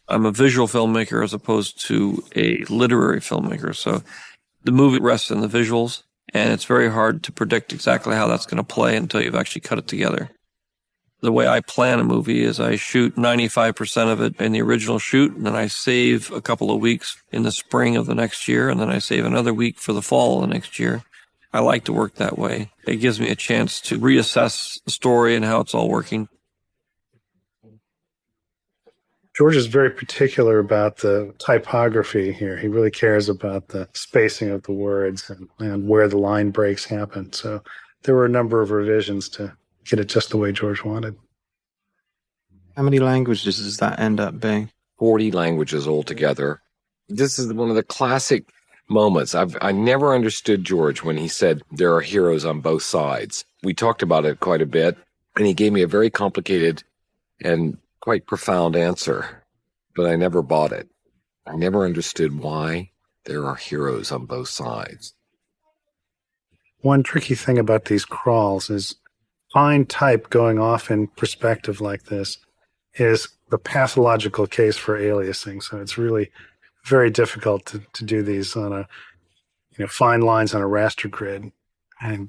I'm a visual filmmaker as opposed to a literary filmmaker. So the movie rests in the visuals, and it's very hard to predict exactly how that's going to play until you've actually cut it together. The way I plan a movie is I shoot 95% of it in the original shoot, and then I save a couple of weeks in the spring of the next year, and then I save another week for the fall of the next year. I like to work that way. It gives me a chance to reassess the story and how it's all working. George is very particular about the typography here. He really cares about the spacing of the words and where the line breaks happen. So there were a number of revisions to get it just the way George wanted. How many languages does that end up being? 40 languages altogether. This is one of the classic moments. I never understood George when he said there are heroes on both sides. We talked about it quite a bit, and he gave me a very complicated and quite profound answer, but I never bought it. I never understood why there are heroes on both sides. One tricky thing about these crawls is fine type going off in perspective like this is the pathological case for aliasing. So it's really very difficult to do these on fine lines on a raster grid and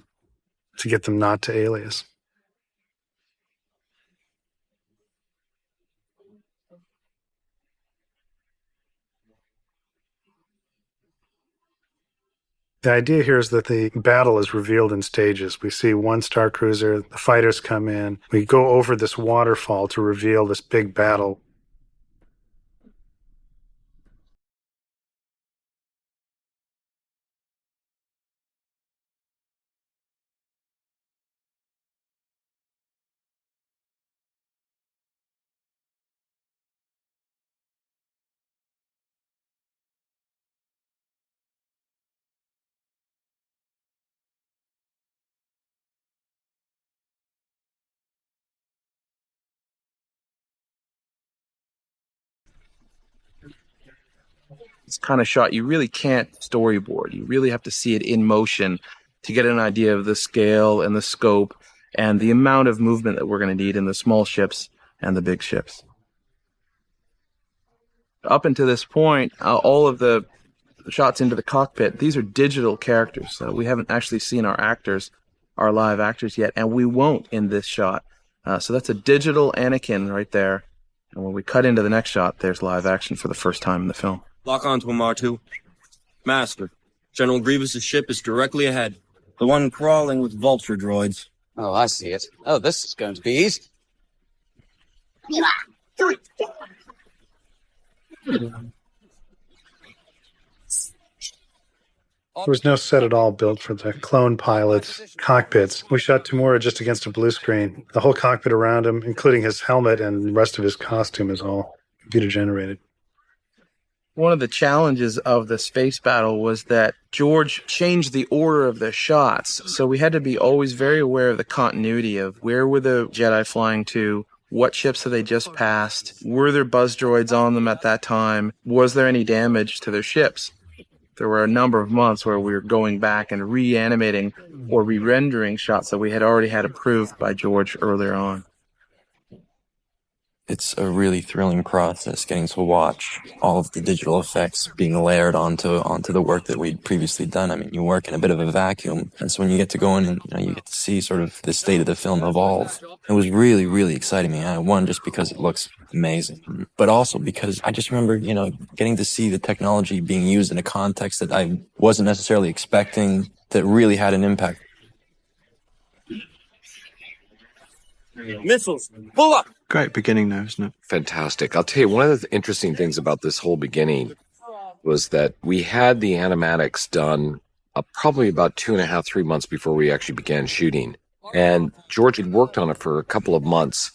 to get them not to alias. The idea here is that the battle is revealed in stages. We see one Star Cruiser, the fighters come in, we go over this waterfall to reveal this big battle. It's kind of shot you really can't storyboard. You really have to see it in motion to get an idea of the scale and the scope and the amount of movement that we're going to need in the small ships and the big ships. Up until this point, all of the shots into the cockpit, these are digital characters. We haven't actually seen our actors, our live actors yet, and we won't in this shot. So that's a digital Anakin right there. And when we cut into the next shot, there's live action for the first time in the film. Lock onto him, R2. Master, General Grievous's ship is directly ahead. The one crawling with vulture droids. Oh, I see it. Oh, this is going to be easy. There was no set at all built for the clone pilots' cockpits. We shot Tamura just against a blue screen. The whole cockpit around him, including his helmet and the rest of his costume, is all computer generated. One of the challenges of the space battle was that George changed the order of the shots, so we had to be always very aware of the continuity of where were the Jedi flying to, what ships had they just passed, were there buzz droids on them at that time, was there any damage to their ships? There were a number of months where we were going back and reanimating or re-rendering shots that we had already had approved by George earlier on. It's a really thrilling process getting to watch all of the digital effects being layered onto the work that we'd previously done. I mean, you work in a bit of a vacuum, and so when you get to go in and you get to see sort of the state of the film evolve, it was really, really exciting me. One, just because it looks amazing, but also because I just remember, getting to see the technology being used in a context that I wasn't necessarily expecting that really had an impact. Missiles, pull up! Great beginning now, isn't it? Fantastic. I'll tell you, one of the interesting things about this whole beginning was that we had the animatics done probably about 2.5, 3 months before we actually began shooting. And George had worked on it for a couple of months,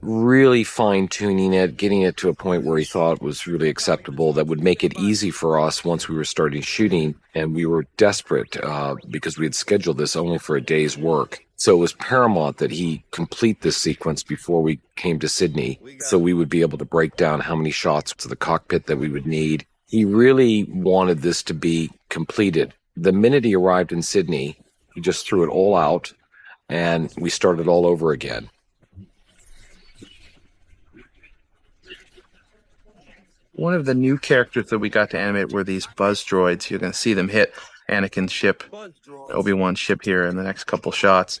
really fine-tuning it, getting it to a point where he thought was really acceptable, that would make it easy for us once we were starting shooting. And we were desperate because we had scheduled this only for a day's work. So it was paramount that he complete this sequence before we came to Sydney, so we would be able to break down how many shots to the cockpit that we would need. He really wanted this to be completed. The minute he arrived in Sydney, he just threw it all out, and we started all over again. One of the new characters that we got to animate were these buzz droids. You're going to see them hit Anakin's ship, Obi-Wan's ship here in the next couple shots.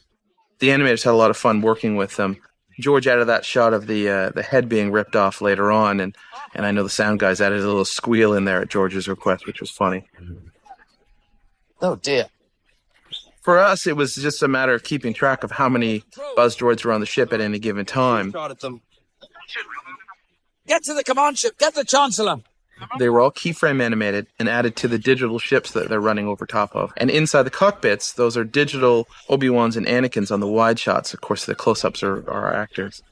The animators had a lot of fun working with them. George added that shot of the head being ripped off later on, and I know the sound guys added a little squeal in there at George's request, which was funny. Oh, dear. For us, it was just a matter of keeping track of how many buzz droids were on the ship at any given time. Get to the command ship. Get the Chancellor. They were all keyframe animated and added to the digital ships that they're running over top of. And inside the cockpits, those are digital Obi-Wans and Anakins on the wide shots. Of course, the close-ups are our actors.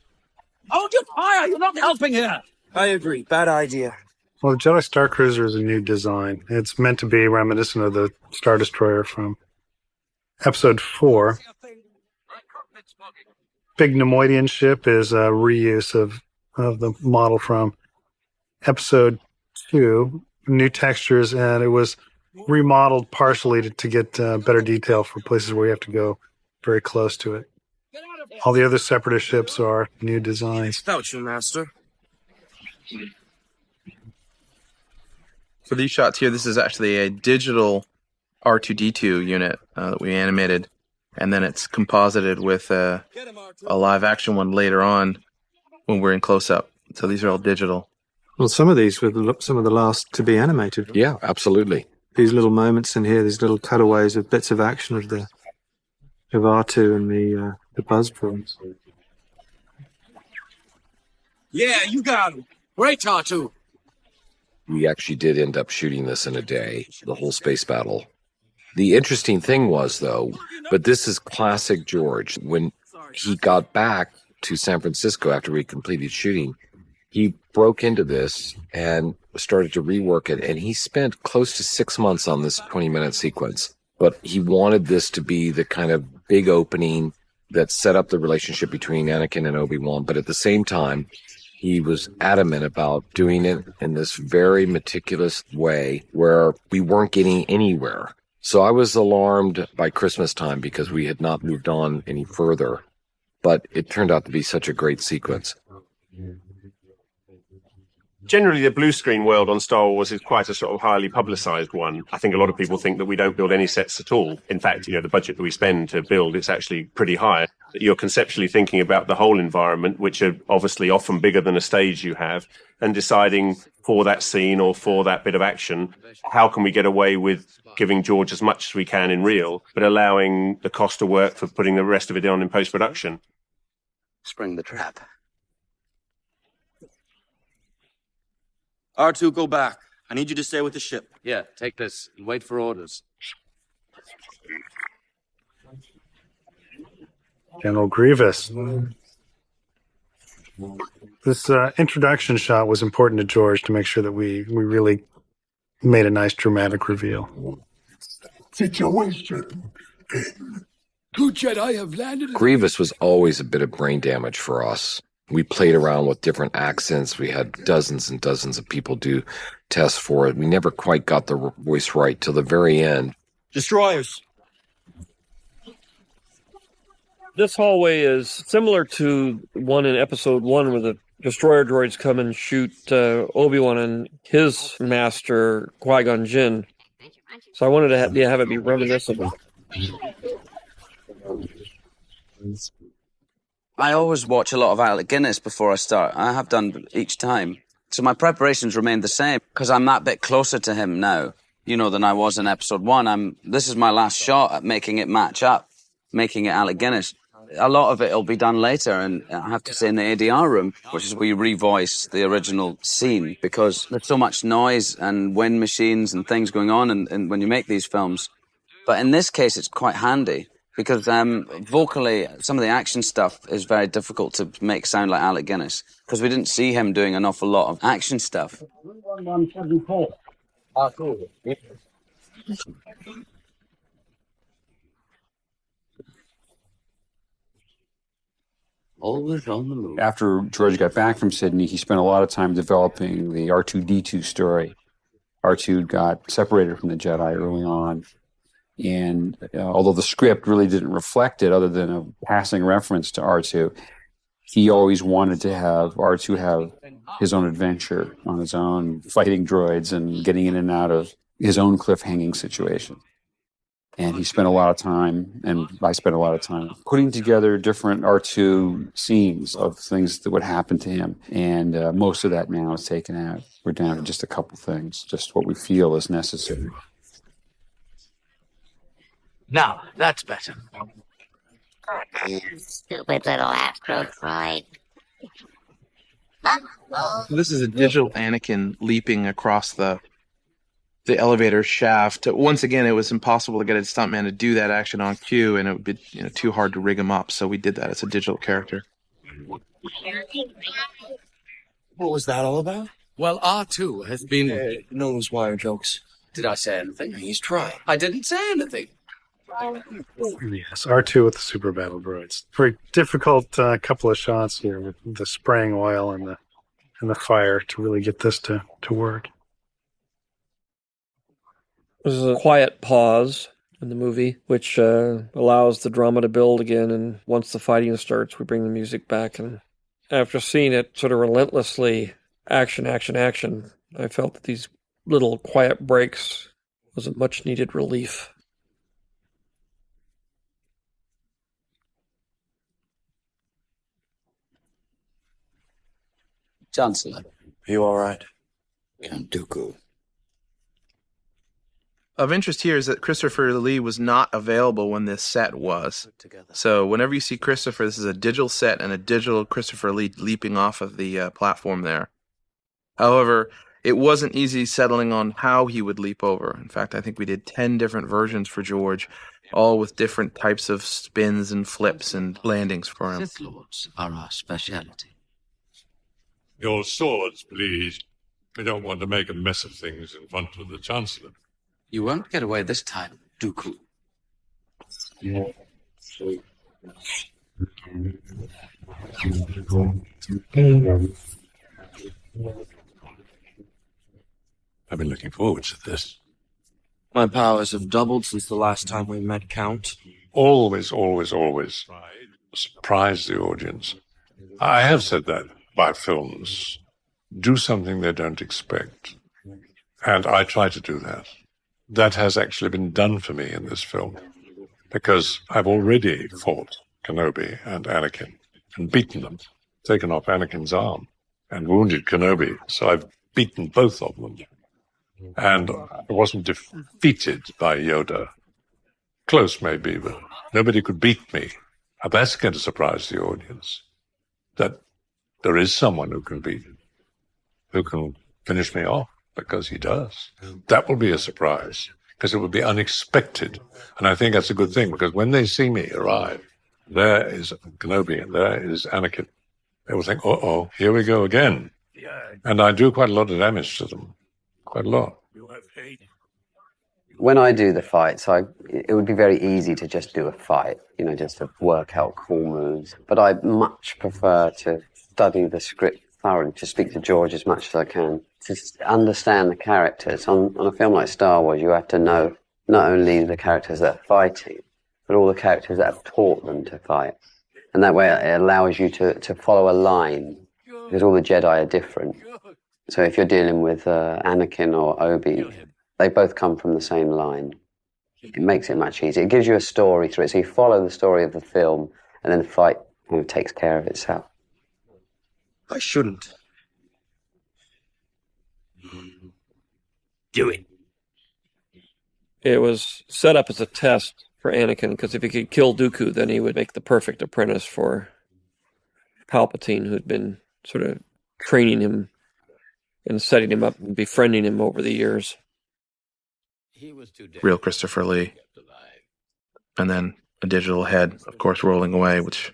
Hold your fire. You're not helping here. I agree. Bad idea. Well, the Jedi Star Cruiser is a new design. It's meant to be reminiscent of the Star Destroyer from Episode 4. Big Nemoidian ship is a reuse of the model from Episode 2. New textures, and it was remodeled partially to get better detail for places where you have to go very close to it. All the other Separatist ships are new designs. Without you, Master. For these shots here, this is actually a digital R2-D2 unit that we animated, and then it's composited with a live-action one later on when we're in close-up. So these are all digital. Well, some of these were some of the last to be animated. Yeah, absolutely. These little moments in here, these little cutaways of bits of action of R2 and the buzz drones. Yeah, you got him. Great, R2. We actually did end up shooting this in a day, the whole space battle. The interesting thing was, though, but this is classic George. When he got back to San Francisco after we completed shooting, he broke into this and started to rework it, and he spent close to 6 months on this 20-minute sequence. But he wanted this to be the kind of big opening that set up the relationship between Anakin and Obi-Wan, but at the same time, he was adamant about doing it in this very meticulous way where we weren't getting anywhere. So I was alarmed by Christmas time because we had not moved on any further, but it turned out to be such a great sequence. Generally, the blue screen world on Star Wars is quite a sort of highly publicized one. I think a lot of people think that we don't build any sets at all. In fact, the budget that we spend to build, it's actually pretty high. You're conceptually thinking about the whole environment, which are obviously often bigger than a stage you have, and deciding for that scene or for that bit of action, how can we get away with giving George as much as we can in real, but allowing the cost to work for putting the rest of it on in post-production. Spring the trap. R2, go back. I need you to stay with the ship. Yeah, take this and wait for orders. General Grievous. This introduction shot was important to George to make sure that we really made a nice dramatic reveal. Situation. Two Jedi have landed. Grievous was always a bit of brain damage for us. We played around with different accents. We had dozens and dozens of people do tests for it. We never quite got the voice right till the very end. Destroyers. This hallway is similar to one in Episode 1 where the destroyer droids come and shoot Obi-Wan and his master, Qui-Gon Jinn. So I wanted to have it be reminiscent. I always watch a lot of Alec Guinness before I start. I have done each time. So my preparations remain the same because I'm that bit closer to him now, than I was in Episode 1. This is my last shot at making it match up, making it Alec Guinness. A lot of it will be done later, and I have to say in the ADR room, which is where you revoice the original scene, because there's so much noise and wind machines and things going on and when you make these films. But in this case, it's quite handy, because vocally, some of the action stuff is very difficult to make sound like Alec Guinness, because we didn't see him doing an awful lot of action stuff. Always on the move. After George got back from Sydney, he spent a lot of time developing the R2-D2 story. R2 got separated from the Jedi early on. And although the script really didn't reflect it other than a passing reference to R2, he always wanted to have R2 have his own adventure on his own, fighting droids and getting in and out of his own cliffhanging situation. And he spent a lot of time, and I spent a lot of time, putting together different R2 scenes of things that would happen to him. And most of that now is taken out. We're down to just a couple things, just what we feel is necessary. Now, that's better. Stupid little Astro droid. This is a digital Anakin leaping across the elevator shaft. Once again, it was impossible to get a stuntman to do that action on cue, and it would be too hard to rig him up. So we did that as a digital character. What was that all about? Well, R2 has been... No wire jokes. Did I say anything? He's trying. I didn't say anything. Yes, R2 with the super battle droids. Very difficult couple of shots here with the spraying oil and the fire to really get this to work. There's a quiet pause in the movie, which allows the drama to build again. And once the fighting starts, we bring the music back. And after seeing it sort of relentlessly action, I felt that these little quiet breaks was a much needed relief. Chancellor. Are you all right? Count Dooku. Of interest here is that Christopher Lee was not available when this set was. So whenever you see Christopher, this is a digital set and a digital Christopher Lee leaping off of the platform there. However, it wasn't easy settling on how he would leap over. In fact, I think we did 10 different versions for George, all with different types of spins and flips and landings for him. Sith Lords are our speciality. Your swords, please. We don't want to make a mess of things in front of the Chancellor. You won't get away this time, Dooku. I've been looking forward to this. My powers have doubled since the last time we met, Count. Always surprise the audience. I have said that by films. Do something they don't expect. And I try to do that. That has actually been done for me in this film, because I've already fought Kenobi and Anakin and beaten them, taken off Anakin's arm and wounded Kenobi. So I've beaten both of them. And I wasn't defeated by Yoda. Close maybe, but nobody could beat me. And that's going to surprise the audience, that there is someone who can beat him, who can finish me off, because he does. That will be a surprise, because it will be unexpected. And I think that's a good thing, because when they see me arrive, there is Kenobi and there is Anakin. They will think, uh-oh, here we go again. And I do quite a lot of damage to them. Quite a lot. When I do the fights, it would be very easy to just do a fight, just to work out cool moves. But I much prefer to study the script thoroughly, to speak to George as much as I can, to understand the characters. On a film like Star Wars, you have to know not only the characters that are fighting, but all the characters that have taught them to fight. And that way it allows you to follow a line, because all the Jedi are different. So if you're dealing with Anakin or Obi, they both come from the same line. It makes it much easier. It gives you a story through it. So you follow the story of the film, and then the fight takes care of itself. I shouldn't. Do it. It was set up as a test for Anakin, because if he could kill Dooku, then he would make the perfect apprentice for Palpatine, who'd been sort of training him and setting him up and befriending him over the years. Real Christopher Lee. And then a digital head, of course, rolling away, which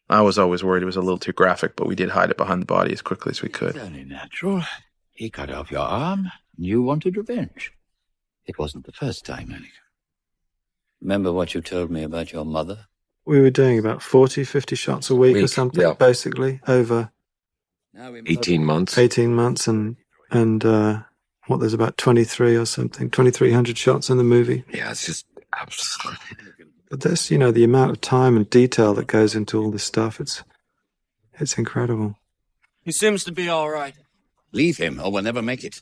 I was always worried it was a little too graphic, but we did hide it behind the body as quickly as we could. Very natural. He cut off your arm, and you wanted revenge. It wasn't the first time, Anakin. Remember what you told me about your mother? We were doing about 40, 50 shots a week or something, yeah. basically, over 18 months. 18 months, and there's about 23 or something, 2,300 shots in the movie. Yeah, it's just absolutely. But this, the amount of time and detail that goes into all this stuff, it's It's incredible. He seems to be all right. Leave him, or we'll never make it.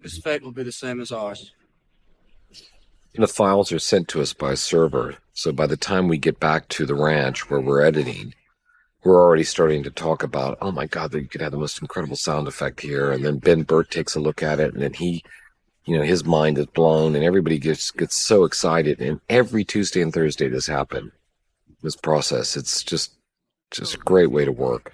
His fate will be the same as ours. The files are sent to us by a server, so by the time we get back to the ranch where we're editing, we're already starting to talk about, oh my God, you could have the most incredible sound effect here. And then Ben Burt takes a look at it, and then he, his mind is blown, and everybody gets so excited. And every Tuesday and Thursday this happened, this process. It's just a great way to work.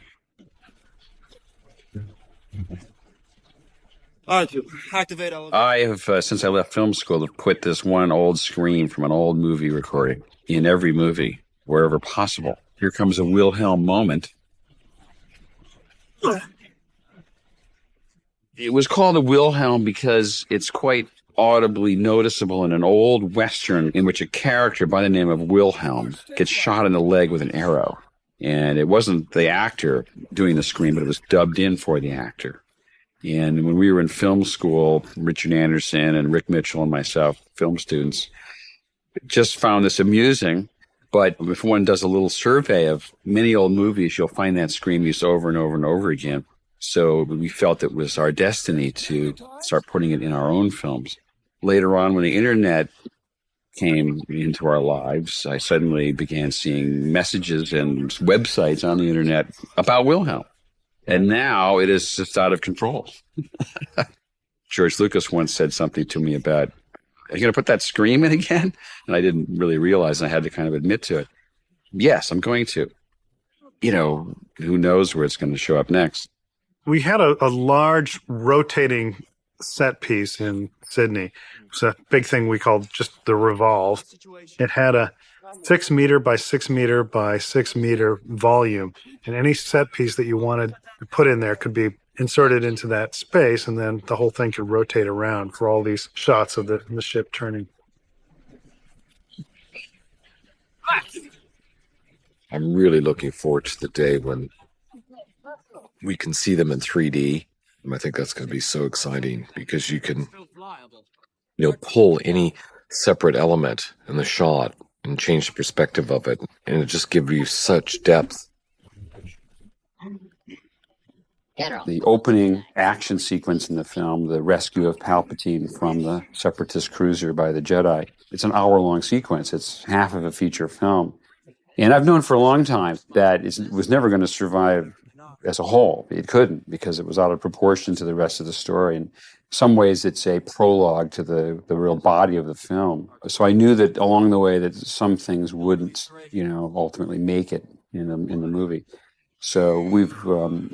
All right, activate elevator. I have, since I left film school, have put this one old screen from an old movie recording in every movie, wherever possible. Here comes a Wilhelm moment. It was called a Wilhelm because it's quite audibly noticeable in an old Western in which a character by the name of Wilhelm gets shot in the leg with an arrow. And it wasn't the actor doing the scream, but it was dubbed in for the actor. And when we were in film school, Richard Anderson and Rick Mitchell and myself, film students, just found this amusing. But if one does a little survey of many old movies, you'll find that scream used over and over and over again. So we felt it was our destiny to start putting it in our own films. Later on, when the internet came into our lives, I suddenly began seeing messages and websites on the internet about Wilhelm. And now it is just out of control. George Lucas once said something to me about, are you going to put that scream in again? And I didn't really realize, and I had to kind of admit to it. Yes, I'm going to. Who knows where it's going to show up next. We had a large rotating set piece in Sydney. It's a big thing we called just the Revolve. It had a 6 meter by 6 meter by 6 meter volume, and any set piece that you wanted to put in there could be inserted into that space, and then the whole thing could rotate around for all these shots of the ship turning. I'm really looking forward to the day when we can see them in 3D. And I think that's going to be so exciting because you can, pull any separate element in the shot and change the perspective of it. And it just gives you such depth. The opening action sequence in the film, the rescue of Palpatine from the Separatist cruiser by the Jedi, it's an hour-long sequence. It's half of a feature film. And I've known for a long time that it was never going to survive as a whole. It couldn't because it was out of proportion to the rest of the story. In some ways, it's a prologue to the real body of the film. So I knew that along the way that some things wouldn't, ultimately make it in the movie. So we've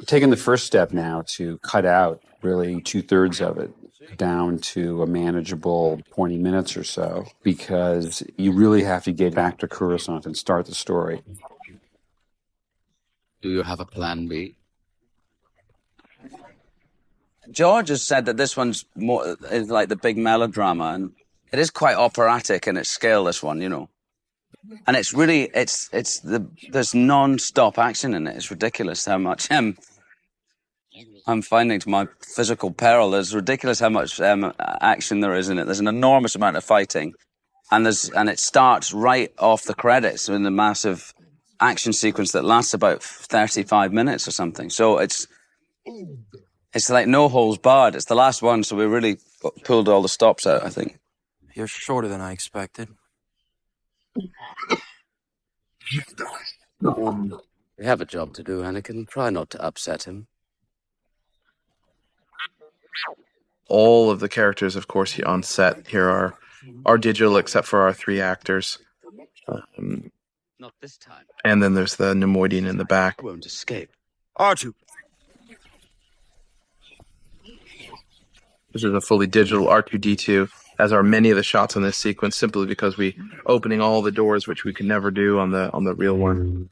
taken the first step now to cut out really 2/3 of it down to a manageable 20 minutes or so, because you really have to get back to Coruscant and start the story. Do you have a plan B? George has said that this one's more is like the big melodrama, and it is quite operatic in its scale, this one, And it's really, there's non-stop action in it. It's ridiculous how much I'm finding to my physical peril. It's ridiculous how much action there is in it. There's an enormous amount of fighting, and it starts right off the credits in the massive action sequence that lasts about 35 minutes or something. So it's like no holes barred. It's the last one, so we really pulled all the stops out, I think. You're shorter than I expected. We have a job to do, Anakin. Try not to upset him. All of the characters, of course, on set here are digital, except for our 3 actors. Not this time. And then there's the Nemoidian in the back. Won't escape. R2. This is a fully digital R2-D2, as are many of the shots in this sequence, simply because we opening all the doors, which we could never do on the real one.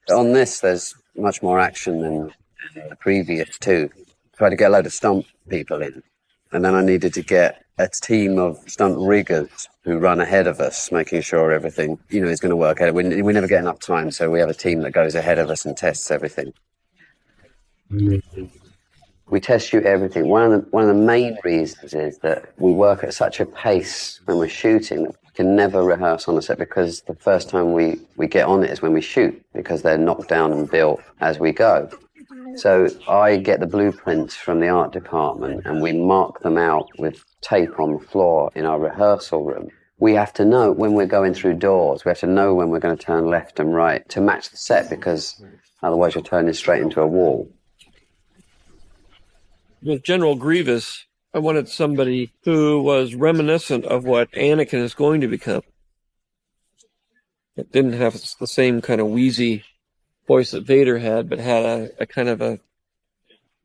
On this, there's much more action than the previous 2. Tried to get a load of stunt people in, and then I needed to get a team of stunt riggers who run ahead of us, making sure everything, is going to work out. We never get enough time, so we have a team that goes ahead of us and tests everything. We test shoot everything. One of the main reasons is that we work at such a pace when we're shooting that we can never rehearse on a set, because the first time we get on it is when we shoot, because they're knocked down and built as we go. So I get the blueprints from the art department and we mark them out with tape on the floor in our rehearsal room. We have to know when we're going through doors, we have to know when we're going to turn left and right to match the set, because otherwise you're turning straight into a wall. With General Grievous, I wanted somebody who was reminiscent of what Anakin is going to become. It didn't have the same kind of wheezy voice that Vader had, but had a kind of a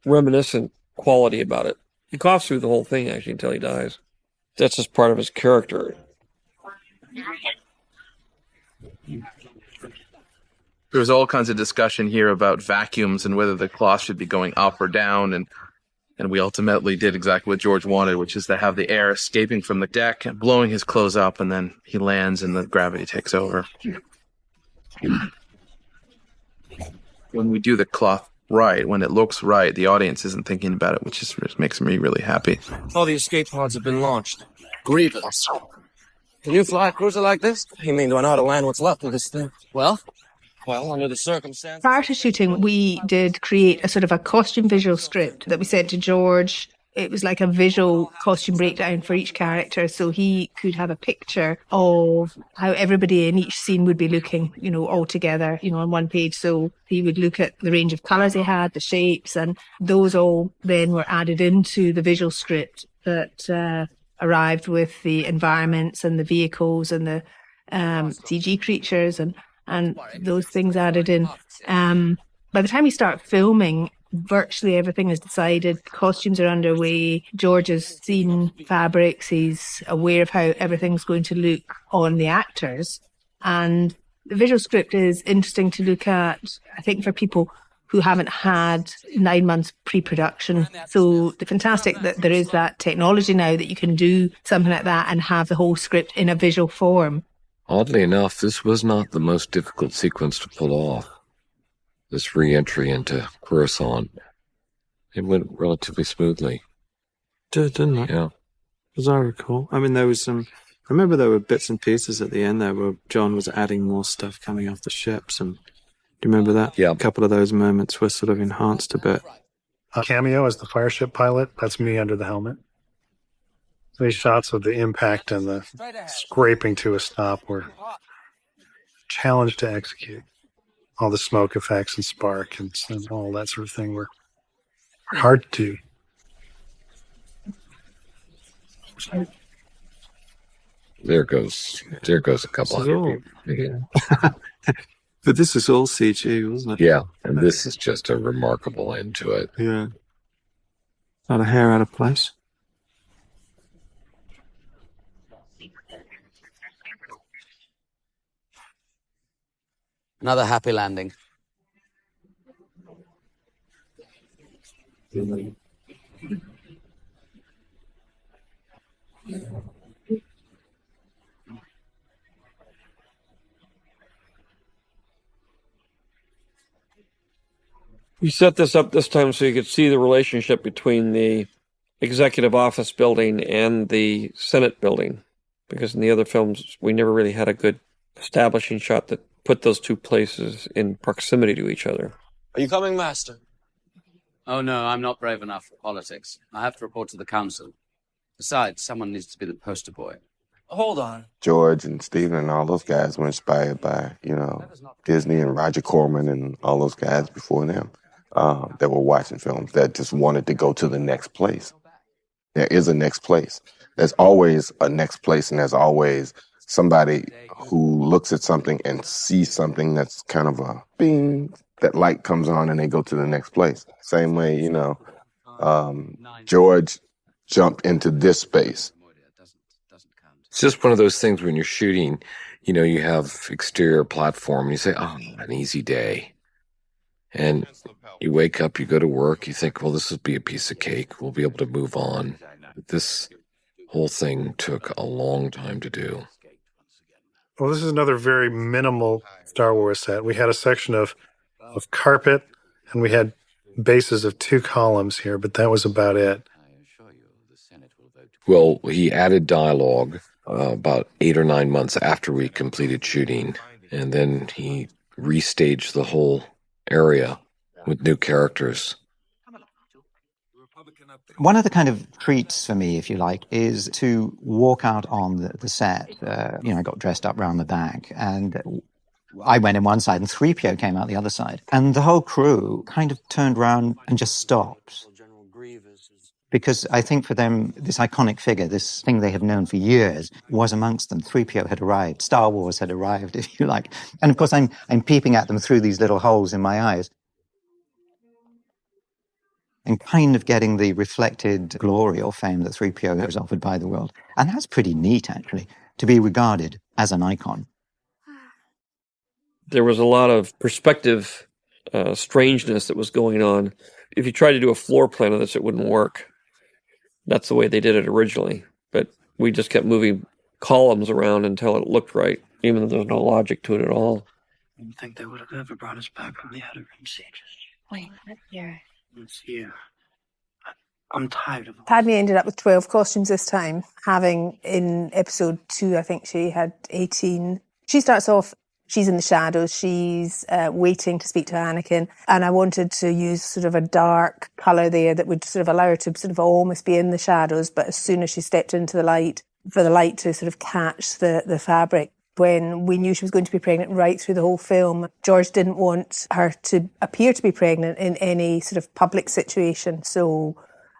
reminiscent quality about it. He coughs through the whole thing, actually, until he dies. That's just part of his character. There was all kinds of discussion here about vacuums and whether the cloth should be going up or down, and we ultimately did exactly what George wanted, which is to have the air escaping from the deck and blowing his clothes up, and then he lands and the gravity takes over. When we do the cloth right, when it looks right, the audience isn't thinking about it, which just makes me really happy. All the escape pods have been launched. Grievous. Can you fly a cruiser like this? You mean, do I know how to land what's left of this thing? Well, under the circumstances. Prior to shooting, we did create a sort of a costume visual script that we sent to George. It was like a visual costume breakdown for each character, so he could have a picture of how everybody in each scene would be looking, all together, on one page. So he would look at the range of colours he had, the shapes, and those all then were added into the visual script that arrived with the environments and the vehicles and the CG creatures and those things added in. By the time we start filming, virtually everything is decided. Costumes are underway. George has seen fabrics. He's aware of how everything's going to look on the actors. And the visual script is interesting to look at, I think, for people who haven't had 9 months pre-production. So the fantastic that there is that technology now that you can do something like that and have the whole script in a visual form. Oddly enough, this was not the most difficult sequence to pull off. This re-entry into Coruscant. It went relatively smoothly. Didn't it? Yeah. As I recall. I mean, there was some... I remember there were bits and pieces at the end there where John was adding more stuff coming off the ships. And do you remember that? Yeah. A couple of those moments were sort of enhanced a bit. A cameo as the fireship pilot. That's me under the helmet. These shots of the impact and the scraping to a stop were challenged to execute. All the smoke effects and spark and all that sort of thing were hard to do. There goes a couple hundred people. But this is all CG, wasn't it? Yeah, and this is just a remarkable end to it. Yeah. Not a hair out of place. Another happy landing. You set this up this time so you could see the relationship between the executive office building and the Senate building, because in the other films we never really had a good establishing shot that put those two places in proximity to each other. Are you coming, Master? Oh, no, I'm not brave enough for politics. I have to report to the council. Besides, someone needs to be the poster boy. Hold on. George and Steven and all those guys were inspired by, Disney and Roger Corman and all those guys before them that were watching films that just wanted to go to the next place. There is a next place. There's always a next place, and there's always somebody who looks at something and sees something that's kind of a bing, that light comes on and they go to the next place. Same way, George jumped into this space. It's just one of those things when you're shooting, you have exterior platform and you say, oh, an easy day. And you wake up, you go to work, you think, well, this will be a piece of cake. We'll be able to move on. But this whole thing took a long time to do. Well, this is another very minimal Star Wars set. We had a section of carpet, and we had bases of 2 columns here, but that was about it. Well, he added dialogue about 8 or 9 months after we completed shooting, and then he restaged the whole area with new characters. One of the kind of treats for me, if you like, is to walk out on the set. I got dressed up round the back, and I went in one side, and 3PO came out the other side. And the whole crew kind of turned around and just stopped. Because I think for them, this iconic figure, this thing they have known for years, was amongst them. 3PO had arrived. Star Wars had arrived, if you like. And of course, I'm peeping at them through these little holes in my eyes, and kind of getting the reflected glory or fame that 3PO was offered by the world. And that's pretty neat, actually, to be regarded as an icon. There was a lot of perspective strangeness that was going on. If you tried to do a floor plan of this, it wouldn't work. That's the way they did it originally. But we just kept moving columns around until it looked right, even though there's no logic to it at all. I didn't think they would have ever brought us back from the Outer Rim sieges. Wait, not here. It's here. I'm tired of it. Padme ended up with 12 costumes this time, having in episode 2, I think she had 18. She starts off, she's in the shadows, she's waiting to speak to Anakin, and I wanted to use sort of a dark colour there that would sort of allow her to sort of almost be in the shadows, but as soon as she stepped into the light, for the light to sort of catch the fabric. When we knew she was going to be pregnant right through the whole film, George didn't want her to appear to be pregnant in any sort of public situation, so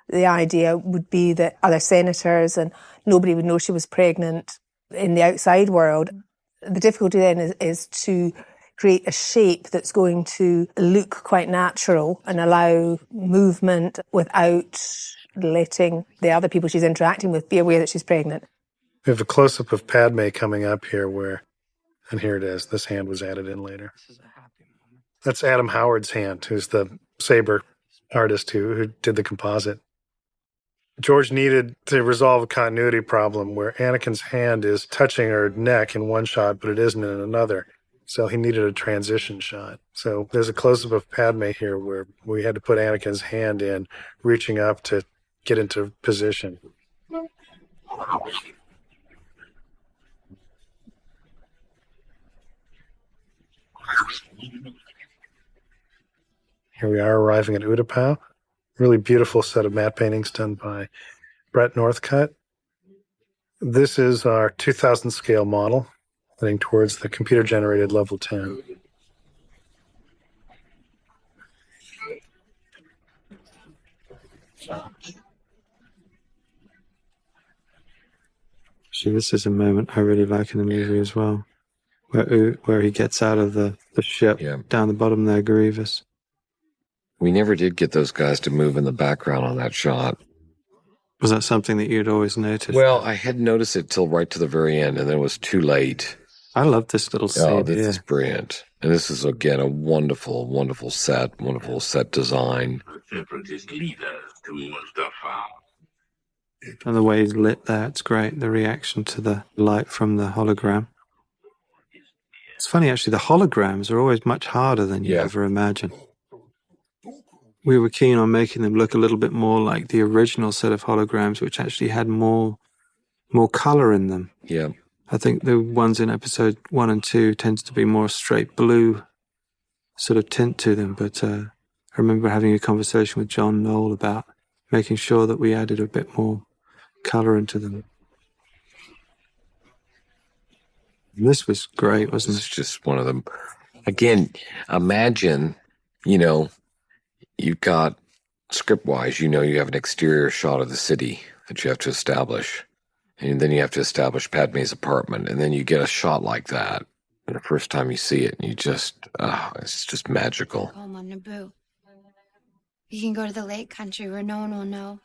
the idea would be that other senators and nobody would know she was pregnant in the outside world. The difficulty then is to create a shape that's going to look quite natural and allow movement without letting the other people she's interacting with be aware that she's pregnant. We have a close-up of Padme coming up here and here it is. This hand was added in later. That's Adam Howard's hand, who's the saber artist who did the composite. George needed to resolve a continuity problem where Anakin's hand is touching her neck in one shot, but it isn't in another. So he needed a transition shot. So there's a close-up of Padme here where we had to put Anakin's hand in, reaching up to get into position. Here we are arriving at Utapau. Really beautiful set of matte paintings done by Brett Northcutt. This is our 2000 scale model, heading towards the computer-generated level 10. See, this is a moment I really like in the movie as well, where he gets out of the ship down the bottom there, Grievous. We never did get those guys to move in the background on that shot. Was that something that you'd always noticed? Well, I hadn't noticed it till right to the very end, and then it was too late. I love this little scene. Oh, this is brilliant. And this is, again, a wonderful, wonderful set design. And the way he's lit there, it's great. The reaction to the light from the hologram. It's funny, actually, the holograms are always much harder than you ever imagine. We were keen on making them look a little bit more like the original set of holograms, which actually had more color in them. Yeah. I think the ones in episode 1 and 2 tends to be more straight blue sort of tint to them. But I remember having a conversation with John Knoll about making sure that we added a bit more color into them. And this was great, wasn't it? It's just one of them. Again, imagine, you've got script-wise, you have an exterior shot of the city that you have to establish. And then you have to establish Padme's apartment. And then you get a shot like that. And the first time you see it, and you just, it's just magical. Home on Naboo. We can go to the lake country where no one will know,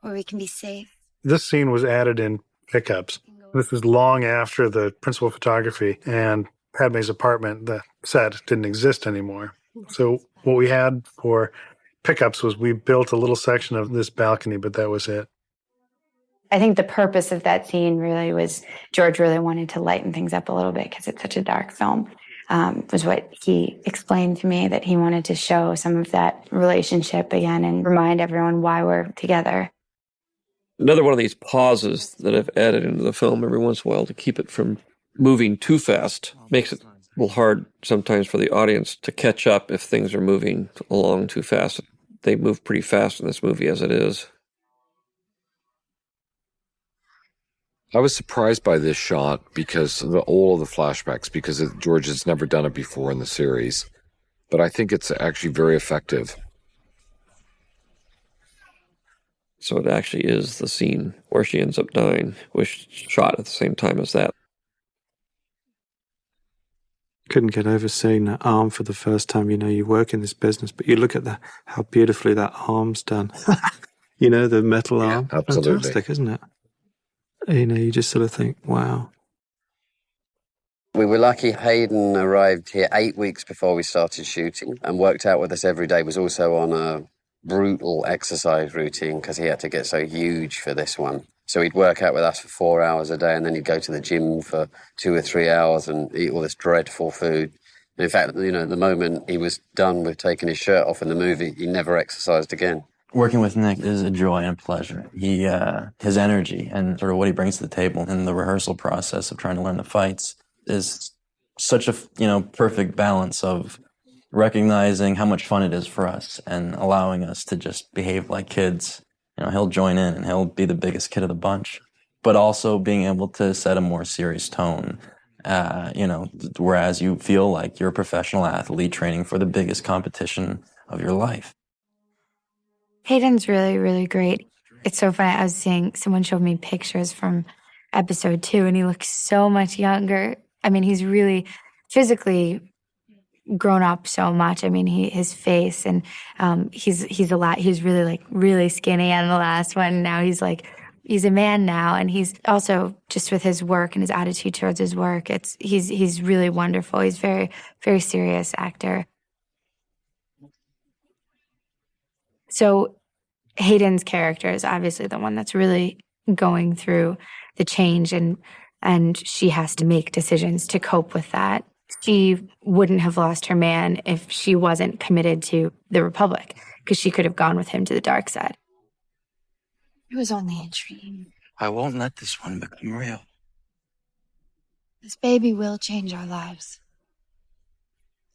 where we can be safe. This scene was added in pickups. This was long after the principal photography and Padme's apartment, the set, didn't exist anymore. So what we had for pickups was we built a little section of this balcony, but that was it. I think the purpose of that scene really was George really wanted to lighten things up a little bit because it's such a dark film. was what he explained to me, that he wanted to show some of that relationship again and remind everyone why we're together. Another one of these pauses that I've added into the film every once in a while to keep it from moving too fast makes it a little hard sometimes for the audience to catch up if things are moving along too fast. They move pretty fast in this movie as it is. I was surprised by this shot because of all of the flashbacks, because George has never done it before in the series. But I think it's actually very effective. So it actually is the scene where she ends up dying, was shot at the same time as that. Couldn't get over seeing that arm for the first time. You know, you work in this business, but you look at how beautifully that arm's done. You know, the metal arm. Absolutely. Fantastic, isn't it? You know, you just sort of think, wow. We were lucky Hayden arrived here 8 weeks before we started shooting and worked out with us every day. Was also on a brutal exercise routine because he had to get so huge for this one. So he'd work out with us for 4 hours a day, and then he'd go to the gym for 2 or 3 hours and eat all this dreadful food. And in fact, you know, the moment he was done with taking his shirt off in the movie, he never exercised again. Working with Nick is a joy and a pleasure. His energy and sort of what he brings to the table in the rehearsal process of trying to learn the fights is such a, perfect balance of recognizing how much fun it is for us and allowing us to just behave like kids. He'll join in and he'll be the biggest kid of the bunch, but also being able to set a more serious tone. Whereas you feel like you're a professional athlete training for the biggest competition of your life. Hayden's really, really great. It's so funny. I was seeing, someone showed me pictures from episode 2, and he looks so much younger. I mean, he's really physically grown up so much. I mean, his face, and he's really skinny on the last one. Now he's a man now, and he's also, just with his work and his attitude towards his work, he's really wonderful. He's very, very serious actor. So Hayden's character is obviously the one that's really going through the change, and she has to make decisions to cope with that. She wouldn't have lost her man if she wasn't committed to the Republic, because she could have gone with him to the dark side. It was only a dream. I won't let this one become real. This baby will change our lives.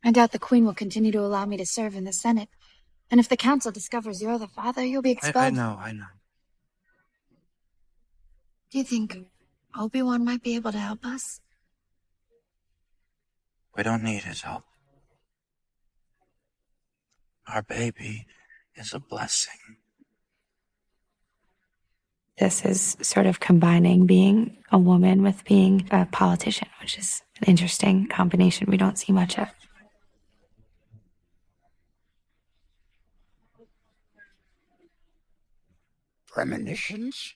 I doubt the Queen will continue to allow me to serve in the Senate. And if the Council discovers you're the father, you'll be expelled. I know. Do you think Obi-Wan might be able to help us? We don't need his help. Our baby is a blessing. This is sort of combining being a woman with being a politician, which is an interesting combination we don't see much of. Premonitions?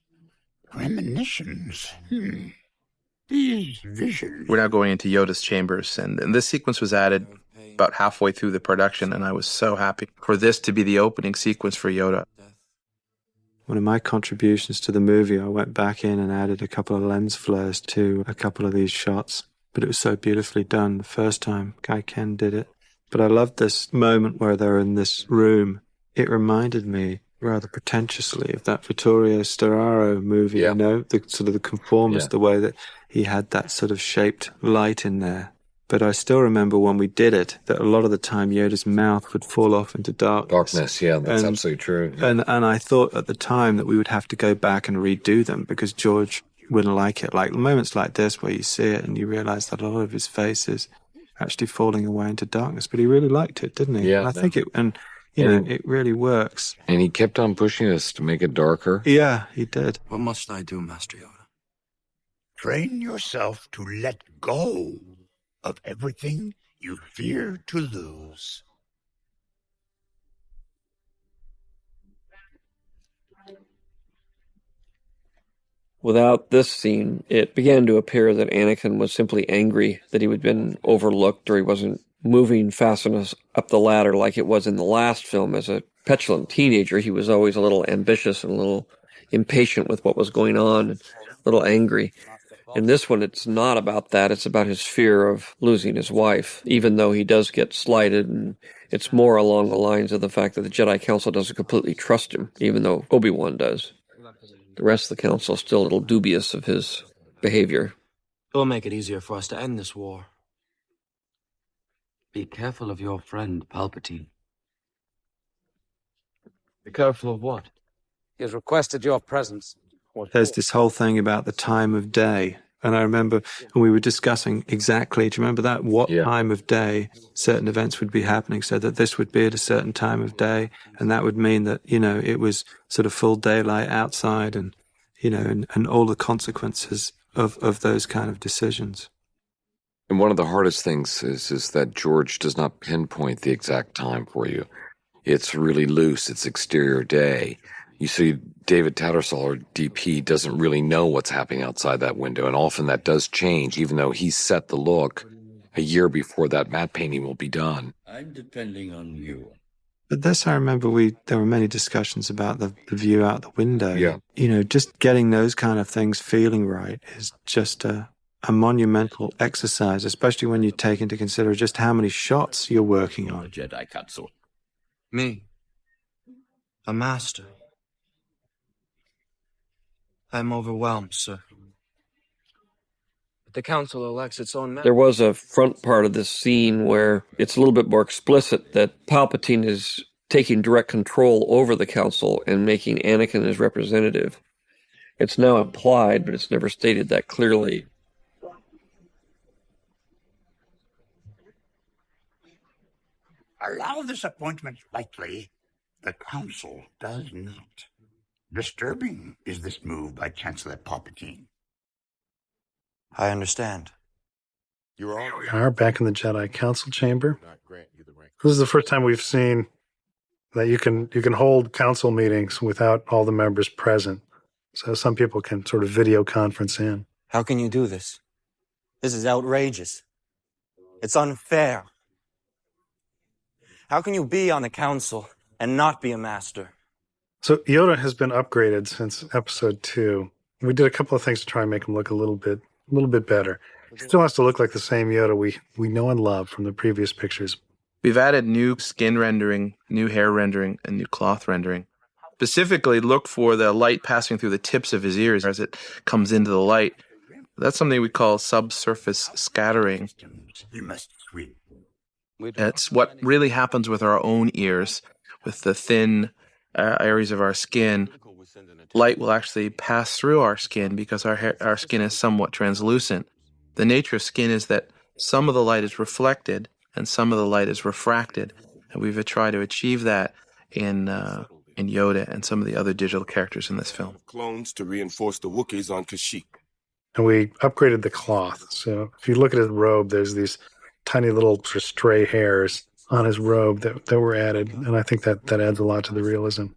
These visions. We're now going into Yoda's chambers, and this sequence was added about halfway through the production, and I was so happy for this to be the opening sequence for Yoda. One of my contributions to the movie, I went back in and added a couple of lens flares to a couple of these shots, but it was so beautifully done the first time Guy Ken did it. But I loved this moment where they're in this room. It reminded me rather pretentiously of that Vittorio Storaro movie, the sort of the conformist, the way that he had that sort of shaped light in there. But I still remember when we did it, that a lot of the time Yoda's mouth would fall off into darkness. That's absolutely true. And I thought at the time that we would have to go back and redo them because George wouldn't like it. Like moments like this where you see it and you realize that a lot of his face is actually falling away into darkness. But he really liked it, didn't he? Yeah. And I think it really works. And he kept on pushing us to make it darker. Yeah, he did. What must I do, Master Yoda? Train yourself to let go of everything you fear to lose. Without this scene, it began to appear that Anakin was simply angry that he had been overlooked, or he wasn't moving fast enough up the ladder like it was in the last film. As a petulant teenager, he was always a little ambitious and a little impatient with what was going on, and a little angry. In this one, it's not about that. It's about his fear of losing his wife, even though he does get slighted. And it's more along the lines of the fact that the Jedi Council doesn't completely trust him, even though Obi-Wan does. The rest of the Council is still a little dubious of his behavior. It'll make it easier for us to end this war. Be careful of your friend, Palpatine. Be careful of what? He has requested your presence. There's this whole thing about the time of day. And I remember when we were discussing exactly, do you remember that? What time of day certain events would be happening, so that this would be at a certain time of day. And that would mean that, you know, it was sort of full daylight outside and, you know, and all the consequences of those kind of decisions. And one of the hardest things is that George does not pinpoint the exact time for you. It's really loose. It's exterior day. You see, David Tattersall, or DP, doesn't really know what's happening outside that window, and often that does change, even though he set the look a year before that matte painting will be done. I'm depending on you. But this, I remember there were many discussions about the view out the window. Yeah. You know, just getting those kind of things feeling right is just a monumental exercise, especially when you take into consider just how many shots you're working on. The Jedi Council. Me. A master. I'm overwhelmed, sir. But the Council elects its own members. There was a front part of this scene where it's a little bit more explicit that Palpatine is taking direct control over the Council and making Anakin his representative. It's now implied, but it's never stated that clearly. Allow this appointment lightly. The Council does not. Disturbing is this move by Chancellor Palpatine. I understand. Here we are back in the Jedi Council chamber. This is the first time we've seen that you can hold council meetings without all the members present. So some people can sort of video conference in. How can you do this? This is outrageous. It's unfair. How can you be on the Council and not be a master? So Yoda has been upgraded since episode 2. We did a couple of things to try and make him look a little bit better. He still has to look like the same Yoda we know and love from the previous pictures. We've added new skin rendering, new hair rendering, and new cloth rendering. Specifically, look for the light passing through the tips of his ears as it comes into the light. That's something we call subsurface scattering. You must sweep. It's what really happens with our own ears, with the thin areas of our skin. Light will actually pass through our skin because our skin is somewhat translucent. The nature of skin is that some of the light is reflected and some of the light is refracted. And we've tried to achieve that in Yoda and some of the other digital characters in this film. Clones to reinforce the Wookiees on Kashyyyk. And we upgraded the cloth. So if you look at his robe, there's these tiny little sort of stray hairs on his robe that were added. And I think that adds a lot to the realism.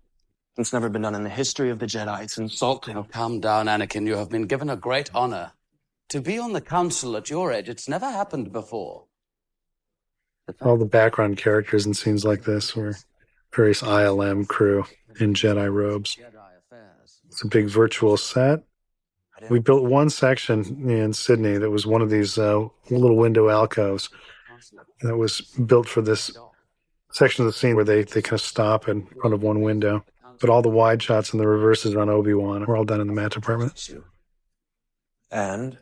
It's never been done in the history of the Jedi. It's insulting. Oh, calm down, Anakin. You have been given a great honor. To be on the Council at your age, it's never happened before. All the background characters in scenes like this were various ILM crew in Jedi robes. It's a big virtual set. We built one section in Sydney that was one of these little window alcoves that was built for this section of the scene where they kind of stop in front of one window. But all the wide shots and the reverses on Obi-Wan were all done in the matte department. And?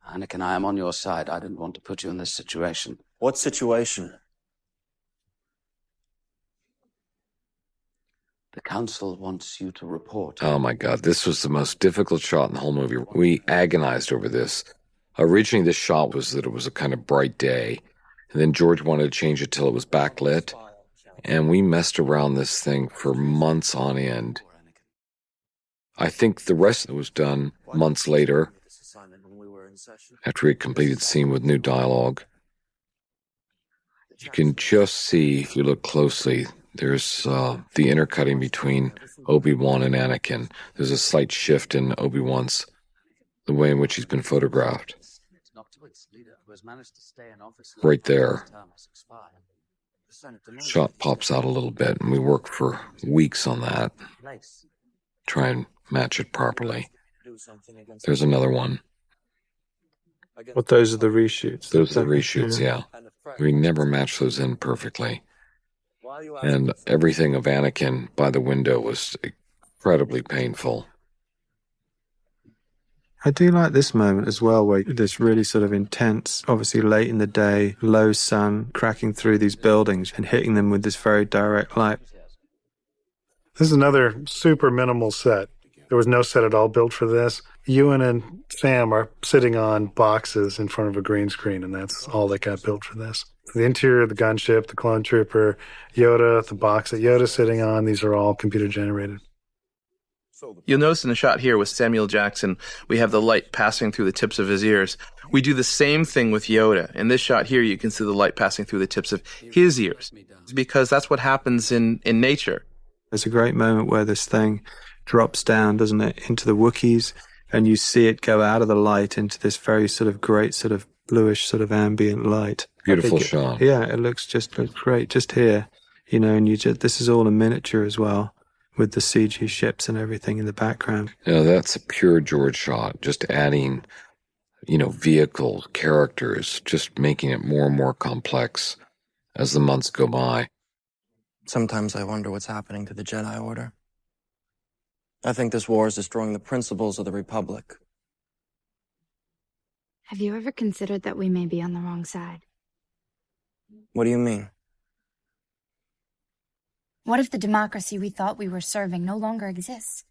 Anakin, I am on your side. I didn't want to put you in this situation. What situation? The Council wants you to report. Oh my God, this was the most difficult shot in the whole movie. We agonized over this. Originally, this shot was that it was a kind of bright day, and then George wanted to change it till it was backlit, and we messed around this thing for months on end. I think the rest of it was done months later, after we had completed the scene with new dialogue. You can just see, if you look closely, there's the intercutting between Obi-Wan and Anakin. There's a slight shift in Obi-Wan's, the way in which he's been photographed. Right there. Shot pops out a little bit, and we worked for weeks on that. Try and match it properly. There's another one. But those are the reshoots. Those are the reshoots, yeah. We never matched those in perfectly. And everything of Anakin by the window was incredibly painful. I do like this moment as well, where this really sort of intense, obviously late in the day, low sun, cracking through these buildings and hitting them with this very direct light. This is another super minimal set. There was no set at all built for this. Ewan and Sam are sitting on boxes in front of a green screen, and that's all that got built for this. The interior of the gunship, the clone trooper, Yoda, the box that Yoda's sitting on, these are all computer generated. You'll notice in the shot here with Samuel Jackson, we have the light passing through the tips of his ears. We do the same thing with Yoda. In this shot here, you can see the light passing through the tips of his ears, because that's what happens in nature. There's a great moment where this thing drops down, doesn't it, into the Wookiees, and you see it go out of the light into this very sort of great sort of bluish sort of ambient light. Beautiful shot. Yeah, it looks great just here, you know, and this is all a miniature as well, with the CG ships and everything in the background. Yeah, that's a pure George shot, just adding, vehicles, characters, just making it more and more complex as the months go by. Sometimes I wonder what's happening to the Jedi Order. I think this war is destroying the principles of the Republic. Have you ever considered that we may be on the wrong side? What do you mean? What if the democracy we thought we were serving no longer exists,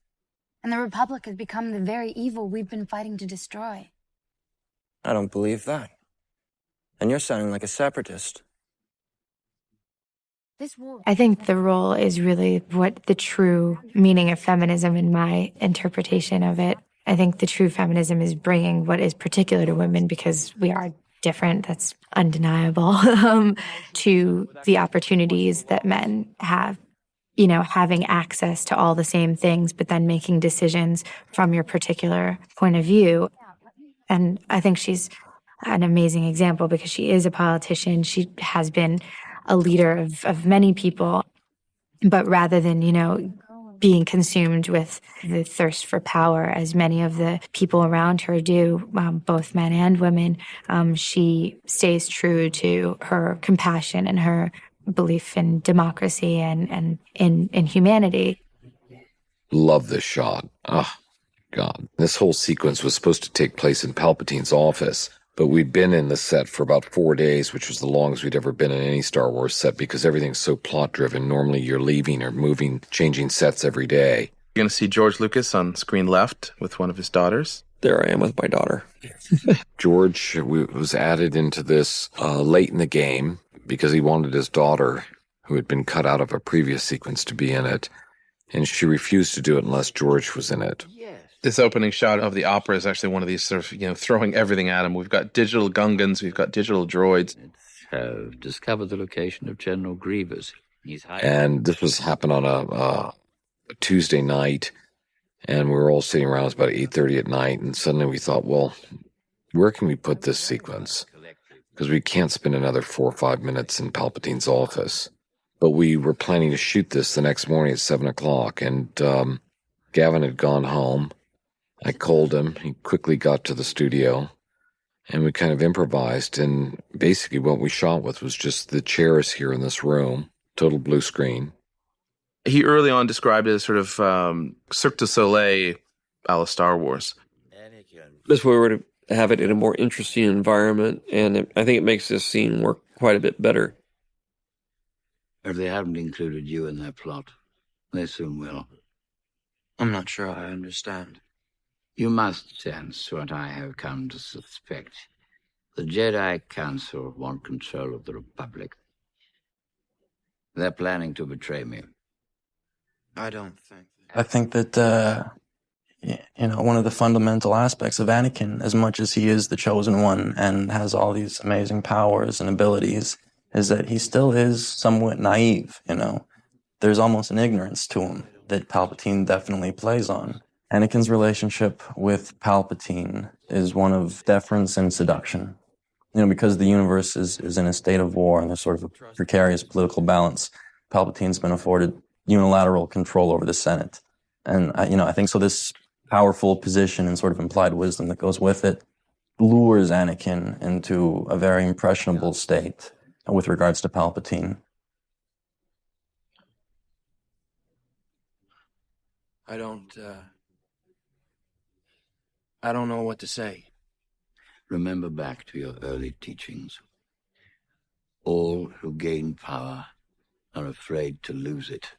and the Republic has become the very evil we've been fighting to destroy? I don't believe that. And you're sounding like a separatist. I think the role is really what the true meaning of feminism in my interpretation of it. I think the true feminism is bringing what is particular to women, because we are different, that's undeniable, to the opportunities that men have. Having access to all the same things, but then making decisions from your particular point of view. And I think she's an amazing example because she is a politician. She has been a leader of many people, but rather than, being consumed with the thirst for power, as many of the people around her do, both men and women, she stays true to her compassion and her belief in democracy and in humanity. Love this shot. Oh, God. This whole sequence was supposed to take place in Palpatine's office, but we'd been in the set for about 4 days, which was the longest we'd ever been in any Star Wars set, because everything's so plot-driven. Normally you're leaving or moving, changing sets every day. You're going to see George Lucas on screen left with one of his daughters. There I am with my daughter. George was added into this late in the game because he wanted his daughter, who had been cut out of a previous sequence, to be in it, and she refused to do it unless George was in it. This opening shot of the opera is actually one of these sort of, throwing everything at him. We've got digital Gungans, we've got digital droids. Have discovered the location of General Grievous. And this was happened on a Tuesday night, and we were all sitting around. It was about 8:30 at night, and suddenly we thought, well, where can we put this sequence? Because we can't spend another 4 or 5 minutes in Palpatine's office. But we were planning to shoot this the next morning at 7 o'clock, and Gavin had gone home. I called him. He quickly got to the studio, and we kind of improvised. And basically what we shot with was just the chairs here in this room, total blue screen. He early on described it as sort of Cirque du Soleil a la Star Wars. This way we're to have it in a more interesting environment, and I think it makes this scene work quite a bit better. If they haven't included you in their plot, they soon will. I'm not sure I understand. You must sense what I have come to suspect. The Jedi Council want control of the Republic. They're planning to betray me. I don't think. I think that, one of the fundamental aspects of Anakin, as much as he is the chosen one and has all these amazing powers and abilities, is that he still is somewhat naive, There's almost an ignorance to him that Palpatine definitely plays on. Anakin's relationship with Palpatine is one of deference and seduction. Because the universe is in a state of war and there's sort of a precarious political balance, Palpatine's been afforded unilateral control over the Senate. And, I think so this powerful position and sort of implied wisdom that goes with it lures Anakin into a very impressionable state with regards to Palpatine. I don't know what to say. Remember back to your early teachings. All who gain power are afraid to lose it.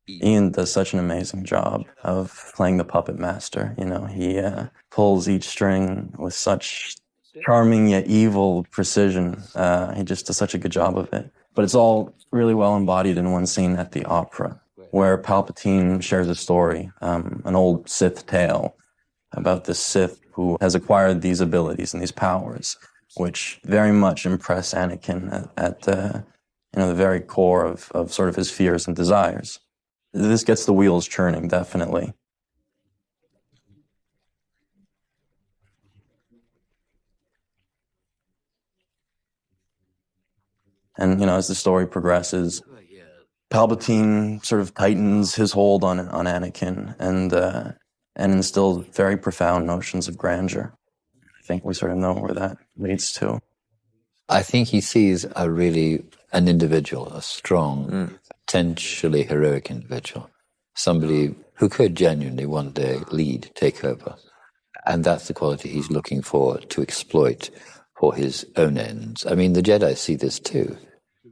Ian does such an amazing job of playing the puppet master. You know, he pulls each string with such charming yet evil precision. He just does such a good job of it. But it's all really well embodied in one scene at the opera, where Palpatine shares a story, an old Sith tale about this Sith who has acquired these abilities and these powers, which very much impress Anakin at the very core of sort of his fears and desires. This gets the wheels churning, definitely. And, as the story progresses, Palpatine sort of tightens his hold on Anakin and instills very profound notions of grandeur. I think we sort of know where that leads to. I think he sees an individual, a strong, potentially heroic individual, somebody who could genuinely one day lead, take over. And that's the quality he's looking for to exploit for his own ends. I mean, the Jedi see this too.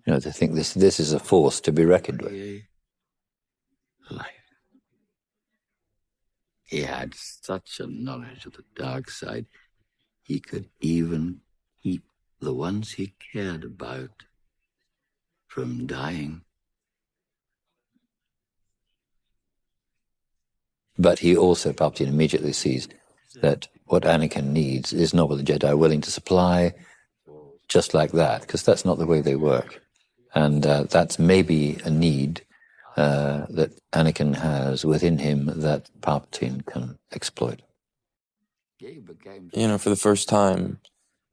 They think this is a force to be reckoned with. He had such a knowledge of the dark side, he could even keep the ones he cared about from dying. But he also, Palpatine immediately sees that what Anakin needs is not what the Jedi are willing to supply just like that, because that's not the way they work. And that's maybe a need that Anakin has within him that Palpatine can exploit. For the first time,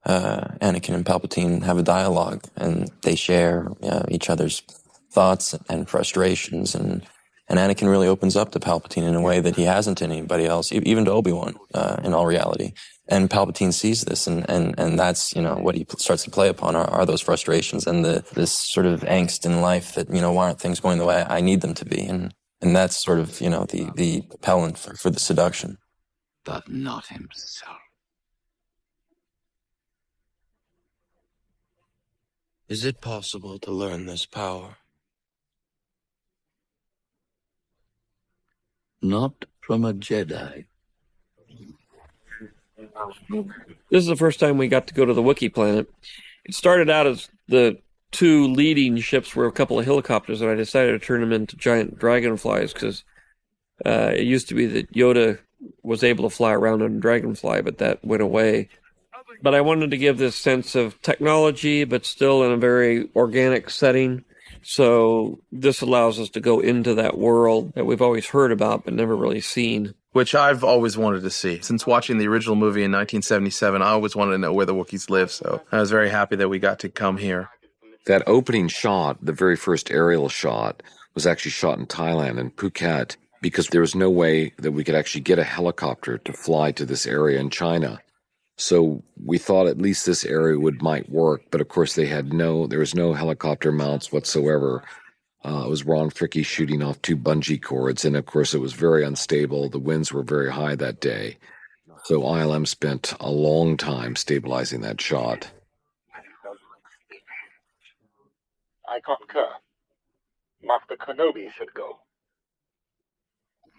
Anakin and Palpatine have a dialogue, and they share each other's thoughts and frustrations, and Anakin really opens up to Palpatine in a way that he hasn't to anybody else, even to Obi-Wan, in all reality. And Palpatine sees this, and that's, what he starts to play upon are those frustrations and this sort of angst in life that, why aren't things going the way I need them to be? And that's sort of, the propellant for the seduction. But not himself. Is it possible to learn this power? Not from a Jedi. This is the first time we got to go to the Wookiee planet. It started out as the two leading ships were a couple of helicopters, and I decided to turn them into giant dragonflies because it used to be that Yoda was able to fly around on a dragonfly, but that went away. But I wanted to give this sense of technology, but still in a very organic setting. So this allows us to go into that world that we've always heard about but never really seen. Which I've always wanted to see. Since watching the original movie in 1977, I always wanted to know where the Wookiees live, so I was very happy that we got to come here. That opening shot, the very first aerial shot, was actually shot in Thailand, in Phuket, because there was no way that we could actually get a helicopter to fly to this area in China. So we thought at least this area might work, but of course there was no helicopter mounts whatsoever. It was Ron Fricke shooting off 2 bungee cords, and of course it was very unstable. The winds were very high that day. So ILM spent a long time stabilizing that shot. I concur. Master Kenobi should go.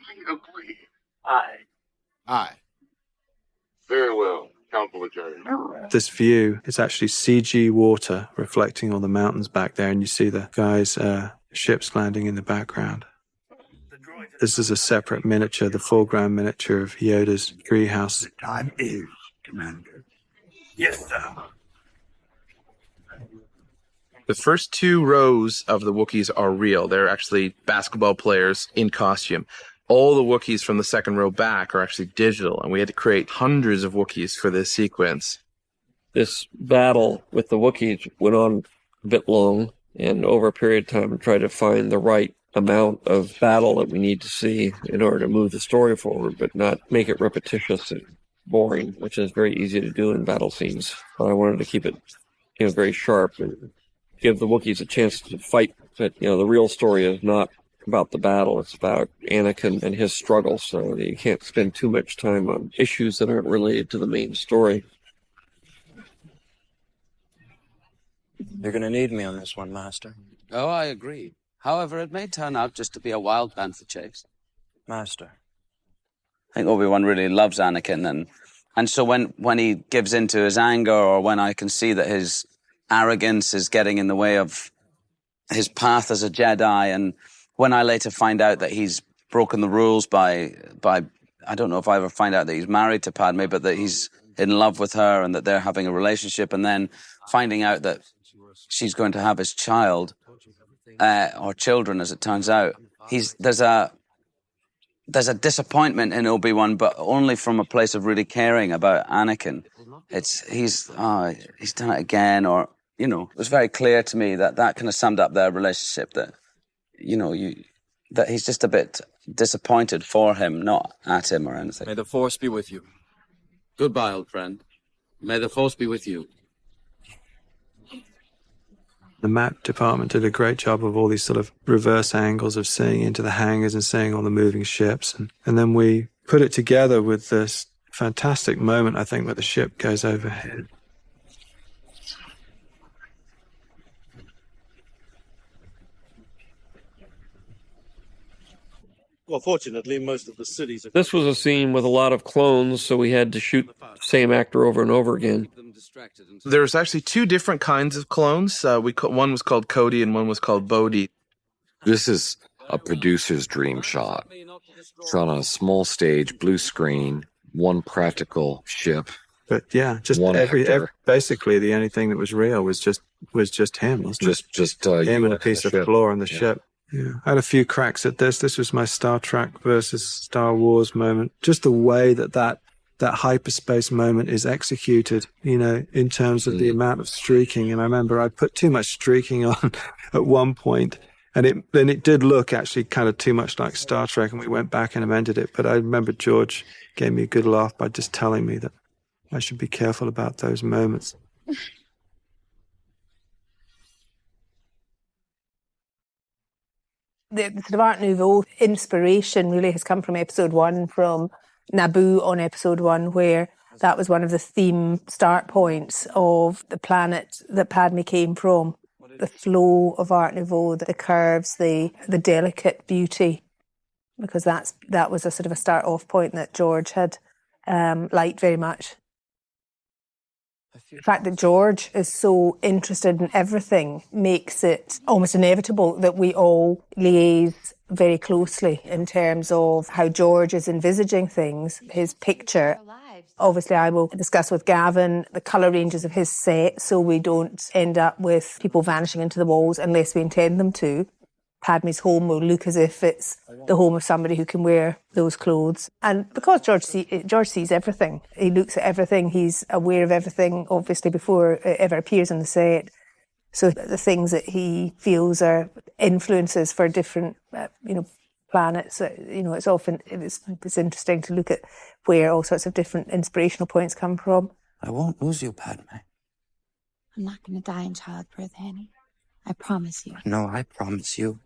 I agree. Aye. Very well. Council adjourned. This view is actually CG water reflecting on the mountains back there, and you see the guys' ships landing in the background. This is a separate miniature, the foreground miniature of Yoda's treehouse. The time is, Commander. Yes, sir. The first 2 rows of the Wookiees are real. They're actually basketball players in costume. All the Wookiees from the second row back are actually digital, and we had to create hundreds of Wookiees for this sequence. This battle with the Wookiees went on a bit long, and over a period of time tried to find the right amount of battle that we need to see in order to move the story forward, but not make it repetitious and boring, which is very easy to do in battle scenes. But I wanted to keep it, very sharp and give the Wookiees a chance to fight. But, the real story is not about the battle. It's about Anakin and his struggle, so you can't spend too much time on issues that aren't related to the main story. You're going to need me on this one, Master. Oh, I agree. However, it may turn out just to be a wild panther chase. Master. I think Obi-Wan really loves Anakin, and so when he gives into his anger, or when I can see that his arrogance is getting in the way of his path as a Jedi, and when I later find out that he's broken the rules by I don't know if I ever find out that he's married to Padme, but that he's in love with her and that they're having a relationship, and then finding out that she's going to have his child, or children, as it turns out. There's a disappointment in Obi-Wan, but only from a place of really caring about Anakin. He's done it again, or, it was very clear to me that kind of summed up their relationship, that, that he's just a bit disappointed for him, not at him or anything. May the Force be with you. Goodbye, old friend. May the Force be with you. The map department did a great job of all these sort of reverse angles of seeing into the hangars and seeing all the moving ships. And then we put it together with this fantastic moment, I think, where the ship goes overhead. Well, fortunately, most of the cities are... This was a scene with a lot of clones, so we had to shoot the same actor over and over again. There's actually two different kinds of clones. One was called Cody and one was called Bodhi. This is a producer's dream shot. Shot on a small stage, blue screen, one practical ship. But yeah, just basically the only thing that was real was just him, wasn't it? Just him and a piece of floor on the ship. Yeah, I had a few cracks at this. This was my Star Trek versus Star Wars moment. Just the way that hyperspace moment is executed, in terms of the amount of streaking. And I remember I put too much streaking on at one point, and it did look actually kind of too much like Star Trek, and we went back and amended it. But I remember George gave me a good laugh by just telling me that I should be careful about those moments. The sort of Art Nouveau inspiration really has come from episode 1, from Naboo on episode 1, where that was one of the theme start points of the planet that Padme came from. The flow of Art Nouveau, the curves, the delicate beauty, because that was a sort of a start off point that George had liked very much. The fact that George is so interested in everything makes it almost inevitable that we all liaise very closely in terms of how George is envisaging things, his picture. Obviously, I will discuss with Gavin the colour ranges of his set so we don't end up with people vanishing into the walls unless we intend them to. Padme's home will look as if it's the home of somebody who can wear those clothes. And because George sees everything, he looks at everything, he's aware of everything, obviously, before it ever appears on the set. So the things that he feels are influences for different, planets, it's interesting to look at where all sorts of different inspirational points come from. I won't lose you, Padme. I'm not going to die in childbirth, Annie. I promise you. No, I promise you.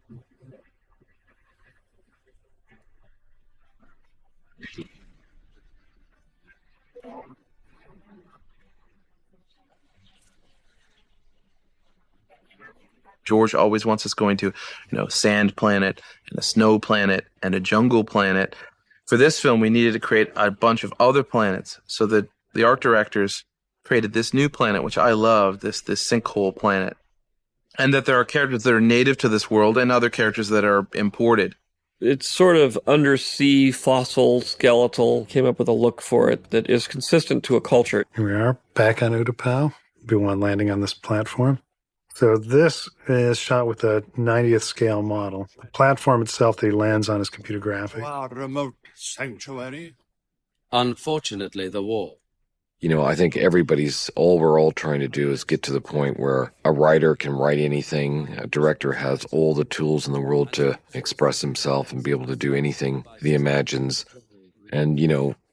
George always wants us going to, sand planet and a snow planet and a jungle planet. For this film, we needed to create a bunch of other planets. So that the art directors created this new planet, which I love, this sinkhole planet. And that there are characters that are native to this world and other characters that are imported. It's sort of undersea, fossil, skeletal, came up with a look for it that is consistent to a culture. Here we are, back on Utapau. Obi-Wan landing on this platform. So this is shot with a 90th scale model. The platform itself that he lands on is computer graphic. Our remote sanctuary. Unfortunately, the war. I think all we're all trying to do is get to the point where a writer can write anything, a director has all the tools in the world to express himself and be able to do anything he imagines. And,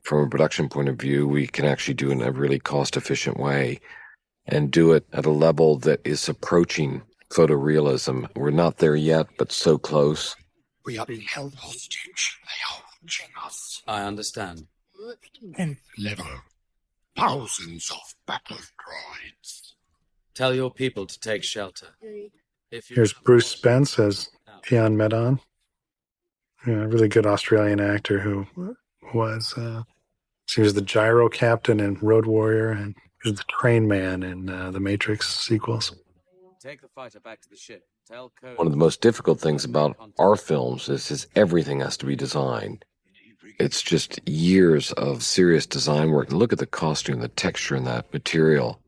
from a production point of view, we can actually do it in a really cost-efficient way and do it at a level that is approaching photorealism. We're not there yet, but so close. We are being held hostage. They are watching us. I understand. 10th level. Thousands of battle droids. Tell your people to take shelter. Here's Bruce Spence as Eon Medon, a really good Australian actor who was he was the gyro captain in Road Warrior, and he was the train man in the Matrix sequels. Take the fighter back to the ship. Tell Cody. One of the most difficult things about our films is everything has to be designed. It's just years of serious design work. Look at the costume, the texture in that material.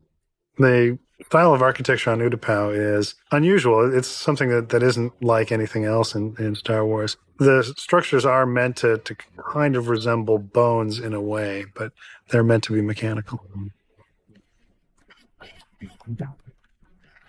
The style of architecture on Utapau is unusual. It's something that isn't like anything else in Star Wars. The structures are meant to kind of resemble bones in a way, but they're meant to be mechanical.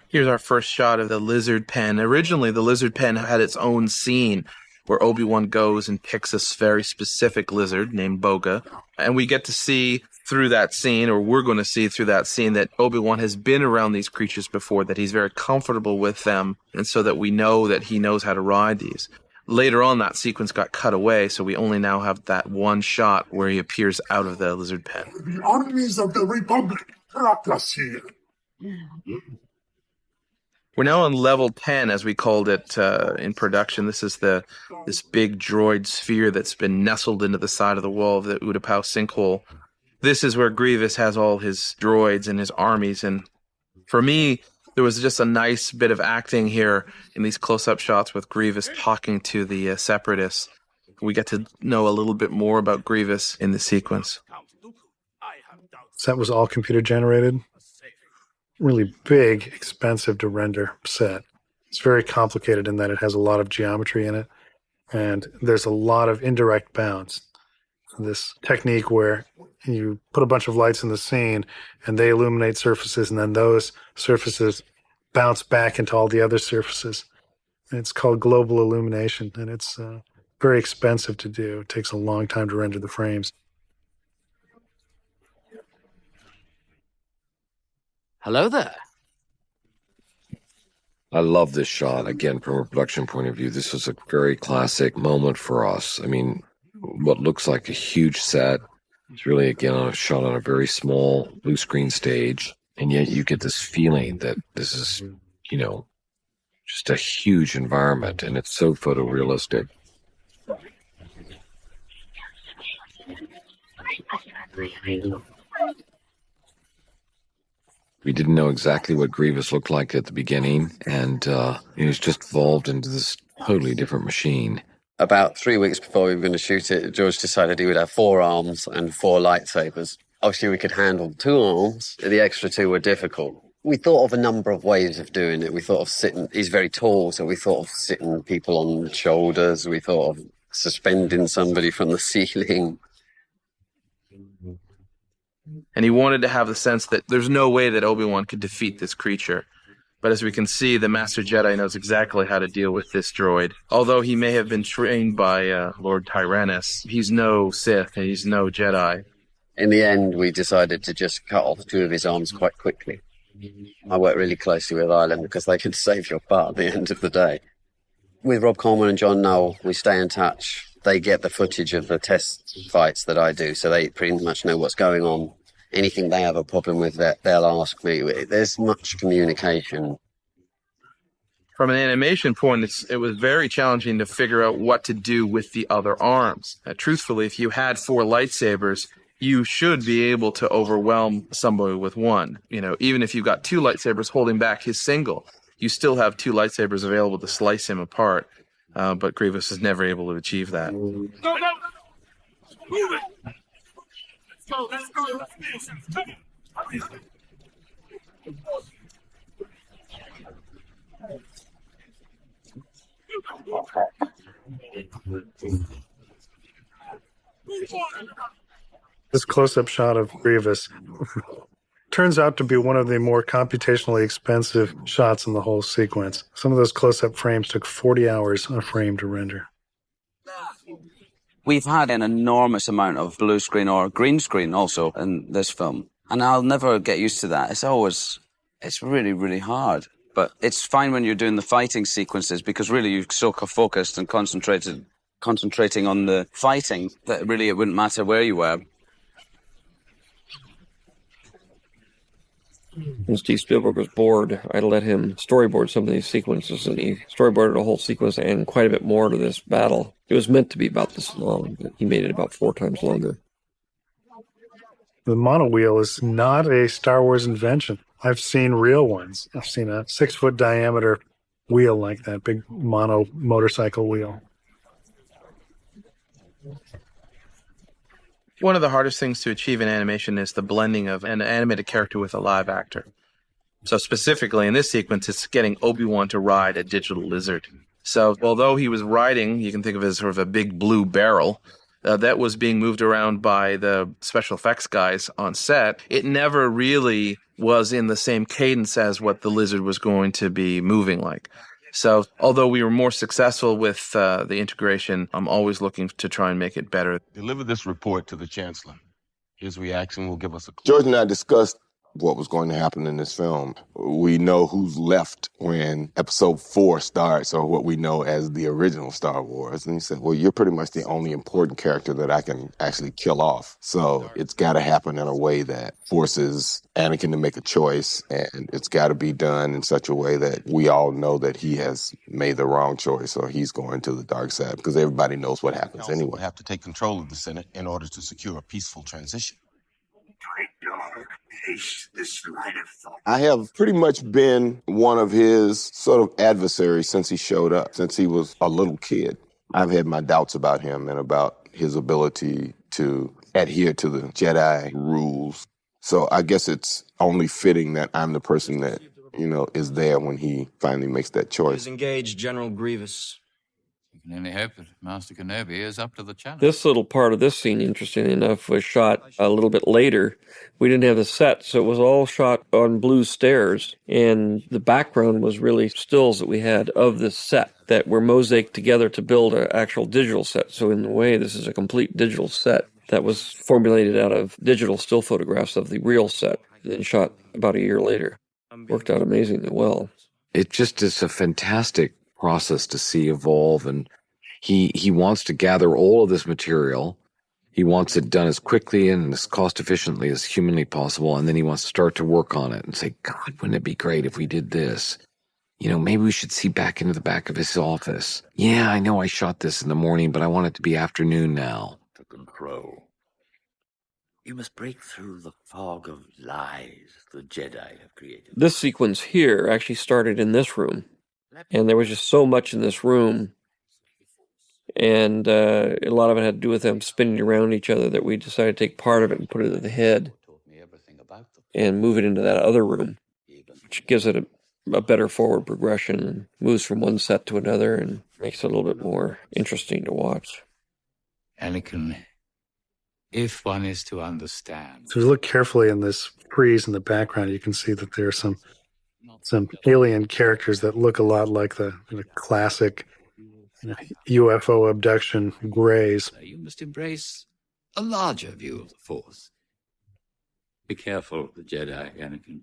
Here's our first shot of the lizard pen. Originally, the lizard pen had its own scene where Obi-Wan goes and picks a very specific lizard named Boga. And we get to see through that scene, or we're going to see through that scene, that Obi-Wan has been around these creatures before, that he's very comfortable with them, and so that we know that he knows how to ride these. Later on, that sequence got cut away, so we only now have that one shot where he appears out of the lizard pen. The armies of the Republic trapped us here. We're now on level 10, as we called it in production. This is this big droid sphere that's been nestled into the side of the wall of the Utapau sinkhole. This is where Grievous has all his droids and his armies. And for me, there was just a nice bit of acting here in these close-up shots with Grievous talking to the Separatists. We get to know a little bit more about Grievous in the sequence. Set was all computer generated. Really big, expensive to render set. It's very complicated in that it has a lot of geometry in it, and there's a lot of indirect bounce. This technique where you put a bunch of lights in the scene and they illuminate surfaces, and then those surfaces bounce back into all the other surfaces. And it's called global illumination, and it's very expensive to do. It takes a long time to render the frames. Hello there. I love this shot. Again, from a production point of view, this was a very classic moment for us. I mean, what looks like a huge set. It's really, again, a shot on a very small blue screen stage. And yet you get this feeling that this is, just a huge environment, and it's so photorealistic. We didn't know exactly what Grievous looked like at the beginning, and he was just evolved into this totally different machine. About 3 weeks before we were going to shoot it, George decided he would have 4 arms and 4 lightsabers. Obviously, we could handle 2 arms. The extra 2 were difficult. We thought of a number of ways of doing it. We thought of sitting... He's very tall, so we thought of sitting people on the shoulders. We thought of suspending somebody from the ceiling. And he wanted to have the sense that there's no way that Obi-Wan could defeat this creature. But as we can see, the Master Jedi knows exactly how to deal with this droid. Although he may have been trained by Lord Tyrannus, he's no Sith and he's no Jedi. In the end, we decided to just cut off 2 of his arms quite quickly. I worked really closely with Ireland because they could save your butt at the end of the day. With Rob Coleman and John Knoll, we stay in touch. They get the footage of the test fights that I do, so they pretty much know what's going on. Anything they have a problem with, they'll ask me. There's much communication. From an animation point, it was very challenging to figure out what to do with the other arms. Truthfully, if you had 4 lightsabers, you should be able to overwhelm somebody with 1. Even if you've got 2 lightsabers holding back his single, you still have 2 lightsabers available to slice him apart. But Grievous is never able to achieve that. Go, go! Move it! Let's go, This close-up shot of Grievous turns out to be one of the more computationally expensive shots in the whole sequence. Some of those close-up frames took 40 hours a frame to render. We've had an enormous amount of blue screen or green screen also in this film. And I'll never get used to that. It's really, really hard. But it's fine when you're doing the fighting sequences because really you're so focused and concentrating on the fighting that really it wouldn't matter where you were. When Steve Spielberg was bored, I let him storyboard some of these sequences, and he storyboarded a whole sequence and quite a bit more to this battle. It was meant to be about this long, but he made it about 4 times longer. The monowheel is not a Star Wars invention. I've seen real ones. I've seen a 6-foot diameter wheel like that, big mono motorcycle wheel. One of the hardest things to achieve in animation is the blending of an animated character with a live actor. So specifically in this sequence, it's getting Obi-Wan to ride a digital lizard. So although he was riding, you can think of it as sort of a big blue barrel, that was being moved around by the special effects guys on set. It never really was in the same cadence as what the lizard was going to be moving like. So although we were more successful with the integration, I'm always looking to try and make it better. Deliver this report to the Chancellor. His reaction will give us a clue. George and I discussed what was going to happen in this film. We know who's left when episode 4 starts, or what we know as the original Star Wars. And he said, well, you're pretty much the only important character that I can actually kill off. So it's got to happen in a way that forces Anakin to make a choice, and it's got to be done in such a way that we all know that he has made the wrong choice, or he's going to the dark side, because everybody knows what happens anyway. We'll have to take control of the Senate in order to secure a peaceful transition. I have pretty much been one of his sort of adversaries since he showed up, since he was a little kid. I've had my doubts about him and about his ability to adhere to the Jedi rules. So I guess it's only fitting that I'm the person that, is there when he finally makes that choice. Engage General Grievous. You can only hope that Master Kenobi is up to the challenge. This little part of this scene, interestingly enough, was shot a little bit later. We didn't have the set, so it was all shot on blue stairs, and the background was really stills that we had of this set that were mosaiced together to build an actual digital set. So in a way, this is a complete digital set that was formulated out of digital still photographs of the real set and shot about a year later. Worked out amazingly well. It just is a fantastic process to see evolve, and he wants to gather all of this material. He wants it done as quickly and as cost efficiently as humanly possible, and then he wants to start to work on it and say, God, wouldn't it be great if we did this? Maybe we should see back into the back of his office. Yeah, I know I shot this in the morning, but I want it to be afternoon now. To control. You must break through the fog of lies the Jedi have created. This sequence here actually started in this room. And there was just so much in this room, and a lot of it had to do with them spinning around each other, that we decided to take part of it and put it at the head and move it into that other room, which gives it a better forward progression and moves from one set to another and makes it a little bit more interesting to watch. Anakin, if one is to understand. So if you look carefully in this frieze in the background, you can see that there are some alien characters that look a lot like the classic UFO abduction grays. You must embrace a larger view of the Force. Be careful of the Jedi, Anakin.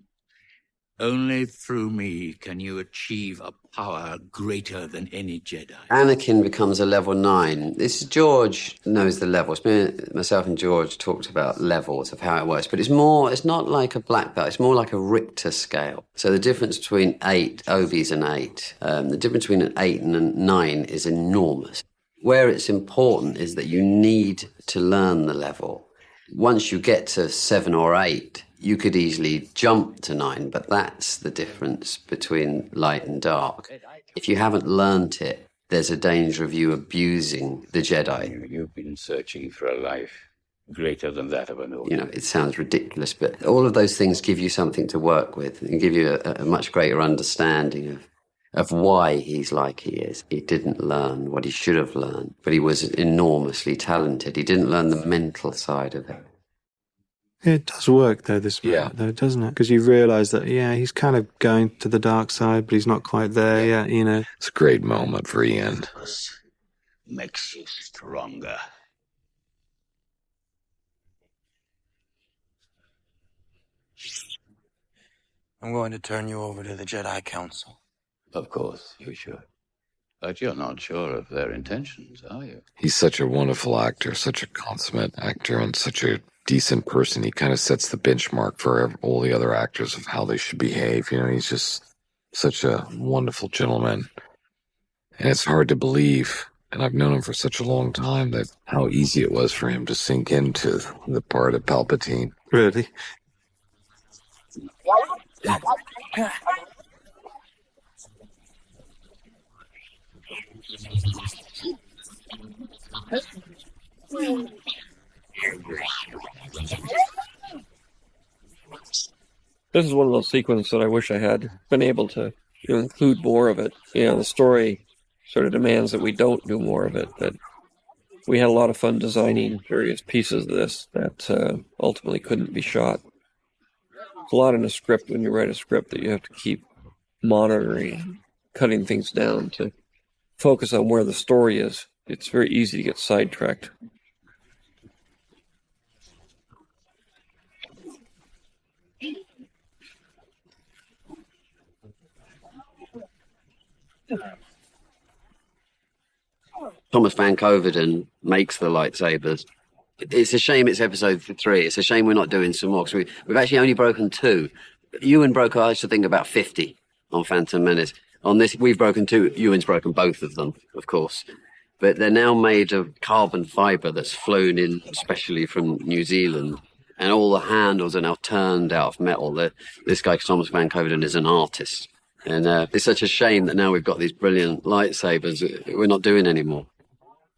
Only through me can you achieve a power greater than any Jedi. Anakin becomes a level 9. George knows the levels. Myself and George talked about levels of how it works, but it's not like a black belt, it's more like a Richter scale. So the difference between 8, Obi's an 8, the difference between an 8 and a 9 is enormous. Where it's important is that you need to learn the level. Once you get to 7 or 8, you could easily jump to 9, but that's the difference between light and dark. If you haven't learnt it, there's a danger of you abusing the Jedi. You've been searching for a life greater than that of an order. It sounds ridiculous, but all of those things give you something to work with and give you a much greater understanding of why he's like he is. He didn't learn what he should have learned, but he was enormously talented. He didn't learn the mental side of it. It does work, though, this moment, though, doesn't it? Because you realise that, he's kind of going to the dark side, but he's not quite there yet, It's a great moment for Ian. Makes you stronger. I'm going to turn you over to the Jedi Council. Of course, you should. But you're not sure of their intentions, are you? He's such a wonderful actor, such a consummate actor, and such a decent person. He kind of sets the benchmark for all the other actors of how they should behave. He's just such a wonderful gentleman. And it's hard to believe, and I've known him for such a long time, that how easy it was for him to sink into the part of Palpatine. Really? This is one of those sequences that I wish I had been able to include more of it. The story sort of demands that we don't do more of it, but we had a lot of fun designing various pieces of this that ultimately couldn't be shot. There's a lot in a script when you write a script that you have to keep monitoring, cutting things down to focus on where the story is. It's very easy to get sidetracked. Thomas Van Coverdon makes the lightsabers. It's a shame it's episode 3. It's a shame we're not doing some more, because we've actually only broken 2. Ewan broke, I used to think, about 50 on Phantom Menace. On this, we've broken 2. Ewan's broken both of them, of course. But they're now made of carbon fibre that's flown in specially from New Zealand. And all the handles are now turned out of metal. This guy, Thomas Van Coverdon, is an artist. And it's such a shame that now we've got these brilliant lightsabers that we're not doing anymore.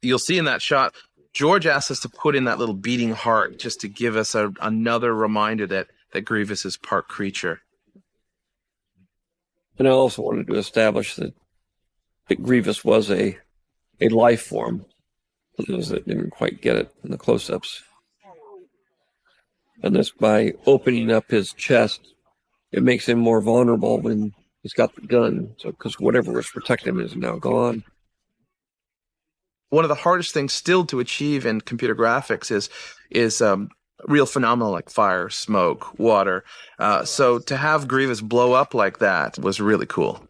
You'll see in that shot, George asked us to put in that little beating heart just to give us another reminder that Grievous is part creature. And I also wanted to establish that Grievous was a life form, for those that didn't quite get it in the close-ups. And this, by opening up his chest, it makes him more vulnerable when he's got the gun. So, because whatever was protecting him is now gone. One of the hardest things still to achieve in computer graphics is real phenomena like fire, smoke, water. So to have Grievous blow up like that was really cool.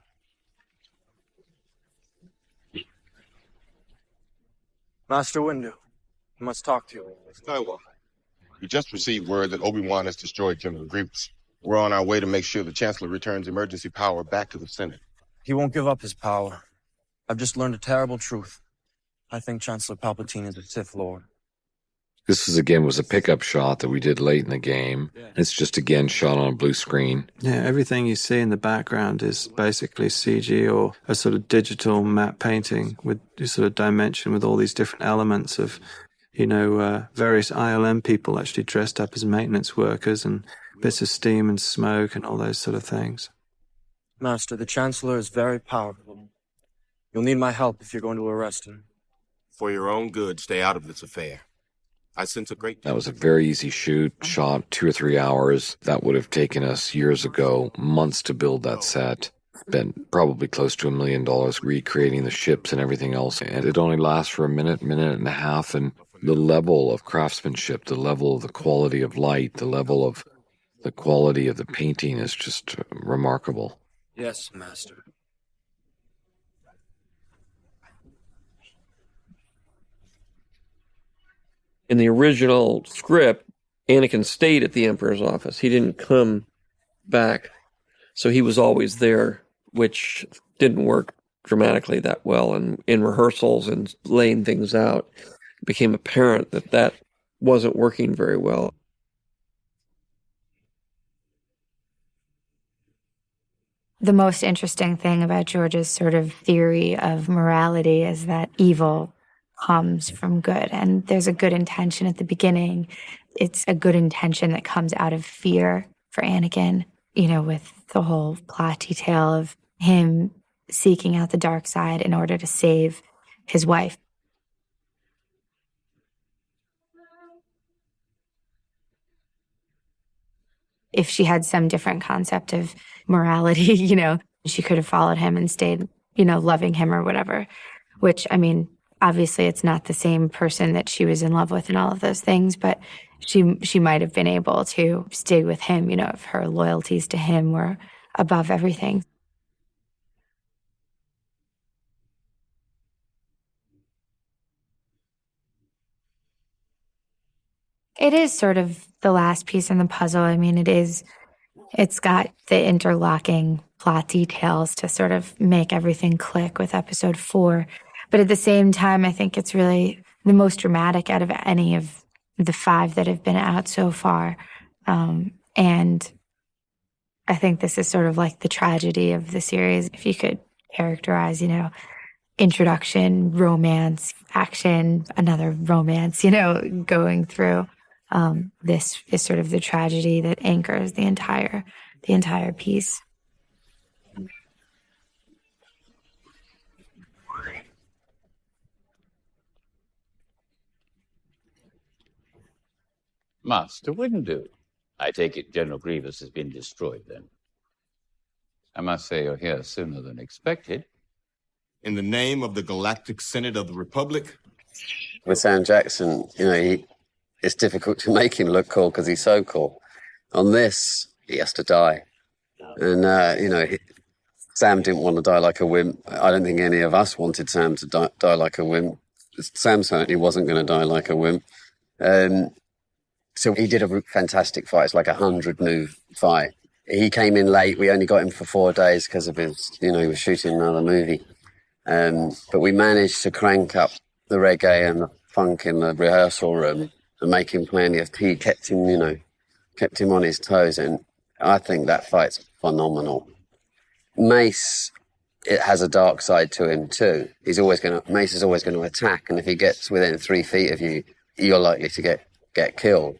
Master Windu, I must talk to you. Skywalker, we just received word that Obi-Wan has destroyed General Grievous. We're on our way to make sure the Chancellor returns emergency power back to the Senate. He won't give up his power. I've just learned a terrible truth. I think Chancellor Palpatine is a Sith Lord. This was a pickup shot that we did late in the game. It's just again shot on a blue screen. Yeah, everything you see in the background is basically CG or a sort of digital matte painting with this sort of dimension with all these different elements of, various ILM people actually dressed up as maintenance workers and bits of steam and smoke and all those sort of things. Master, the Chancellor is very powerful. You'll need my help if you're going to arrest him. For your own good, stay out of this affair. I sense a great... That was a very easy shoot, shot 2 or 3 hours. That would have taken us years ago, months to build that set. Spent probably close to $1 million recreating the ships and everything else. And it only lasts for a minute and a half. And the level of craftsmanship, the level of the quality of light, the level of the quality of the painting is just remarkable. Yes, Master. In the original script, Anakin stayed at the Emperor's office. He didn't come back. So he was always there, which didn't work dramatically that well. And in rehearsals and laying things out, it became apparent that wasn't working very well. The most interesting thing about George's sort of theory of morality is that evil comes from good, and there's a good intention at the beginning. It's a good intention that comes out of fear for Anakin, with the whole plot detail of him seeking out the dark side in order to save his wife. if she had some different concept of morality, she could have followed him and stayed, loving him or whatever. Which, I mean, obviously it's not the same person that she was in love with and all of those things, but she might have been able to stay with him, if her loyalties to him were above everything. It is sort of the last piece in the puzzle. I mean, it's got the interlocking plot details to sort of make everything click with episode 4. But at the same time, I think it's really the most dramatic out of any of the 5 that have been out so far. And I think this is sort of like the tragedy of the series. If you could characterize, introduction, romance, action, another romance, going through. This is sort of the tragedy that anchors the entire piece. Master Windu. I take it General Grievous has been destroyed then. I must say you're here sooner than expected. In the name of the Galactic Senate of the Republic. With Sam Jackson, it's difficult to make him look cool because he's so cool. On this, he has to die. And, Sam didn't want to die like a wimp. I don't think any of us wanted Sam to die like a wimp. Sam certainly wasn't going to die like a wimp. So he did a fantastic fight. It's like a 100-move fight. He came in late. We only got him for 4 days because of his, he was shooting another movie. But we managed to crank up the reggae and the funk in the rehearsal room and make him plenty of tea, kept him on his toes. And I think that fight's phenomenal. Mace, it has a dark side to him too. Mace is always going to attack. And if he gets within 3 feet of you, you're likely to get killed.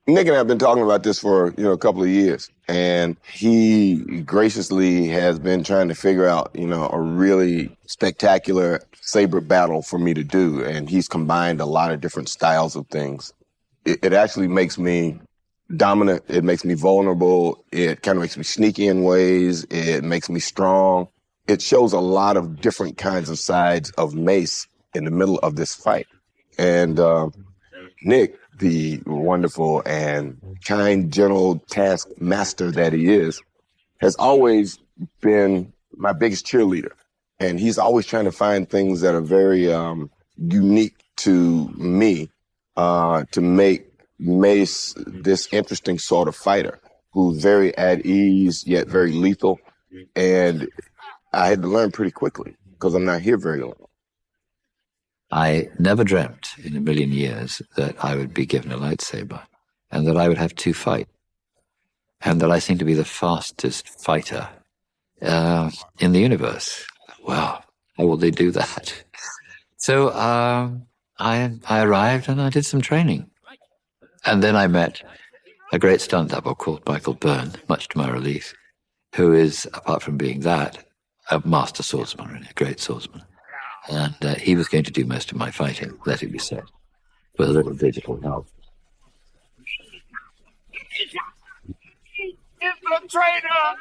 Nick and I have been talking about this for, a couple of years, and he graciously has been trying to figure out, a really spectacular saber battle for me to do, and he's combined a lot of different styles of things. It actually makes me dominant. It makes me vulnerable. It kind of makes me sneaky in ways. It makes me strong. It shows a lot of different kinds of sides of Mace in the middle of this fight. And Nick, the wonderful and kind, gentle taskmaster that he is, has always been my biggest cheerleader. And he's always trying to find things that are very unique to me to make Mace this interesting sort of fighter who's very at ease, yet very lethal. And I had to learn pretty quickly because I'm not here very long. I never dreamt in a million years that I would be given a lightsaber and that I would have to fight and that I seem to be the fastest fighter in the universe. Wow, how will they do that? So I arrived and I did some training. And then I met a great stunt double called Michael Byrne, much to my relief, who is, apart from being that, a master swordsman, really, a great swordsman. And he was going to do most of my fighting, let it be said, with a little digital help. Infiltrator!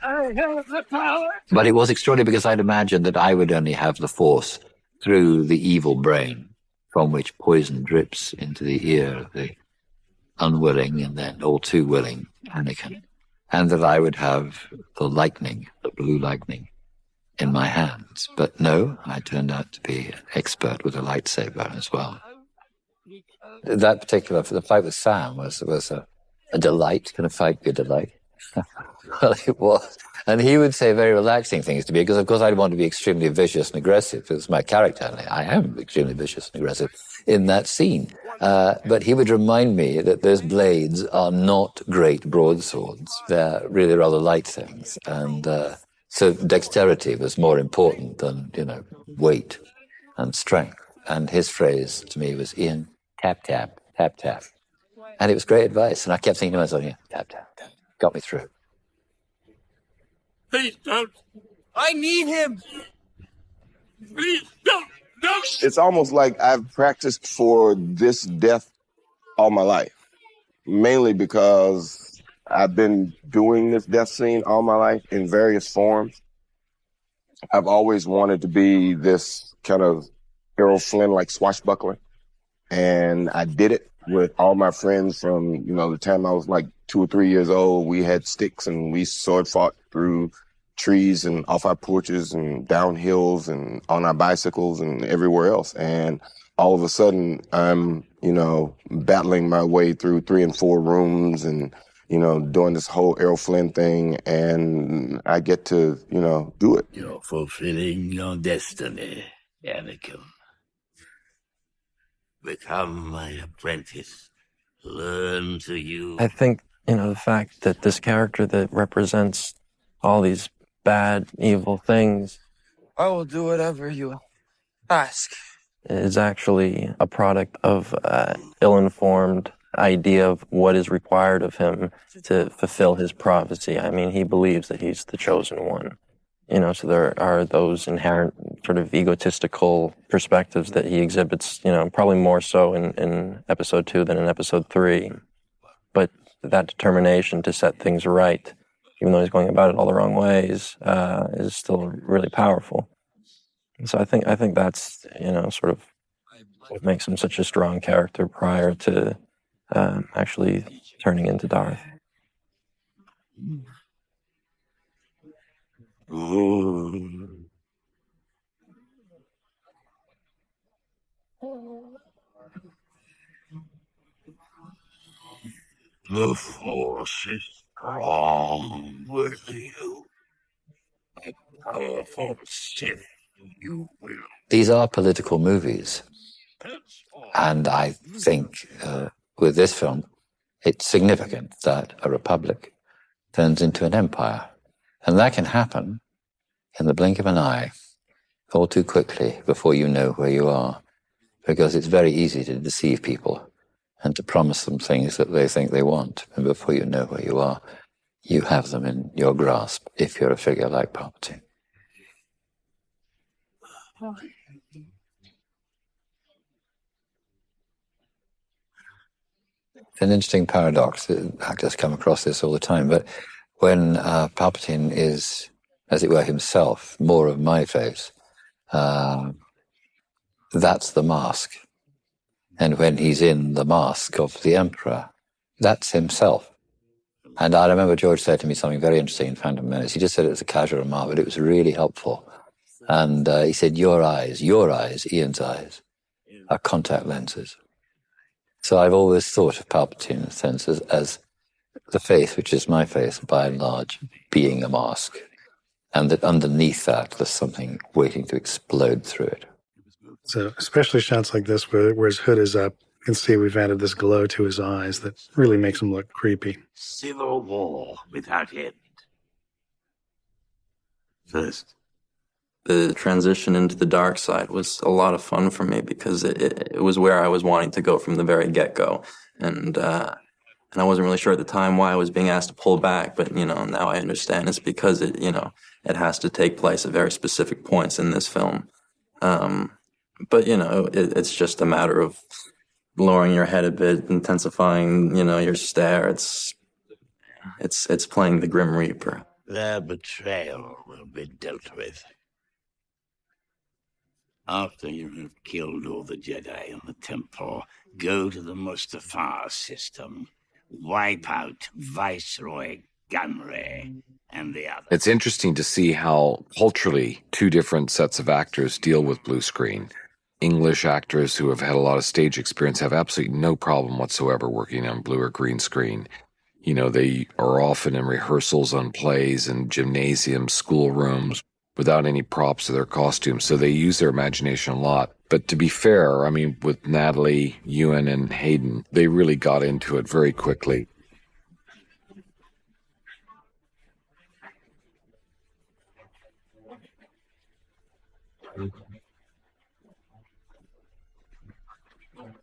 I have the power! But it was extraordinary because I'd imagined that I would only have the Force through the evil brain from which poison drips into the ear of the unwilling and then all too willing Anakin. And that I would have the lightning, the blue lightning, in my hands. But no, I turned out to be an expert with a lightsaber as well. That particular, the fight with Sam was a delight. Can a fight be a delight? Well, it was. And he would say very relaxing things to me because, of course, I'd want to be extremely vicious and aggressive. It was my character, and I am extremely vicious and aggressive in that scene. But he would remind me that those blades are not great broadswords. They're really rather light things. And so dexterity was more important than, weight and strength. And his phrase to me was, Ian, tap, tap, tap, tap. And it was great advice. And I kept thinking to myself, yeah, tap, tap, tap. Got me through. Please don't. I need him. Please don't. It's almost like I've practiced for this death all my life, mainly because I've been doing this death scene all my life in various forms. I've always wanted to be this kind of Errol Flynn-like swashbuckler, and I did it with all my friends from, the time I was like 2 or 3 years old. We had sticks and we sword fought through trees and off our porches and down hills and on our bicycles and everywhere else. And all of a sudden I'm, battling my way through 3 and 4 rooms and, doing this whole Errol Flynn thing. And I get to, do it. You're fulfilling your destiny, Anakin. Become my apprentice. Learn to use. I think, the fact that this character that represents all these bad, evil things, I will do whatever you ask, is actually a product of ill-informed idea of what is required of him to fulfill his prophecy. I mean, he believes that he's the chosen one. So there are those inherent sort of egotistical perspectives that he exhibits, probably more so in episode 2 than in episode 3. But that determination to set things right, even though he's going about it all the wrong ways, is still really powerful. So I think that's, sort of what makes him such a strong character prior to actually turning into Darth. The Force is strong with you. A powerful Sith you will. These are political movies. And I think with this film, it's significant that a republic turns into an empire. And that can happen in the blink of an eye, all too quickly before you know where you are. Because it's very easy to deceive people and to promise them things that they think they want. And before you know where you are, you have them in your grasp if you're a figure like Palpatine. It's an interesting paradox. Actors come across this all the time. But when Palpatine is, as it were, himself, more of my face, that's the mask. And when he's in the mask of the Emperor, that's himself. And I remember George said to me something very interesting in Phantom Menace. He just said it as a casual remark, but it was really helpful. And he said, your eyes, Ian's eyes, are contact lenses. So I've always thought of Palpatine in a sense as the face, which is my face, by and large, being a mask. And that underneath that, there's something waiting to explode through it. So especially shots like this where his hood is up, you can see we've added this glow to his eyes that really makes him look creepy. Civil war without end. First, the transition into the dark side was a lot of fun for me because it was where I was wanting to go from the very get-go. And I wasn't really sure at the time why I was being asked to pull back, but, now I understand it's because it has to take place at very specific points in this film. But, it's just a matter of lowering your head a bit, intensifying, your stare. It's playing the Grim Reaper. Their betrayal will be dealt with. After you have killed all the Jedi in the Temple, go to the Mustafar system. Wipe out Viceroy Gunray and the others. It's interesting to see how culturally 2 different sets of actors deal with blue screen. English actors who have had a lot of stage experience have absolutely no problem whatsoever working on blue or green screen. They are often in rehearsals on plays and gymnasiums, schoolrooms, without any props to their costumes, so they use their imagination a lot. But to be fair, with Natalie, Ewan, and Hayden, they really got into it very quickly.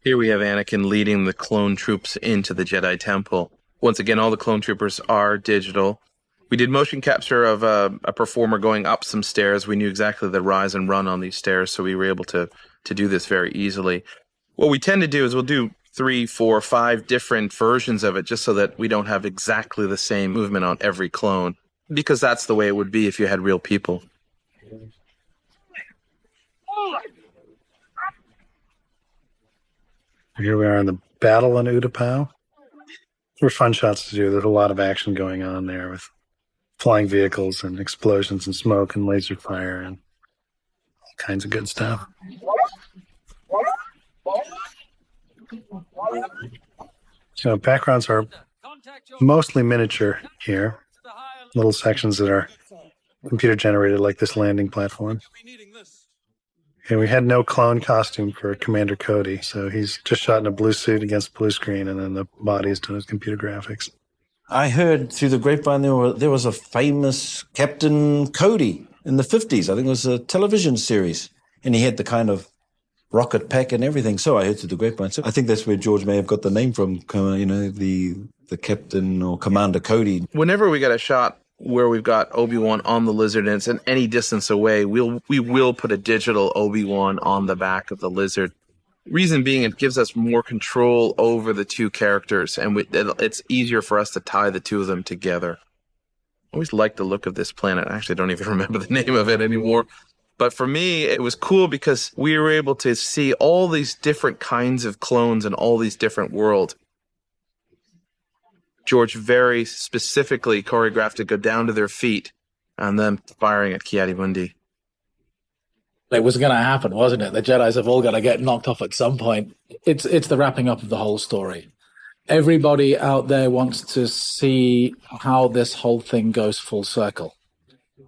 Here we have Anakin leading the clone troops into the Jedi Temple. Once again, all the clone troopers are digital. We did motion capture of a performer going up some stairs. We knew exactly the rise and run on these stairs, so we were able to do this very easily. What we tend to do is we'll do 3, 4, 5 different versions of it just so that we don't have exactly the same movement on every clone, because that's the way it would be if you had real people. Here we are in the battle in Utapau. They're fun shots to do. There's a lot of action going on there with flying vehicles and explosions and smoke and laser fire and all kinds of good stuff. So backgrounds are mostly miniature here. Little sections that are computer generated, like this landing platform. And we had no clone costume for Commander Cody, so he's just shot in a blue suit against blue screen, and then the body is done as computer graphics. I heard through the grapevine there was a famous Captain Cody in the 50s. I think it was a television series, and he had the kind of rocket pack and everything. So I heard through the grapevine. So I think that's where George may have got the name from, the Captain or Commander Cody. Whenever we get a shot where we've got Obi-Wan on the lizard and it's in any distance away, we will put a digital Obi-Wan on the back of the lizard. Reason being, it gives us more control over the two characters, and it's easier for us to tie the two of them together. I always liked the look of this planet. I actually don't even remember the name of it anymore. But for me, it was cool because we were able to see all these different kinds of clones in all these different worlds. George very specifically choreographed to go down to their feet and then firing at Ki-Adi-Mundi. It was going to happen, wasn't it? The Jedis have all got to get knocked off at some point. It's the wrapping up of the whole story. Everybody out there wants to see how this whole thing goes full circle.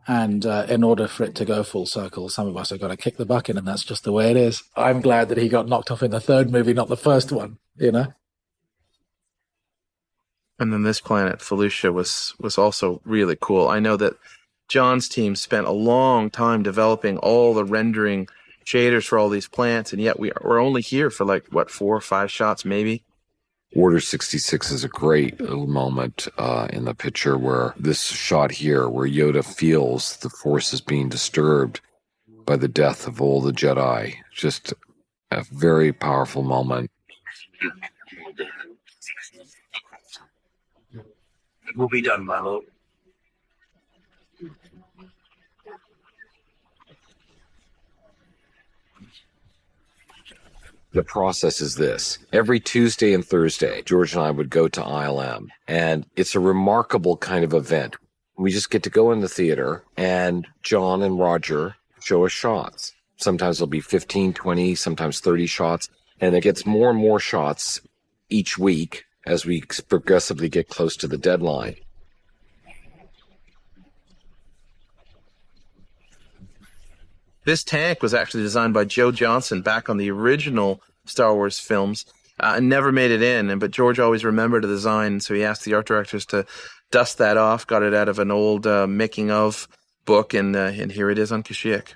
And in order for it to go full circle, some of us have got to kick the bucket, and that's just the way it is. I'm glad that he got knocked off in the third movie, not the first one, you know? And then this planet, Felucia, was also really cool. I know that John's team spent a long time developing all the rendering shaders for all these plants, and yet we're only here for 4 or 5 shots maybe. Order 66 is a great little moment in the picture where this shot here, where Yoda feels the Force is being disturbed by the death of all the Jedi. Just a very powerful moment. It will be done, my lord. The process is this. Every Tuesday and Thursday, George and I would go to ILM, and it's a remarkable kind of event. We just get to go in the theater, and John and Roger show us shots. Sometimes it'll be 15, 20, sometimes 30 shots, and it gets more and more shots each week as we progressively get close to the deadline. This tank was actually designed by Joe Johnston back on the original Star Wars films and never made it in. But George always remembered the design, so he asked the art directors to dust that off, got it out of an old making of book, and here it is on Kashyyyk.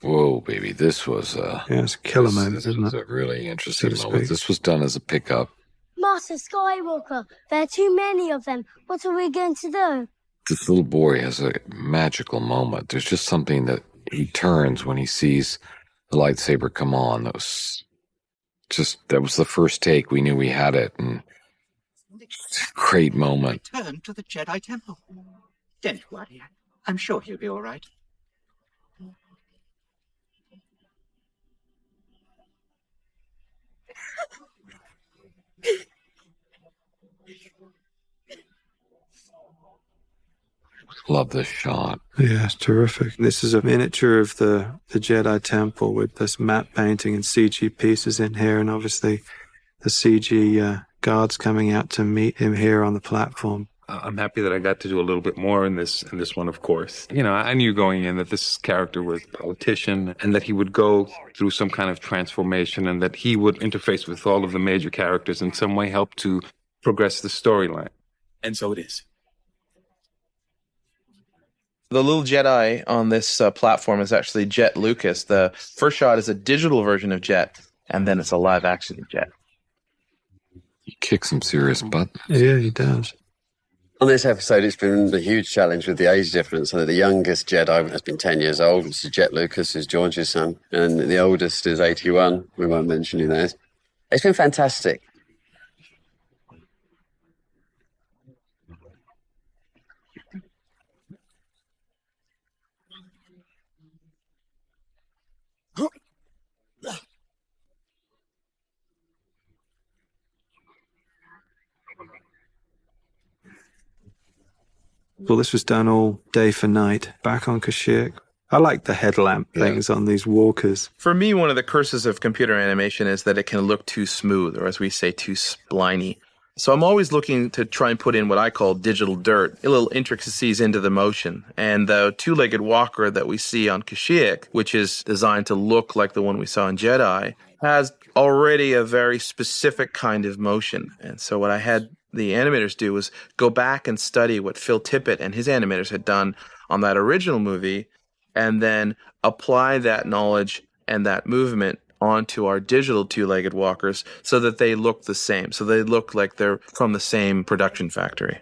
Whoa, baby, this was it's a killer moment, isn't it? This was a really interesting So to moment. speak. This was done as a pickup. Master Skywalker, there are too many of them. What are we going to do? This little boy has a magical moment. There's just something that he turns when he sees the lightsaber come on. That was the first take. We knew we had it, and great moment. Return to the Jedi Temple. Don't worry. I'm sure he'll be all right. Love this shot. Yeah, it's terrific. This is a miniature of the Jedi Temple with this matte painting and CG pieces in here, and obviously the CG guards coming out to meet him here on the platform. I'm happy that I got to do a little bit more in this one, of course. You know, I knew going in that this character was a politician and that he would go through some kind of transformation and that he would interface with all of the major characters in some way, help to progress the storyline. And so it is. The little Jedi on this platform is actually Jet Lucas. The first shot is a digital version of Jet, and then it's a live-action Jet. He kicks some serious butt. Yeah, he does. On this episode, it's been a huge challenge with the age difference. So the youngest Jedi has been 10 years old, which is Jet Lucas, who's George's son. And the oldest is 81. We won't mention who that is. It's been fantastic. Well, this was done all day for night, back on Kashyyyk. I like the headlamp things on these walkers. For me, one of the curses of computer animation is that it can look too smooth, or as we say, too spliny. So I'm always looking to try and put in what I call digital dirt, little intricacies into the motion. And the two-legged walker that we see on Kashyyyk, which is designed to look like the one we saw in Jedi, has already a very specific kind of motion. And so what I had the animators do was go back and study what Phil Tippett and his animators had done on that original movie, and then apply that knowledge and that movement onto our digital two-legged walkers so that they look the same. So they look like they're from the same production factory.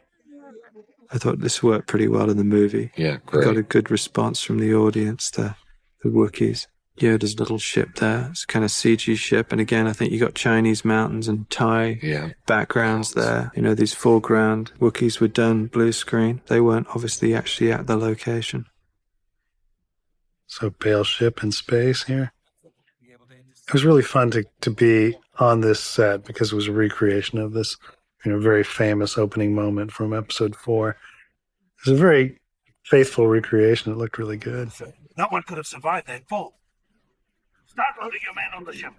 I thought this worked pretty well in the movie. Yeah, great. We got a good response from the audience, the Wookiees. Yoda's little ship there. It's kind of CG ship. And again, I think you got Chinese mountains and Thai backgrounds there. You know, these foreground Wookiees were done blue screen. They weren't obviously actually at the location. So Bale ship in space here. It was really fun to be on this set because it was a recreation of this, very famous opening moment from episode 4. It was a very faithful recreation. It looked really good. No one could have survived that fall. Start loading your men on the ship.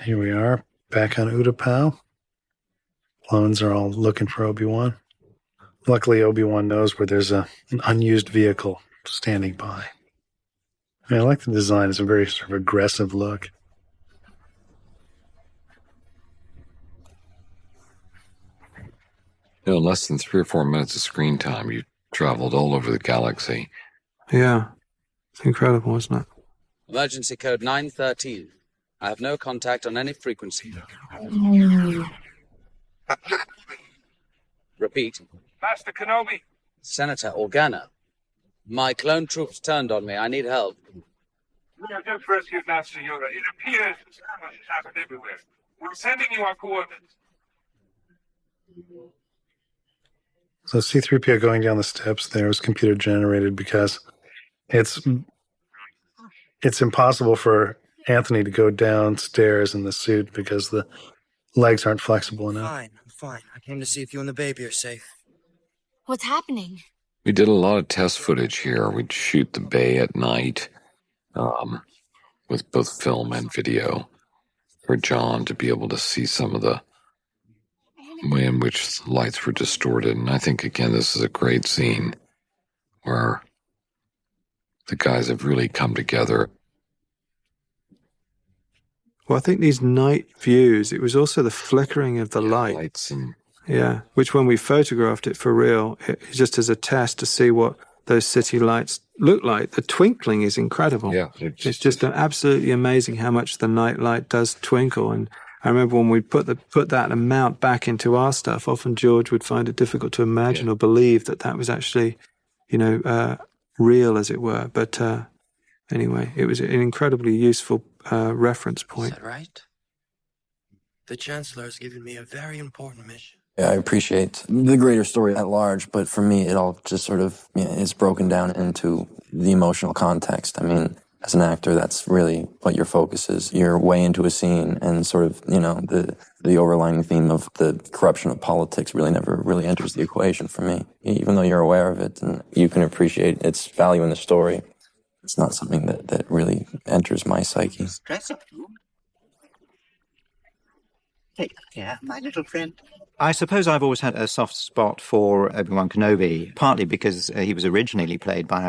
Here we are, back on Utapau. Clones are all looking for Obi-Wan. Luckily, Obi-Wan knows where there's an unused vehicle standing by. I like the design. It's a very sort of aggressive look. In less than 3 or 4 minutes of screen time, you traveled all over the galaxy. Yeah. It's incredible, isn't it? Emergency code 913. I have no contact on any frequency. Repeat. Master Kenobi. Senator Organa. My clone troops turned on me. I need help. We have just rescued Master Yoda. It appears damage has happened everywhere. We're sending you our coordinates. So C-3PO going down the steps there was computer generated because it's impossible for Anthony to go downstairs in the suit because the legs aren't flexible enough. I'm fine. I came to see if you and the baby are safe. What's happening? We did a lot of test footage here. We'd shoot the bay at night with both film and video for John to be able to see some of the way in which the lights were distorted. And I think, again, this is a great scene where the guys have really come together. Well, I think these night views, it was also the flickering of the lights and which when we photographed it for real, just as a test to see what those city lights look like, the twinkling is incredible. Yeah, it's just absolutely amazing how much the night light does twinkle. And I remember when we put that amount back into our stuff, often George would find it difficult to imagine or believe that was actually, real, as it were. But anyway, it was an incredibly useful reference point. Is that right? The Chancellor has given me a very important mission. Yeah, I appreciate the greater story at large, but for me, it all just sort of is broken down into the emotional context. I mean, as an actor, that's really what your focus is. You're way into a scene, and sort of, the overlying theme of the corruption of politics really never really enters the equation for me, even though you're aware of it and you can appreciate its value in the story. It's not something that really enters my psyche. Dress up, you. Take care, my little friend. I suppose I've always had a soft spot for Obi-Wan Kenobi, partly because he was originally played by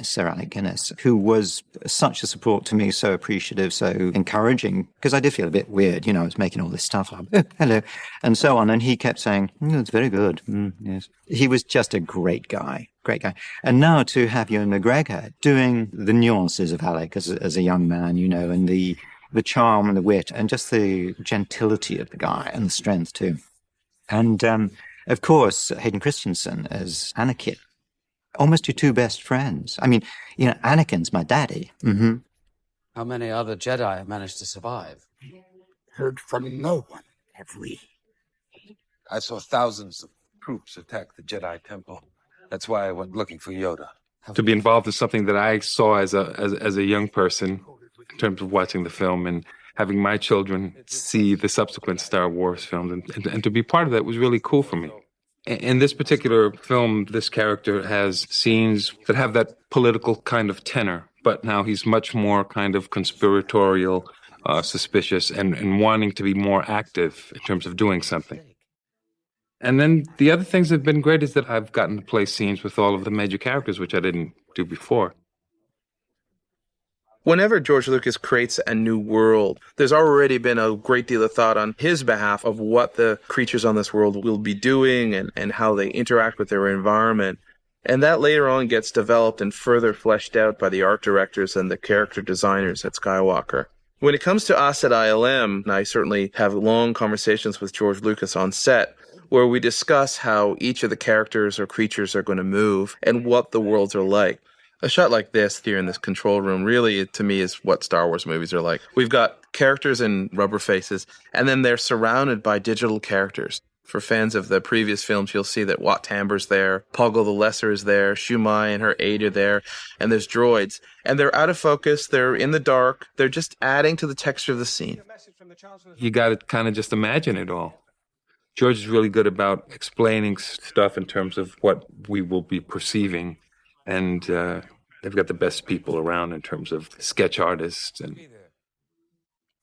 Sir Alec Guinness, who was such a support to me, so appreciative, so encouraging, because I did feel a bit weird, I was making all this stuff up, hello, and so on, and he kept saying, it's very good, yes. He was just a great guy. And now to have Ewan McGregor doing the nuances of Alec as a young man, and the charm and the wit and just the gentility of the guy and the strength too. And, of course, Hayden Christensen as Anakin. Almost your two best friends. I mean, Anakin's my daddy. Mm-hmm. How many other Jedi have managed to survive? Heard from no one, have we? I saw thousands of troops attack the Jedi Temple. That's why I went looking for Yoda. To be involved in something that I saw as a young person, in terms of watching the film and having my children see the subsequent Star Wars films, and to be part of that was really cool for me. In this particular film, this character has scenes that have that political kind of tenor, but now he's much more kind of conspiratorial, suspicious, and wanting to be more active in terms of doing something. And then the other things that have been great is that I've gotten to play scenes with all of the major characters, which I didn't do before. Whenever George Lucas creates a new world, there's already been a great deal of thought on his behalf of what the creatures on this world will be doing and how they interact with their environment. And that later on gets developed and further fleshed out by the art directors and the character designers at Skywalker. When it comes to us at ILM, I certainly have long conversations with George Lucas on set where we discuss how each of the characters or creatures are going to move and what the worlds are like. A shot like this here in this control room really, to me, is what Star Wars movies are like. We've got characters in rubber faces, and then they're surrounded by digital characters. For fans of the previous films, you'll see that Wat Tambur's there, Poggle the Lesser is there, Shumai and her aide are there, and there's droids. And they're out of focus, they're in the dark, they're just adding to the texture of the scene. You got to kind of just imagine it all. George is really good about explaining stuff in terms of what we will be perceiving. And they've got the best people around in terms of sketch artists and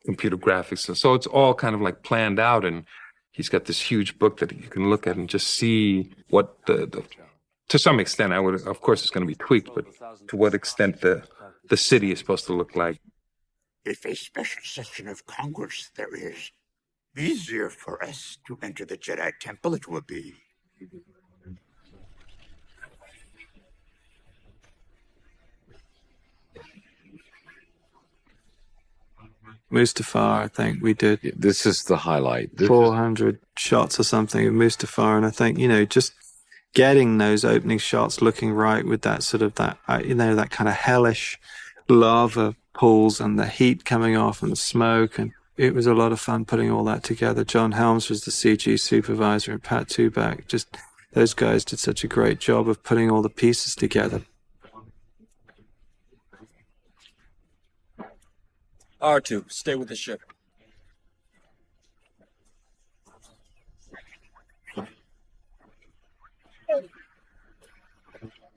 computer graphics. And so it's all kind of like planned out. And he's got this huge book that you can look at and just see what to some extent, of course it's going to be tweaked, but to what extent the city is supposed to look like. If a special session of Congress there is, easier for us to enter the Jedi Temple it will be. Mustafar, I think we did. This is the highlight. 400 shots or something of Mustafar, and I think, just getting those opening shots looking right with that sort of that kind of hellish lava pools and the heat coming off and the smoke, and it was a lot of fun putting all that together. John Helms was the CG supervisor and Pat Tuback. Just those guys did such a great job of putting all the pieces together. R2, stay with the ship.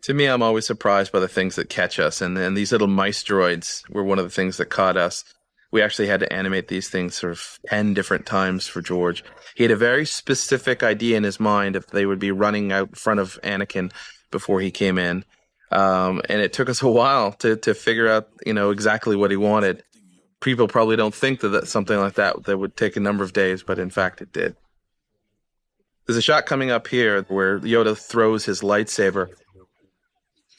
To me, I'm always surprised by the things that catch us, and these little mice droids were one of the things that caught us. We actually had to animate these things sort of 10 different times for George. He had a very specific idea in his mind if they would be running out in front of Anakin before he came in. And it took us a while to figure out, exactly what he wanted. People probably don't think that something like that would take a number of days, but in fact it did. There's a shot coming up here where Yoda throws his lightsaber.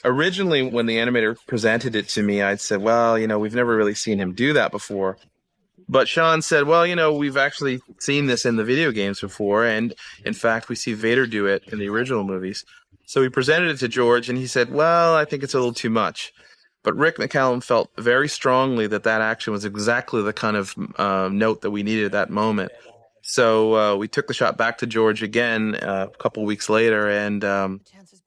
Originally, when the animator presented it to me, I'd said, well, we've never really seen him do that before. But Sean said, well, we've actually seen this in the video games before, and in fact, we see Vader do it in the original movies. So we presented it to George, and he said, well, I think it's a little too much. But Rick McCallum felt very strongly that action was exactly the kind of note that we needed at that moment. So we took the shot back to George again a couple weeks later, and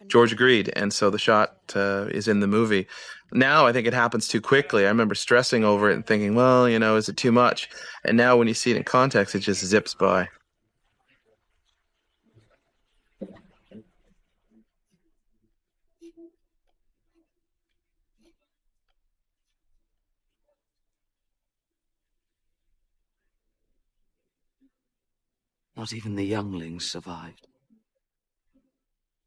George agreed. And so the shot is in the movie. Now I think it happens too quickly. I remember stressing over it and thinking, well, is it too much? And now when you see it in context, it just zips by. Not even the younglings survived.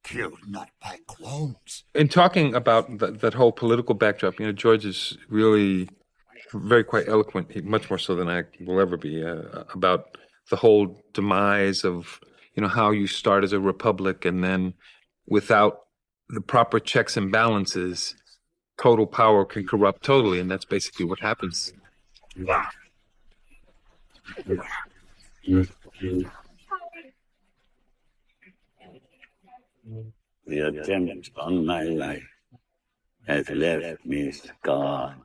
Killed not by clones. In talking about that whole political backdrop, George is really very quite eloquent, much more so than I will ever be, about the whole demise of, how you start as a republic and then without the proper checks and balances, total power can corrupt totally, and that's basically what happens. The attempt on my life has left me scarred.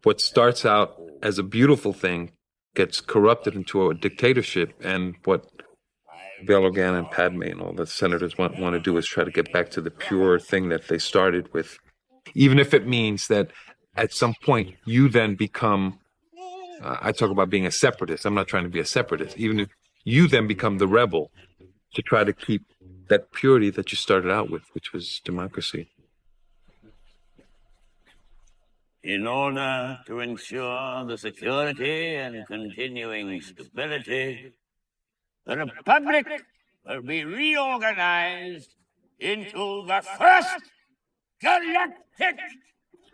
What starts out as a beautiful thing gets corrupted into a dictatorship, and what Bail Organa and Padme and all the senators want to do is try to get back to the pure thing that they started with. Even if it means that at some point you then become, I talk about being a separatist. I'm not trying to be a separatist. Even if you then become the rebel to try to keep that purity that you started out with, which was democracy. In order to ensure the security and continuing stability, the Republic will be reorganized into the First Galactic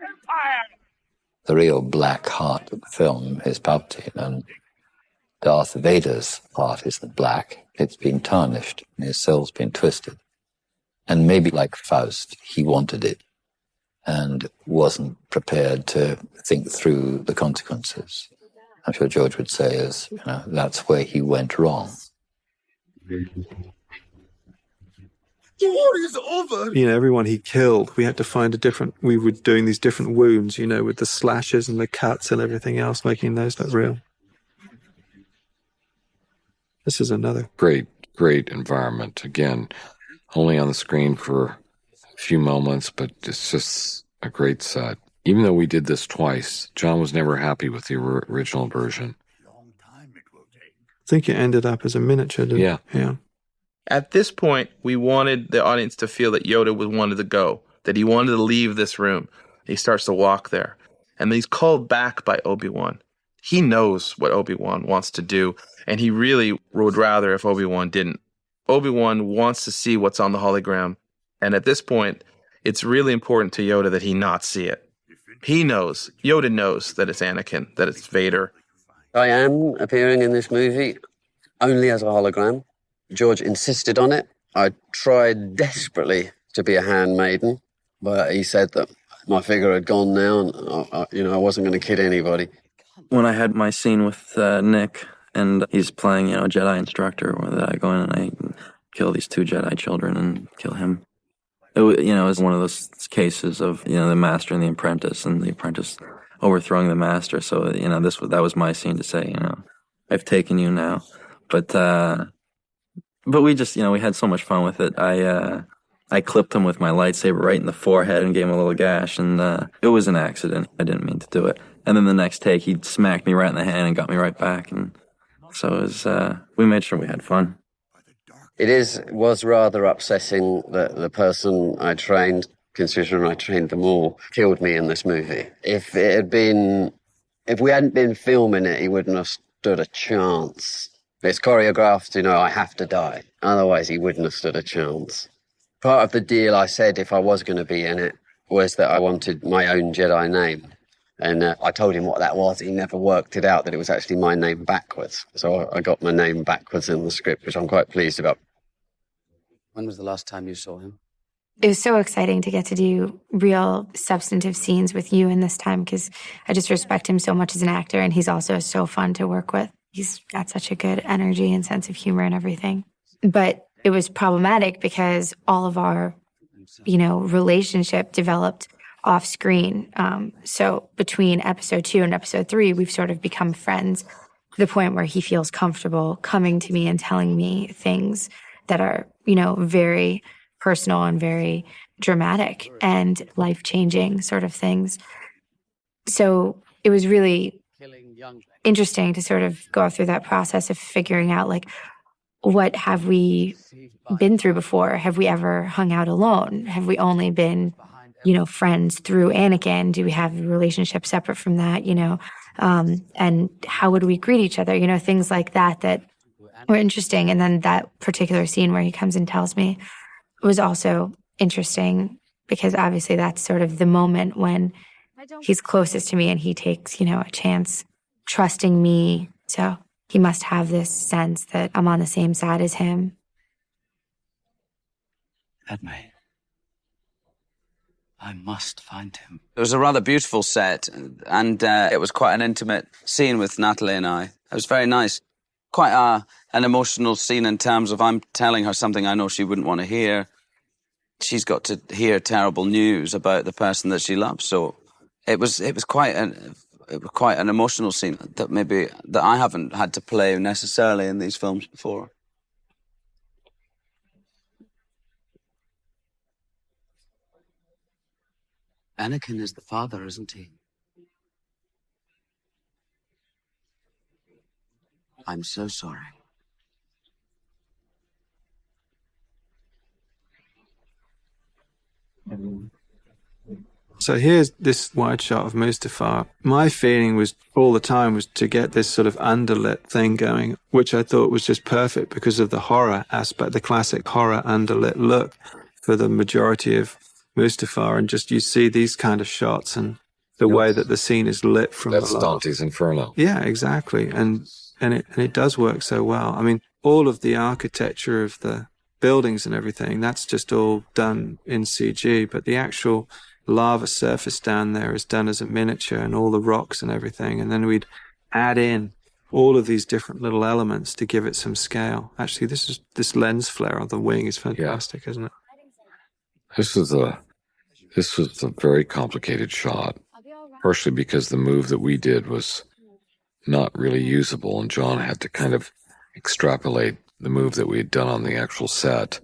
Empire. The real black heart of the film is Palpatine, and Darth Vader's heart isn't black. It's been tarnished, and his soul's been twisted. And maybe like Faust, he wanted it and wasn't prepared to think through the consequences. I'm sure George would say that's where he went wrong. The war is over. Everyone he killed, we had to find we were doing these different wounds, with the slashes and the cuts and everything else, making those look real. This is another great environment. Again, only on the screen for a few moments, but it's just a great set. Even though we did this twice, John was never happy with the original version. I think it ended up as a miniature, didn't it? Yeah. At this point, we wanted the audience to feel that Yoda wanted to go, that he wanted to leave this room. He starts to walk there. And he's called back by Obi-Wan. He knows what Obi-Wan wants to do, and he really would rather if Obi-Wan didn't. Obi-Wan wants to see what's on the hologram, and at this point, it's really important to Yoda that he not see it. Yoda knows that it's Anakin, that it's Vader. I am appearing in this movie only as a hologram. George insisted on it. I tried desperately to be a handmaiden, but he said that my figure had gone now, and I wasn't going to kid anybody. When I had my scene with Nick, and he's playing, a Jedi instructor, where I go in and I kill these 2 Jedi children and kill him. It was one of those cases of, the master and the apprentice overthrowing the master. So, that was my scene to say, I've taken you now. But we just, we had so much fun with it. I clipped him with my lightsaber right in the forehead and gave him a little gash, and it was an accident. I didn't mean to do it. And then the next take, he smacked me right in the hand and got me right back. And so it was, we made sure we had fun. It was rather upsetting that the person I trained, considering I trained them all, killed me in this movie. If we hadn't been filming it, he wouldn't have stood a chance. It's choreographed, I have to die. Otherwise, he wouldn't have stood a chance. Part of the deal I said if I was going to be in it was that I wanted my own Jedi name. And I told him what that was. He never worked it out that it was actually my name backwards. So I got my name backwards in the script, which I'm quite pleased about. When was the last time you saw him? It was so exciting to get to do real substantive scenes with you in this time, because I just respect him so much as an actor, and he's also so fun to work with. He's got such a good energy and sense of humor and everything. But it was problematic because all of our, relationship developed off screen. So between episode 2 and episode 3, we've sort of become friends to the point where he feels comfortable coming to me and telling me things that are, very personal and very dramatic and life-changing sort of things. So it was really interesting to sort of go through that process of figuring out, what have we been through before? Have we ever hung out alone? Have we only been, friends through Anakin? Do we have a relationship separate from that, and how would we greet each other? Things like that were interesting. And then that particular scene where he comes and tells me was also interesting because obviously that's sort of the moment when he's closest to me and he takes, a chance trusting me. So he must have this sense that I'm on the same side as him. Padme, I must find him. It was a rather beautiful set, and it was quite an intimate scene with Natalie and I. It was very nice. Quite an emotional scene in terms of I'm telling her something I know she wouldn't want to hear. She's got to hear terrible news about the person that she loves. So it was quite an emotional scene that I haven't had to play necessarily in these films before. Anakin is the father, isn't he? I'm so sorry. So here's this wide shot of Mustafar. My feeling was all the time was to get this sort of underlit thing going, which I thought was just perfect because of the horror aspect, the classic horror underlit look for the majority of Mustafar. And just you see these kind of shots and the way that the scene is lit from That's below. Dante's Inferno. Yeah, exactly. And it does work so well. I mean, all of the architecture of the buildings and everything, that's just all done in CG, but the actual lava surface down there is done as a miniature and all the rocks and everything. And then we'd add in all of these different little elements to give it some scale. Actually, this lens flare on the wing is fantastic, isn't it? This was a very complicated shot, partially because the move that we did was not really usable, and John had to kind of extrapolate the move that we had done on the actual set.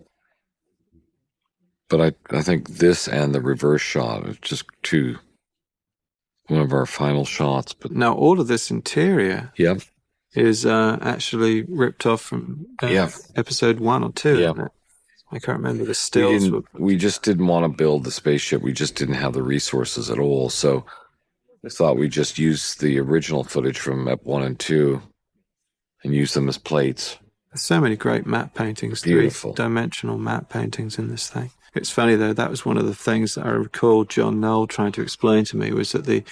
But I think this and the reverse shot is just one of our final shots. But now all of this interior is actually ripped off from episode 1 or 2. Isn't it? I can't remember the stills. We just didn't want to build the spaceship. We just didn't have the resources at all. So I thought we'd just use the original footage from Ep 1 and 2 and use them as plates. There's so many great matte paintings, Beautiful. 3-dimensional matte paintings in this thing. It's funny though, that was one of the things that I recall John Knoll trying to explain to me was that the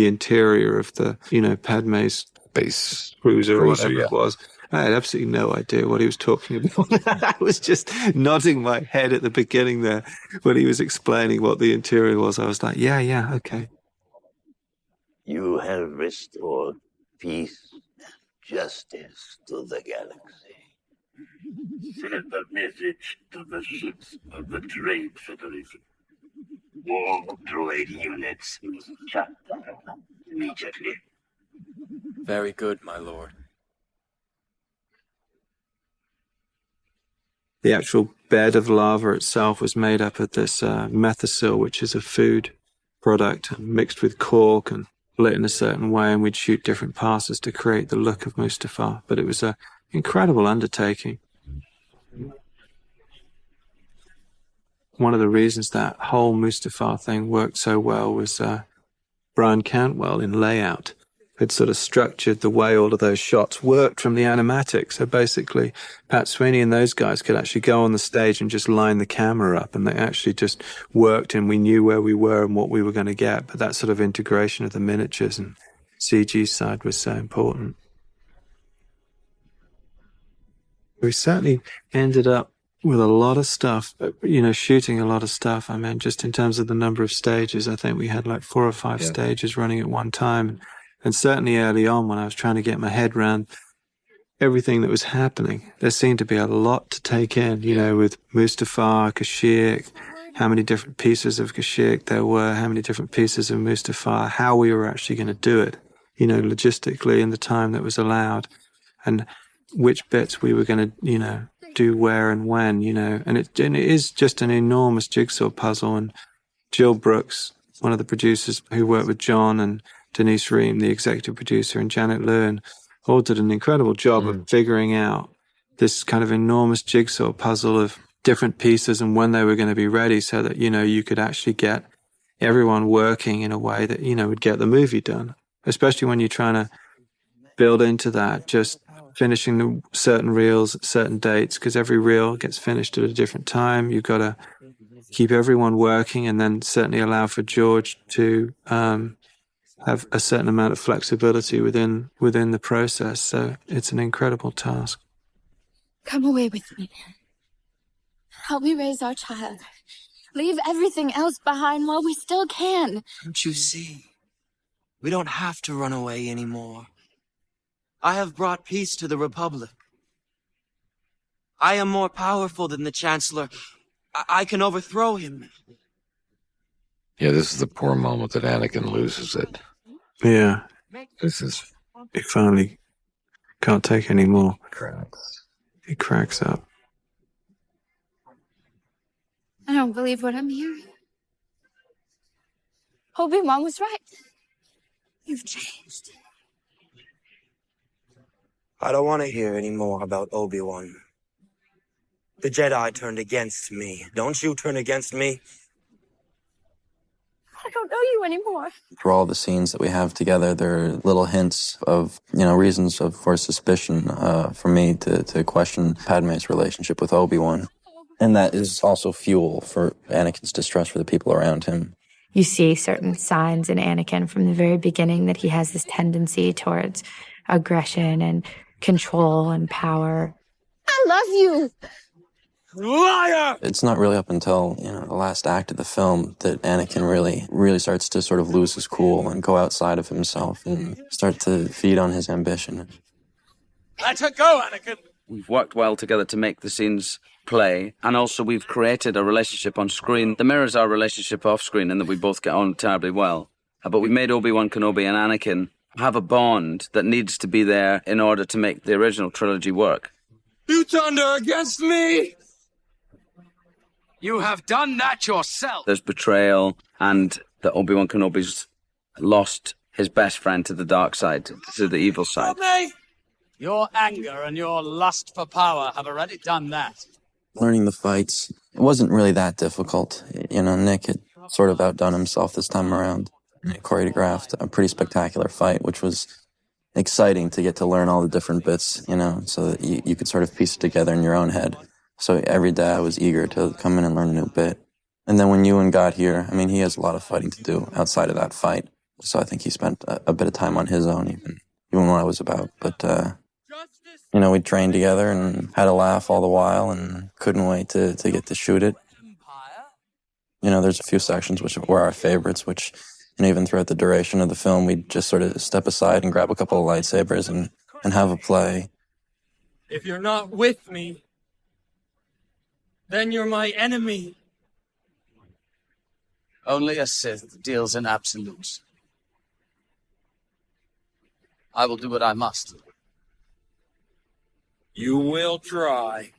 interior of the, Padme's space cruiser or whatever it was. I had absolutely no idea what he was talking about. I was just nodding my head at the beginning there when he was explaining what the interior was. I was like, yeah, okay. You have restored peace and justice to the galaxy. Send a message to the ships of the Trade Federation. All droid units shut down immediately. Very good, my lord. The actual bed of lava itself was made up of this methacil, which is a food product mixed with cork and lit in a certain way, and we'd shoot different passes to create the look of Mustafar. But it was an incredible undertaking. One of the reasons that whole Mustafar thing worked so well was Brian Cantwell in layout had sort of structured the way all of those shots worked from the animatics. So basically, Pat Sweeney and those guys could actually go on the stage and just line the camera up, and they actually just worked, and we knew where we were and what we were going to get. But that sort of integration of the miniatures and CG side was so important. We certainly ended up with a lot of stuff, shooting a lot of stuff. I mean, just in terms of the number of stages, I think we had like 4 or 5 stages running at one time. And certainly early on, when I was trying to get my head around everything that was happening, there seemed to be a lot to take in, with Mustafar, Kashyyyk, how many different pieces of Kashyyyk there were, how many different pieces of Mustafar, how we were actually going to do it, logistically in the time that was allowed, and which bits we were going to, do where and when, and it is just an enormous jigsaw puzzle. And Jill Brooks, one of the producers who worked with John, and Denise Ream, the executive producer, and Janet Lewin, all did an incredible job of figuring out this kind of enormous jigsaw puzzle of different pieces and when they were going to be ready, so that, you could actually get everyone working in a way that, would get the movie done, especially when you're trying to build into that just finishing the certain reels at certain dates, because every reel gets finished at a different time. You've got to keep everyone working, and then certainly allow for George to have a certain amount of flexibility within the process. So it's an incredible task. Come away with me. Help me raise our child. Leave everything else behind while we still can. Don't you see? We don't have to run away anymore. I have brought peace to the Republic. I am more powerful than the Chancellor. I can overthrow him. Yeah, this is the poor moment that Anakin loses it. Yeah. This is... He finally can't take any more. Cracks. He cracks up. I don't believe what I'm hearing. Obi-Wan was right. You've changed. I don't want to hear any more about Obi-Wan. The Jedi turned against me. Don't you turn against me? I don't know you anymore. For all the scenes that we have together, there are little hints of, reasons for suspicion for me to question Padme's relationship with Obi-Wan. And that is also fuel for Anakin's distrust for the people around him. You see certain signs in Anakin from the very beginning that he has this tendency towards aggression and control and power. I love you. Liar! It's not really up until, the last act of the film that Anakin really starts to sort of lose his cool and go outside of himself and start to feed on his ambition. Let her go, Anakin! We've worked well together to make the scenes play, and also we've created a relationship on screen that mirrors our relationship off screen in that we both get on terribly well. But we've made Obi-Wan Kenobi and Anakin have a bond that needs to be there in order to make the original trilogy work. You turned her against me! You have done that yourself! There's betrayal, and that Obi-Wan Kenobi's lost his best friend to the dark side, to the evil side. Me! Your anger and your lust for power have already done that. Learning the fights, it wasn't really that difficult. Nick had sort of outdone himself this time around. He choreographed a pretty spectacular fight, which was exciting to get to learn all the different bits, so that you could sort of piece it together in your own head. So every day I was eager to come in and learn a new bit. And then when Ewan got here, he has a lot of fighting to do outside of that fight. So I think he spent a bit of time on his own, even when I was about. But, we trained together and had a laugh all the while and couldn't wait to get to shoot it. There's a few sections which were our favorites, which, even throughout the duration of the film, we'd just sort of step aside and grab a couple of lightsabers and have a play. If you're not with me, then you're my enemy. Only a Sith deals in absolutes. I will do what I must. You will try.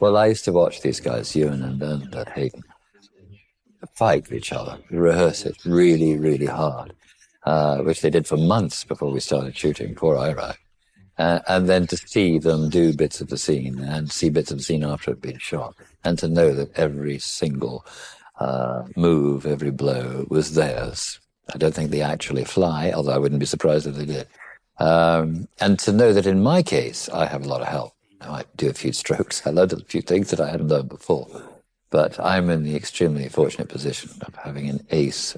Well, I used to watch these guys, Ewan and Hayden, fight with each other, rehearse it really, really hard, which they did for months before we started shooting, before I arrived. And then to see them do bits of the scene and see bits of the scene after it had been shot, and to know that every single move, every blow was theirs. I don't think they actually fly, although I wouldn't be surprised if they did. And to know that in my case, I have a lot of help. I do a few strokes. I learned a few things that I hadn't learned before. But I'm in the extremely fortunate position of having an ace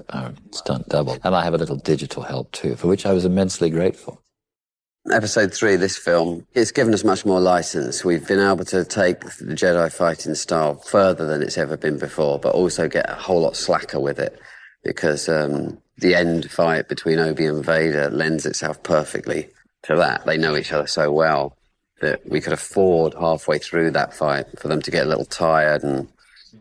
stunt double. And I have a little digital help too, for which I was immensely grateful. Episode 3, this film, it's given us much more license. We've been able to take the Jedi fighting style further than it's ever been before, but also get a whole lot slacker with it, because the end fight between Obi and Vader lends itself perfectly to that. They know each other so well that we could afford halfway through that fight for them to get a little tired and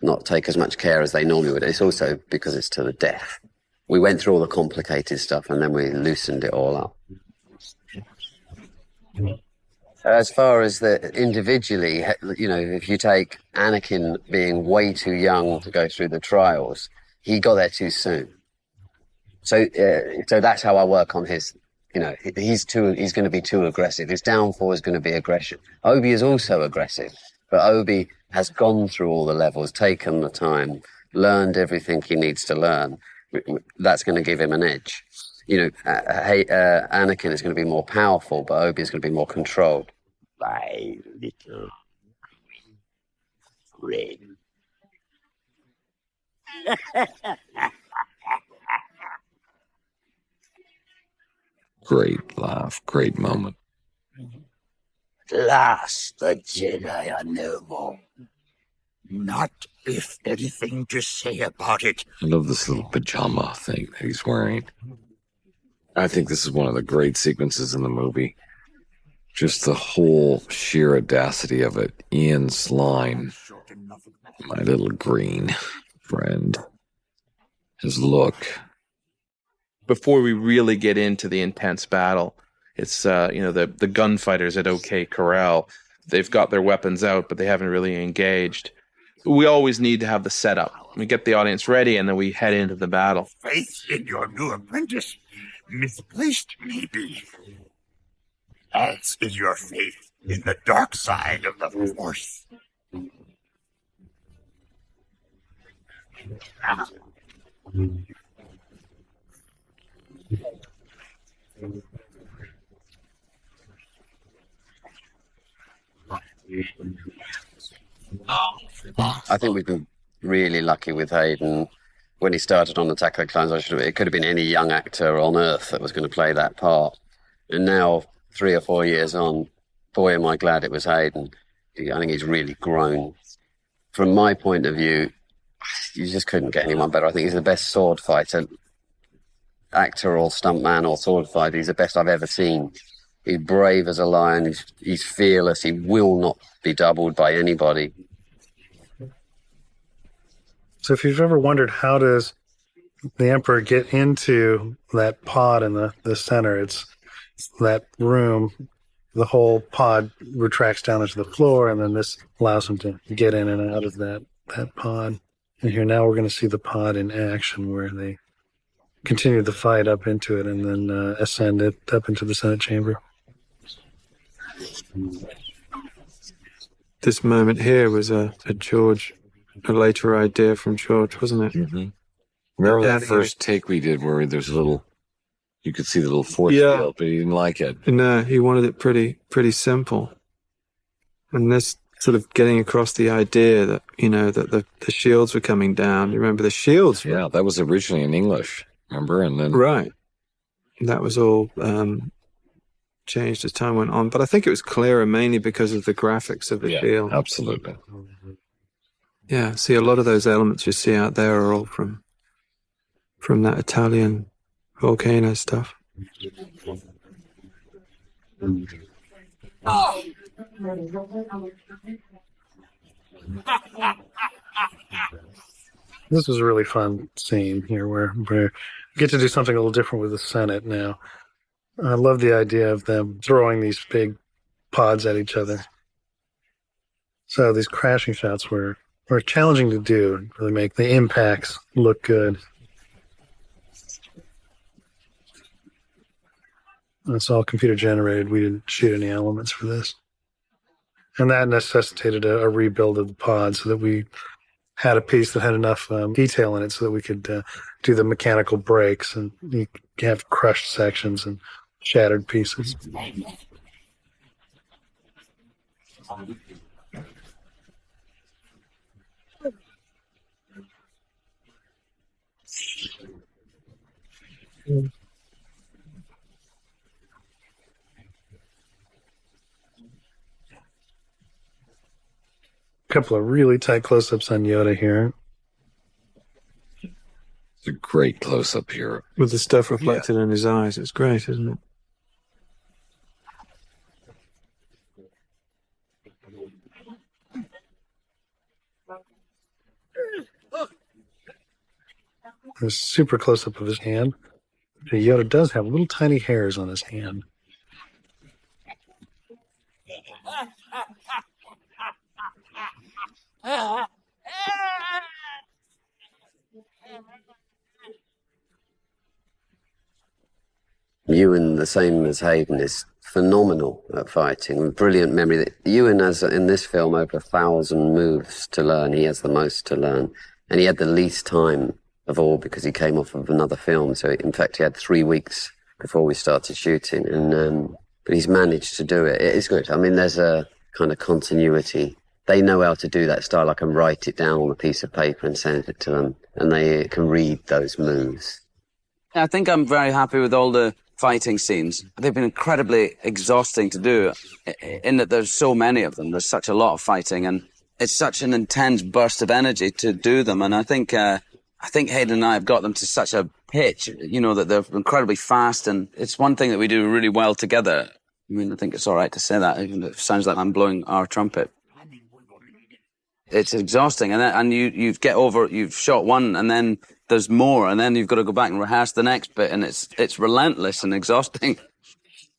not take as much care as they normally would. It's also because it's to the death. We went through all the complicated stuff and then we loosened it all up. As far as individually, if you take Anakin being way too young to go through the trials, he got there too soon. So that's how I work on his. He's going to be too aggressive. His downfall is going to be aggression. Obi is also aggressive, but Obi has gone through all the levels, taken the time, learned everything he needs to learn. That's going to give him an edge. Anakin is going to be more powerful, but Obi is going to be more controlled. My little friend. Great laugh, great moment. At last, the Jedi are noble. Not if anything to say about it. I love this little pajama thing that he's wearing. I think this is one of the great sequences in the movie. Just the whole sheer audacity of it. Ian's line, my little green friend. His look. Before we really get into the intense battle, it's the gunfighters at OK Corral. They've got their weapons out, but they haven't really engaged. We always need to have the setup. We get the audience ready, and then we head into the battle. Faith in your new apprentice, misplaced maybe, as is your faith in the dark side of the Force. I think we've been really lucky with Hayden. When he started on Attack of the Clones, it could have been any young actor on Earth that was going to play that part. And now, 3 or 4 years on, boy, am I glad it was Hayden. I think he's really grown. From my point of view, you just couldn't get anyone better. I think he's the best sword fighter, actor or stuntman or sword fighter. He's the best I've ever seen. He's brave as a lion. He's fearless. He will not be doubled by anybody. So if you've ever wondered how does the Emperor get into that pod in the center, it's that room, the whole pod retracts down into the floor, and then this allows him to get in and out of that pod. And here now we're going to see the pod in action where they continue the fight up into it and then ascend it up into the Senate chamber. This moment here was a later idea from George, wasn't it? Mm-hmm. Remember that first take we did where there's you could see the little force field, but he didn't like it. No, he wanted it pretty simple. And this sort of getting across the idea that, that the shields were coming down. You remember the shields? Yeah, that was originally in English, remember? And then right. That was all changed as time went on. But I think it was clearer mainly because of the graphics of the shield. Absolutely. Yeah, see, a lot of those elements you see out there are all from that Italian volcano stuff. This was a really fun scene here where we get to do something a little different with the Senate now. I love the idea of them throwing these big pods at each other. So these crashing shots were challenging to do, really make the impacts look good. It's all computer generated. We didn't shoot any elements for this. And that necessitated a rebuild of the pod so that we had a piece that had enough detail in it so that we could do the mechanical breaks and you have crushed sections and shattered pieces. A couple of really tight close-ups on Yoda here. It's a great close-up here. With the stuff reflected in his eyes. It's great, isn't it? A super close-up of his hand. Yoda does have little tiny hairs on his hand. Ewan, the same as Hayden, is phenomenal at fighting, with brilliant memory. Ewan has, in this film, over 1,000 moves to learn. He has the most to learn, and he had the least time of all because he came off of another film. So in fact, he had 3 weeks before we started shooting, and but he's managed to do it. It is good. I mean, there's a kind of continuity. They know how to do that style. I can write it down on a piece of paper and send it to them, and they can read those moves. I think I'm very happy with all the fighting scenes. They've been incredibly exhausting to do, in that there's so many of them. There's such a lot of fighting, and it's such an intense burst of energy to do them. And I think Hayden and I have got them to such a pitch, you know, that they're incredibly fast. And it's one thing that we do really well together. I mean, I think it's all right to say that, even if it sounds like I'm blowing our trumpet. It's exhausting, and you've shot one, and then there's more, and then you've got to go back and rehearse the next bit, and it's relentless and exhausting.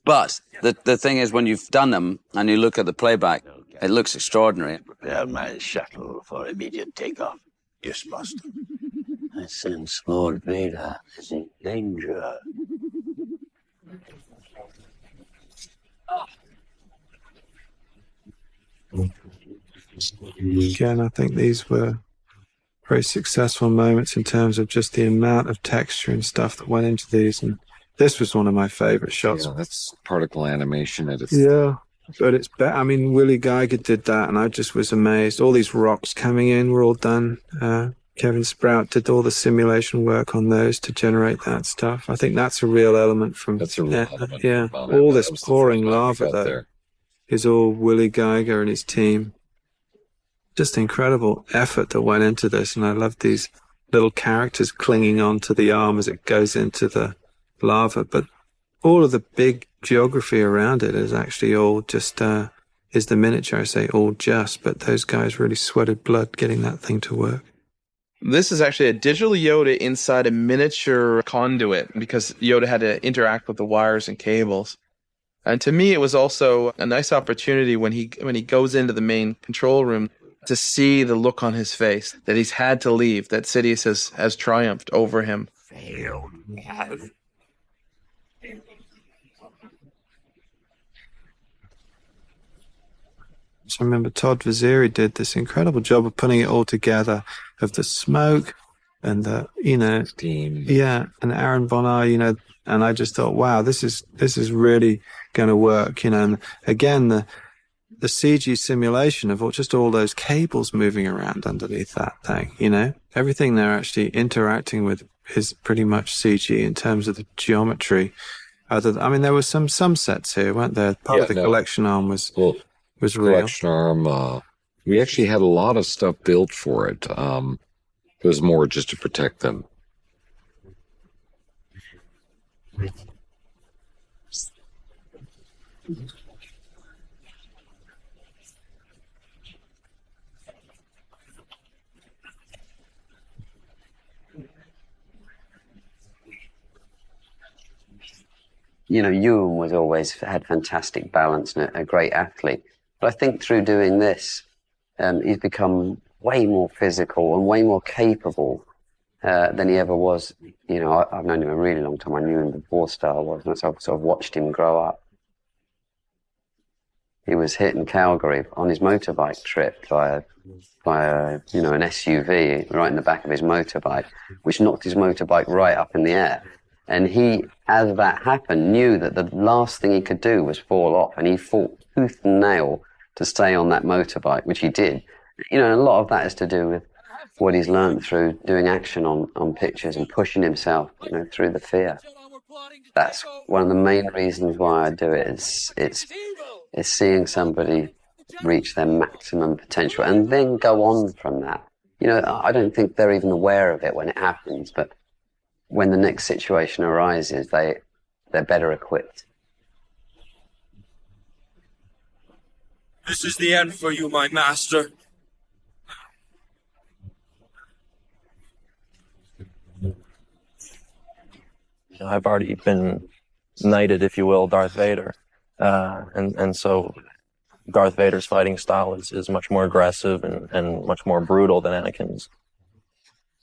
But the thing is, when you've done them and you look at the playback, it looks extraordinary. Prepare my shuttle for immediate takeoff. Yes, Master. I sense Lord Vader is in danger. Again, I think these were very successful moments in terms of just the amount of texture and stuff that went into these. And this was one of my favorite shots. Yeah, that's particle animation at its... Yeah, but it's better. I mean, Willie Geiger did that, and I just was amazed. All these rocks coming in were all done. Kevin Sprout did all the simulation work on those to generate that stuff. I think that's a real element from... That's a real element. Yeah, all this pouring lava, though, is all Willie Geiger and his team. Just incredible effort that went into this, and I love these little characters clinging onto the arm as it goes into the lava. But all of the big geography around it is actually all just is the miniature. I say all just, but those guys really sweated blood getting that thing to work. This is actually a digital Yoda inside a miniature conduit because Yoda had to interact with the wires and cables. And to me, it was also a nice opportunity when he goes into the main control room to see the look on his face, that he's had to leave, that Sidious has triumphed over him. Failed. So I remember Todd Vaziri did this incredible job of putting it all together, of the smoke and the, steam. Yeah, and Aaron Bonar, and I just thought, wow, this is really going to work, And again, the CG simulation of just all those cables moving around underneath that thing, everything they're actually interacting with is pretty much CG in terms of the geometry. There were some sets here, weren't there? Part of the collection arm was real. Collection arm, we actually had a lot of stuff built for it. It was more just to protect them. Ewan was always had fantastic balance and a great athlete. But I think through doing this, he's become way more physical and way more capable than he ever was. I've known him a really long time. I knew him before Star Wars, and so I've sort of watched him grow up. He was hit in Calgary on his motorbike trip by an SUV right in the back of his motorbike, which knocked his motorbike right up in the air. And he, as that happened, knew that the last thing he could do was fall off, and he fought tooth and nail to stay on that motorbike, which he did. And a lot of that is to do with what he's learned through doing action on pictures and pushing himself, through the fear. That's one of the main reasons why I do it. It's seeing somebody reach their maximum potential and then go on from that. I don't think they're even aware of it when it happens, but when the next situation arises, they're better equipped. This is the end for you, my master. I've already been knighted, if you will, Darth Vader. And so Darth Vader's fighting style is much more aggressive and much more brutal than Anakin's.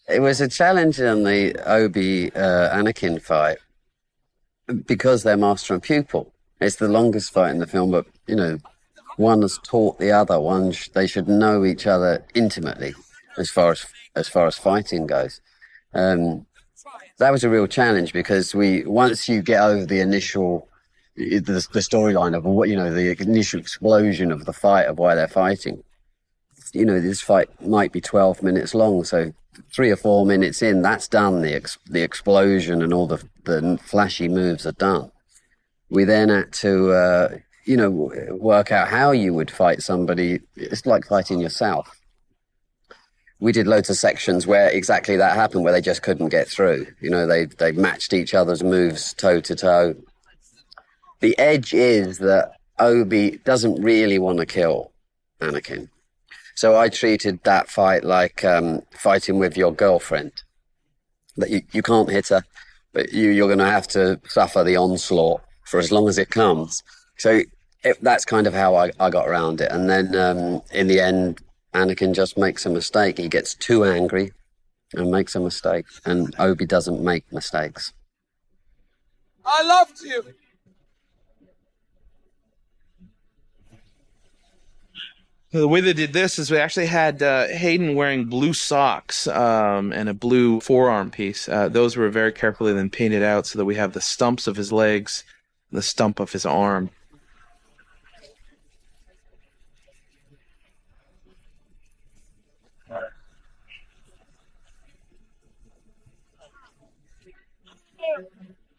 It was a challenge in the Obi-Anakin fight because they're master and pupil. It's the longest fight in the film, but, one has taught the other. They should know each other intimately as far as fighting goes. That was a real challenge because once you get over the initial, the storyline of what, the initial explosion of the fight of why they're fighting, this fight might be 12 minutes long. So 3 or 4 minutes in, that's done. The explosion and all the flashy moves are done. We then had to, work out how you would fight somebody. It's like fighting yourself. We did loads of sections where exactly that happened, where they just couldn't get through. They matched each other's moves toe to toe. The edge is that Obi doesn't really want to kill Anakin. So I treated that fight like fighting with your girlfriend. That you can't hit her, but you're going to have to suffer the onslaught for as long as it comes. So that's kind of how I got around it. And then in the end, Anakin just makes a mistake. He gets too angry and makes a mistake. And Obi doesn't make mistakes. I loved you. The way they did this is we actually had Hayden wearing blue socks and a blue forearm piece. Those were very carefully then painted out so that we have the stumps of his legs, and the stump of his arm.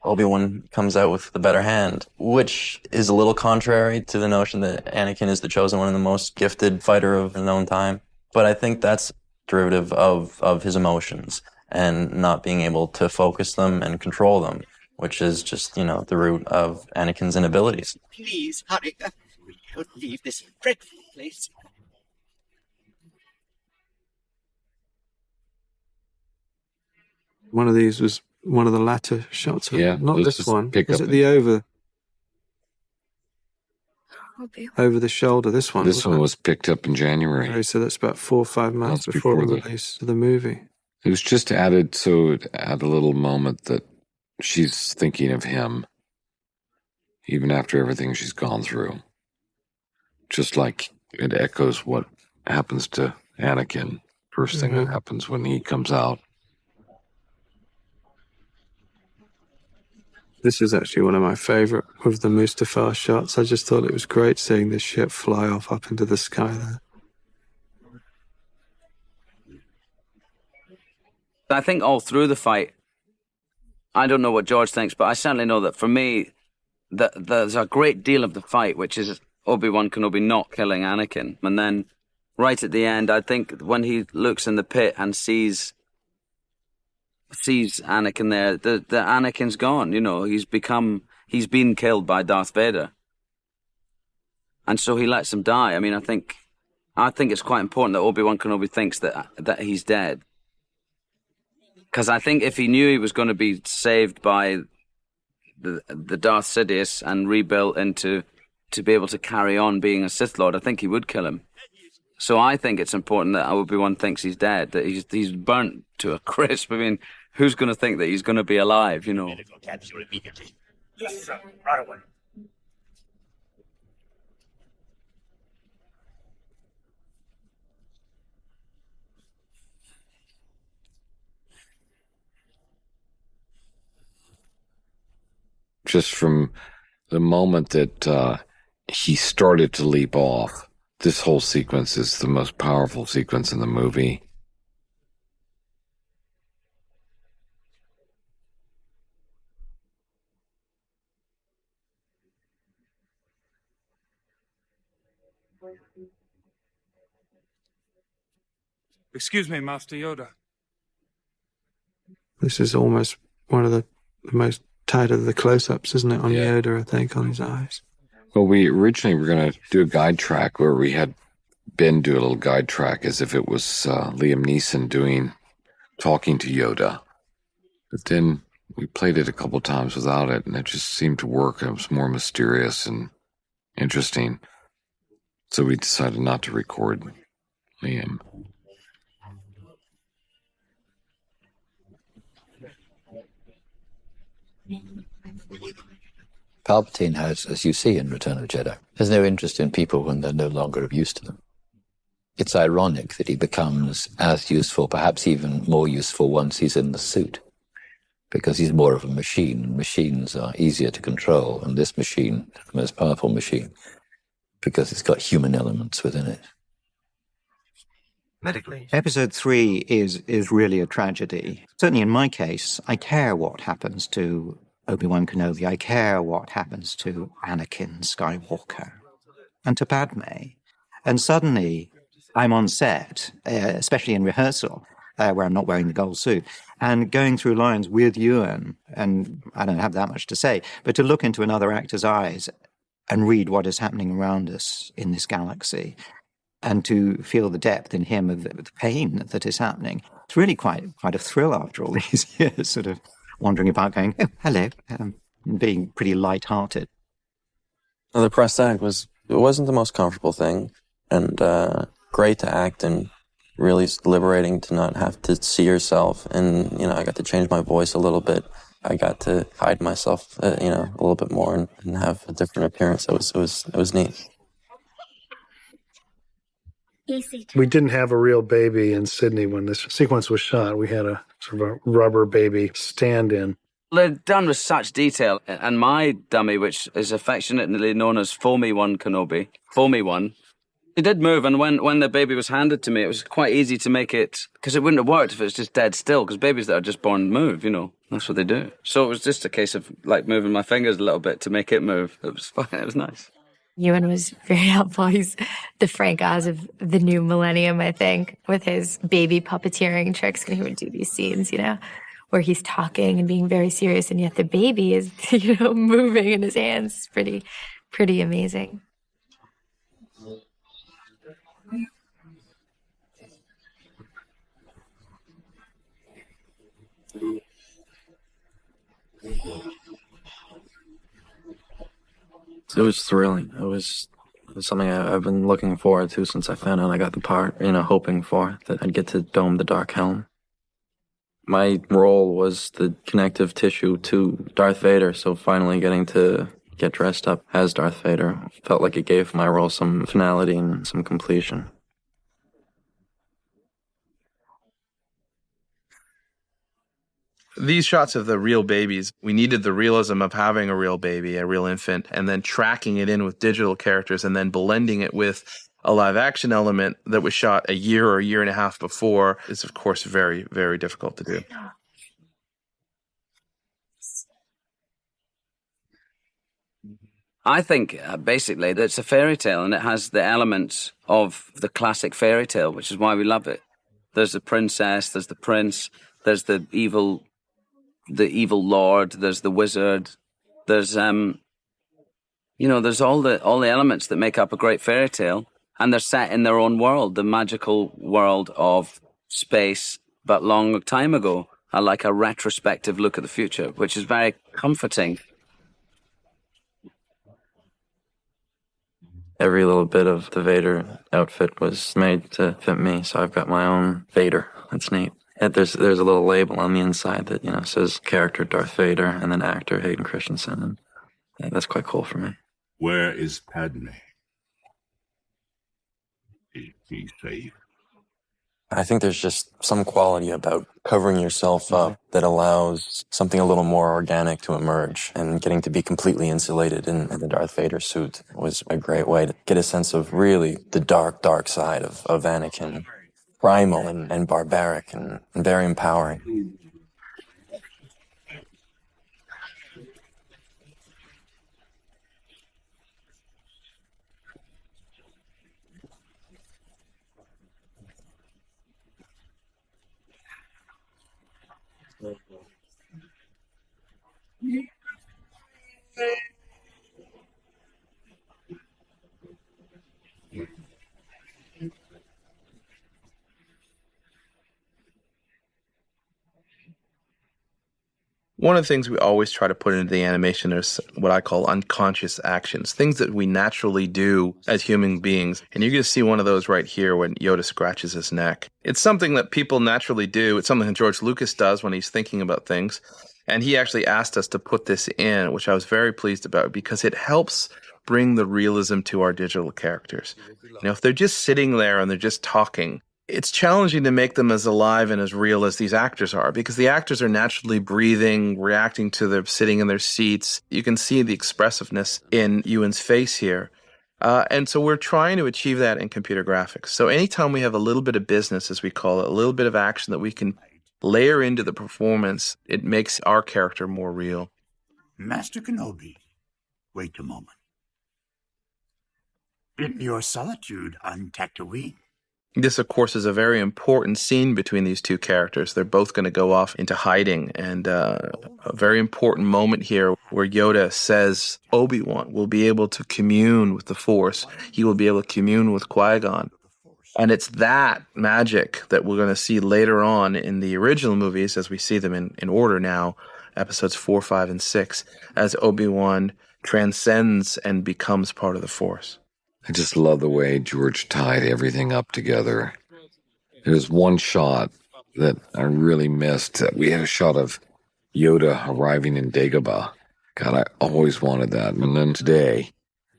Obi-Wan comes out with the better hand, which is a little contrary to the notion that Anakin is the chosen one and the most gifted fighter of the known time. But I think that's derivative of his emotions and not being able to focus them and control them, which is just, the root of Anakin's inabilities. Please, hurry. We should leave this dreadful place. One of these was one of the latter shots. Yeah, not this one. Is it the over the shoulder? This one. This one was picked up in January. So that's about 4 or 5 months before the release of the movie. It was just added so it add a little moment that she's thinking of him, even after everything she's gone through. Just like it echoes what happens to Anakin. First thing that happens when he comes out. This is actually one of my favorite of the Mustafar shots. I just thought it was great seeing this ship fly off up into the sky there. I think all through the fight, I don't know what George thinks, but I certainly know that for me, there's a great deal of the fight, which is Obi-Wan Kenobi not killing Anakin. And then right at the end, I think when he looks in the pit and sees Anakin there, the Anakin's gone, he's been killed by Darth Vader. And so he lets him die. I mean, I think it's quite important that Obi-Wan Kenobi thinks that he's dead. Because I think if he knew he was going to be saved by the Darth Sidious and rebuilt to be able to carry on being a Sith Lord, I think he would kill him. So I think it's important that Obi-Wan thinks he's dead, that he's burnt to a crisp. I mean, who's going to think that he's going to be alive, Capture immediately. Yes, sir. Right away. Just from the moment that he started to leap off, this whole sequence is the most powerful sequence in the movie. Excuse me, Master Yoda. This is almost one of the most tight of the close-ups, isn't it, on Yoda, I think, on his eyes. Well, we originally were going to do a guide track where we had Ben do a little guide track as if it was Liam Neeson talking to Yoda. But then we played it a couple times without it, and it just seemed to work. It was more mysterious and interesting. So we decided not to record Liam. Palpatine has, as you see in Return of the Jedi, has no interest in people when they're no longer of use to them. it's ironic that he becomes as useful, perhaps even more useful once he's in the suit, because he's more of a machine. Machines are easier to control, and this machine, the most powerful machine, because it's got human elements within it. Medically. Episode 3 is really a tragedy. Certainly in my case, I care what happens to Obi-Wan Kenobi. I care what happens to Anakin Skywalker and to Padme. And suddenly I'm on set, especially in rehearsal, where I'm not wearing the gold suit, and going through lines with Ewan, and I don't have that much to say, but to look into another actor's eyes and read what is happening around us in this galaxy, and to feel the depth in him of the pain that is happening. It's really quite a thrill after all these years, sort of wandering about going, oh, hello, and being pretty light-hearted. The prosthetic wasn't the most comfortable thing, and great to act and really liberating to not have to see yourself. And, I got to change my voice a little bit. I got to hide myself, a little bit more and have a different appearance. It was neat. We didn't have a real baby in Sydney when this sequence was shot. We had a sort of a rubber baby stand-in. They're done with such detail. And my dummy, which is affectionately known as Foamy One Kenobi, Foamy One, it did move. And when the baby was handed to me, it was quite easy to make it, because it wouldn't have worked if it was just dead still, because babies that are just born move, That's what they do. So it was just a case of, moving my fingers a little bit to make it move. It was fun. It was nice. Ewan was very helpful. He's the Frank Oz of the new millennium, I think, with his baby puppeteering tricks. And he would do these scenes, where he's talking and being very serious, and yet the baby is, moving in his hands. It's pretty amazing. It was thrilling. It was something I've been looking forward to since I found out I got the part, hoping for, that I'd get to dome the Dark Helm. My role was the connective tissue to Darth Vader, so finally getting to get dressed up as Darth Vader felt like it gave my role some finality and some completion. These shots of the real babies, we needed the realism of having a real baby, a real infant, and then tracking it in with digital characters and then blending it with a live action element that was shot a year or a year and a half before is, of course, very, very difficult to do. I think, basically, that it's a fairy tale, and it has the elements of the classic fairy tale, which is why we love it. There's the princess, there's the prince, there's the evil lord, there's the wizard, there's there's all the elements that make up a great fairy tale, and they're set in their own world, the magical world of space, but long time ago, like a retrospective look at the future, which is very comforting. Every little bit of the Vader outfit was made to fit me, so I've got my own Vader. That's neat. There's a little label on the inside that, says character Darth Vader and then actor Hayden Christensen, and that's quite cool for me. Where is Padme? Is she safe? I think there's just some quality about covering yourself up that allows something a little more organic to emerge, and getting to be completely insulated in the Darth Vader suit was a great way to get a sense of really the dark side of Anakin. Primal and barbaric and very empowering. One of the things we always try to put into the animation is what I call unconscious actions, things that we naturally do as human beings. And you're going to see one of those right here when Yoda scratches his neck. It's something that people naturally do. It's something that George Lucas does when he's thinking about things. And he actually asked us to put this in, which I was very pleased about, because it helps bring the realism to our digital characters. If they're just sitting there and they're just talking, it's challenging to make them as alive and as real as these actors are, because the actors are naturally breathing, reacting to their sitting in their seats. You can see the expressiveness in Ewan's face here. And so we're trying to achieve that in computer graphics. So anytime we have a little bit of business, as we call it, a little bit of action that we can layer into the performance, it makes our character more real. Master Kenobi, wait a moment. In your solitude on Tatooine. This, of course, is a very important scene between these two characters. They're both going to go off into hiding, and a very important moment here where Yoda says Obi-Wan will be able to commune with the Force. He will be able to commune with Qui-Gon. And it's that magic that we're going to see later on in the original movies, as we see them in order now, episodes 4, 5, and 6, as Obi-Wan transcends and becomes part of the Force. I just love the way George tied everything up together. There was one shot that I really missed. We had a shot of Yoda arriving in Dagobah. God, I always wanted that. And then today,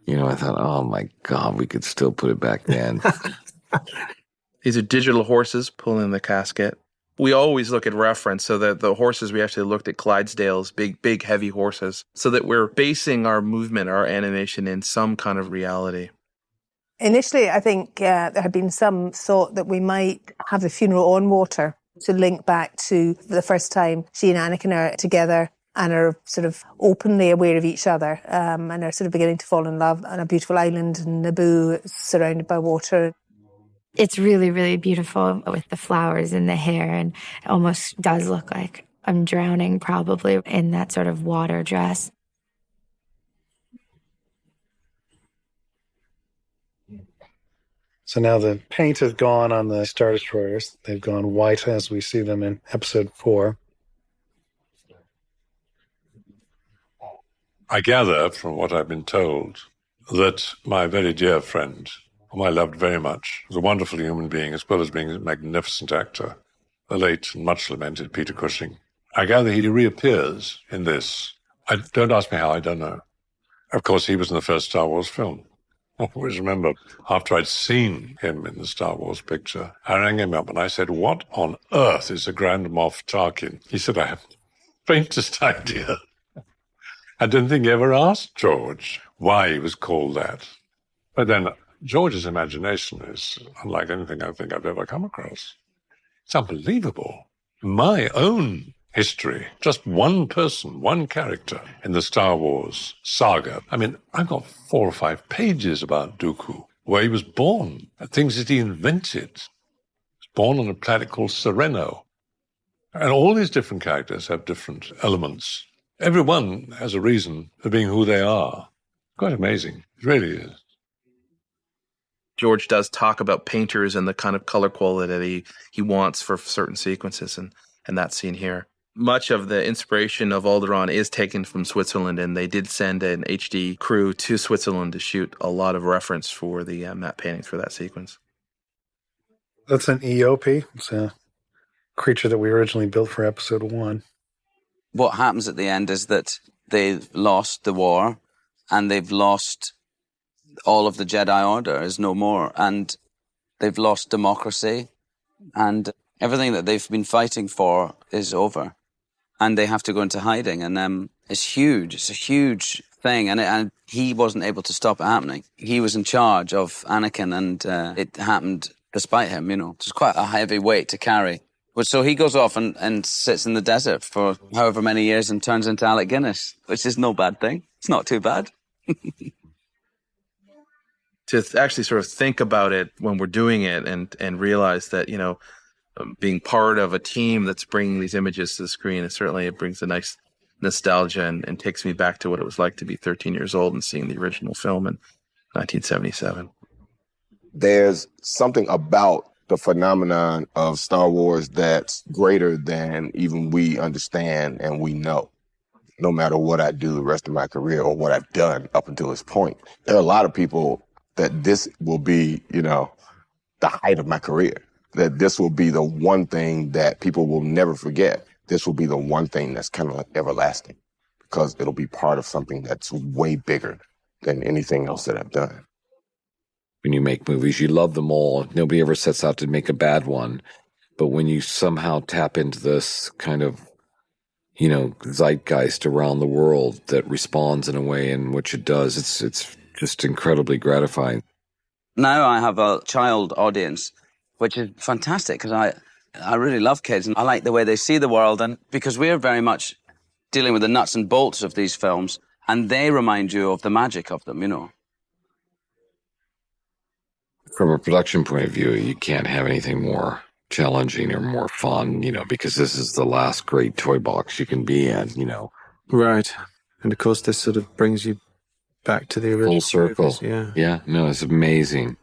I thought, oh my God, we could still put it back then. These are digital horses pulling the casket. We always look at reference, so that the horses, we actually looked at Clydesdale's big, heavy horses, so that we're basing our movement, our animation in some kind of reality. Initially, I think there had been some thought that we might have the funeral on water to link back to the first time she and Anakin are together and are sort of openly aware of each other, and are sort of beginning to fall in love on a beautiful island in Naboo surrounded by water. It's really, really beautiful with the flowers in the hair, and it almost does look like I'm drowning probably in that sort of water dress. So now the paint has gone on the Star Destroyers. They've gone white as we see them in episode 4. I gather from what I've been told that my very dear friend, whom I loved very much, was a wonderful human being as well as being a magnificent actor, the late and much lamented Peter Cushing. I gather he reappears in this. Don't ask me how, I don't know. Of course, he was in the first Star Wars film. I always remember, after I'd seen him in the Star Wars picture, I rang him up and I said, what on earth is a Grand Moff Tarkin? He said, I have the faintest idea. I don't think he ever asked George why he was called that. But then George's imagination is unlike anything I think I've ever come across. It's unbelievable. My own history, just one person, one character in the Star Wars saga. I mean, I've got 4 or 5 pages about Dooku, where he was born, and things that he invented. He was born on a planet called Sereno. And all these different characters have different elements. Everyone has a reason for being who they are. Quite amazing. It really is. George does talk about painters and the kind of color quality that he wants for certain sequences, and that scene here. Much of the inspiration of Alderaan is taken from Switzerland, and they did send an HD crew to Switzerland to shoot a lot of reference for the matte paintings for that sequence. That's an EOP. It's a creature that we originally built for episode 1. What happens at the end is that they've lost the war, and they've lost all of the Jedi Order is no more, and they've lost democracy, and everything that they've been fighting for is over. And they have to go into hiding, and it's huge. It's a huge thing, and he wasn't able to stop it happening. He was in charge of Anakin, and it happened despite him, It's quite a heavy weight to carry. But so he goes off and sits in the desert for however many years and turns into Alec Guinness, which is no bad thing. It's not too bad. To actually sort of think about it when we're doing it and realize that, being part of a team that's bringing these images to the screen, it brings a nice nostalgia and takes me back to what it was like to be 13 years old and seeing the original film in 1977. There's something about the phenomenon of Star Wars that's greater than even we understand and we know. No matter what I do the rest of my career or what I've done up until this point, there are a lot of people that this will be, the height of my career. That this will be the one thing that people will never forget. This will be the one thing that's kind of like everlasting because it'll be part of something that's way bigger than anything else that I've done. When you make movies, you love them all. Nobody ever sets out to make a bad one. But when you somehow tap into this kind of, zeitgeist around the world that responds in a way in which it does, it's just incredibly gratifying. Now I have a child audience, which is fantastic because I really love kids and I like the way they see the world, and because we're very much dealing with the nuts and bolts of these films, and they remind you of the magic of them. From a production point of view, you can't have anything more challenging or more fun, because this is the last great toy box you can be in, Right. And of course, this sort of brings you back to the original full circle. movies, yeah. Yeah, no, it's amazing.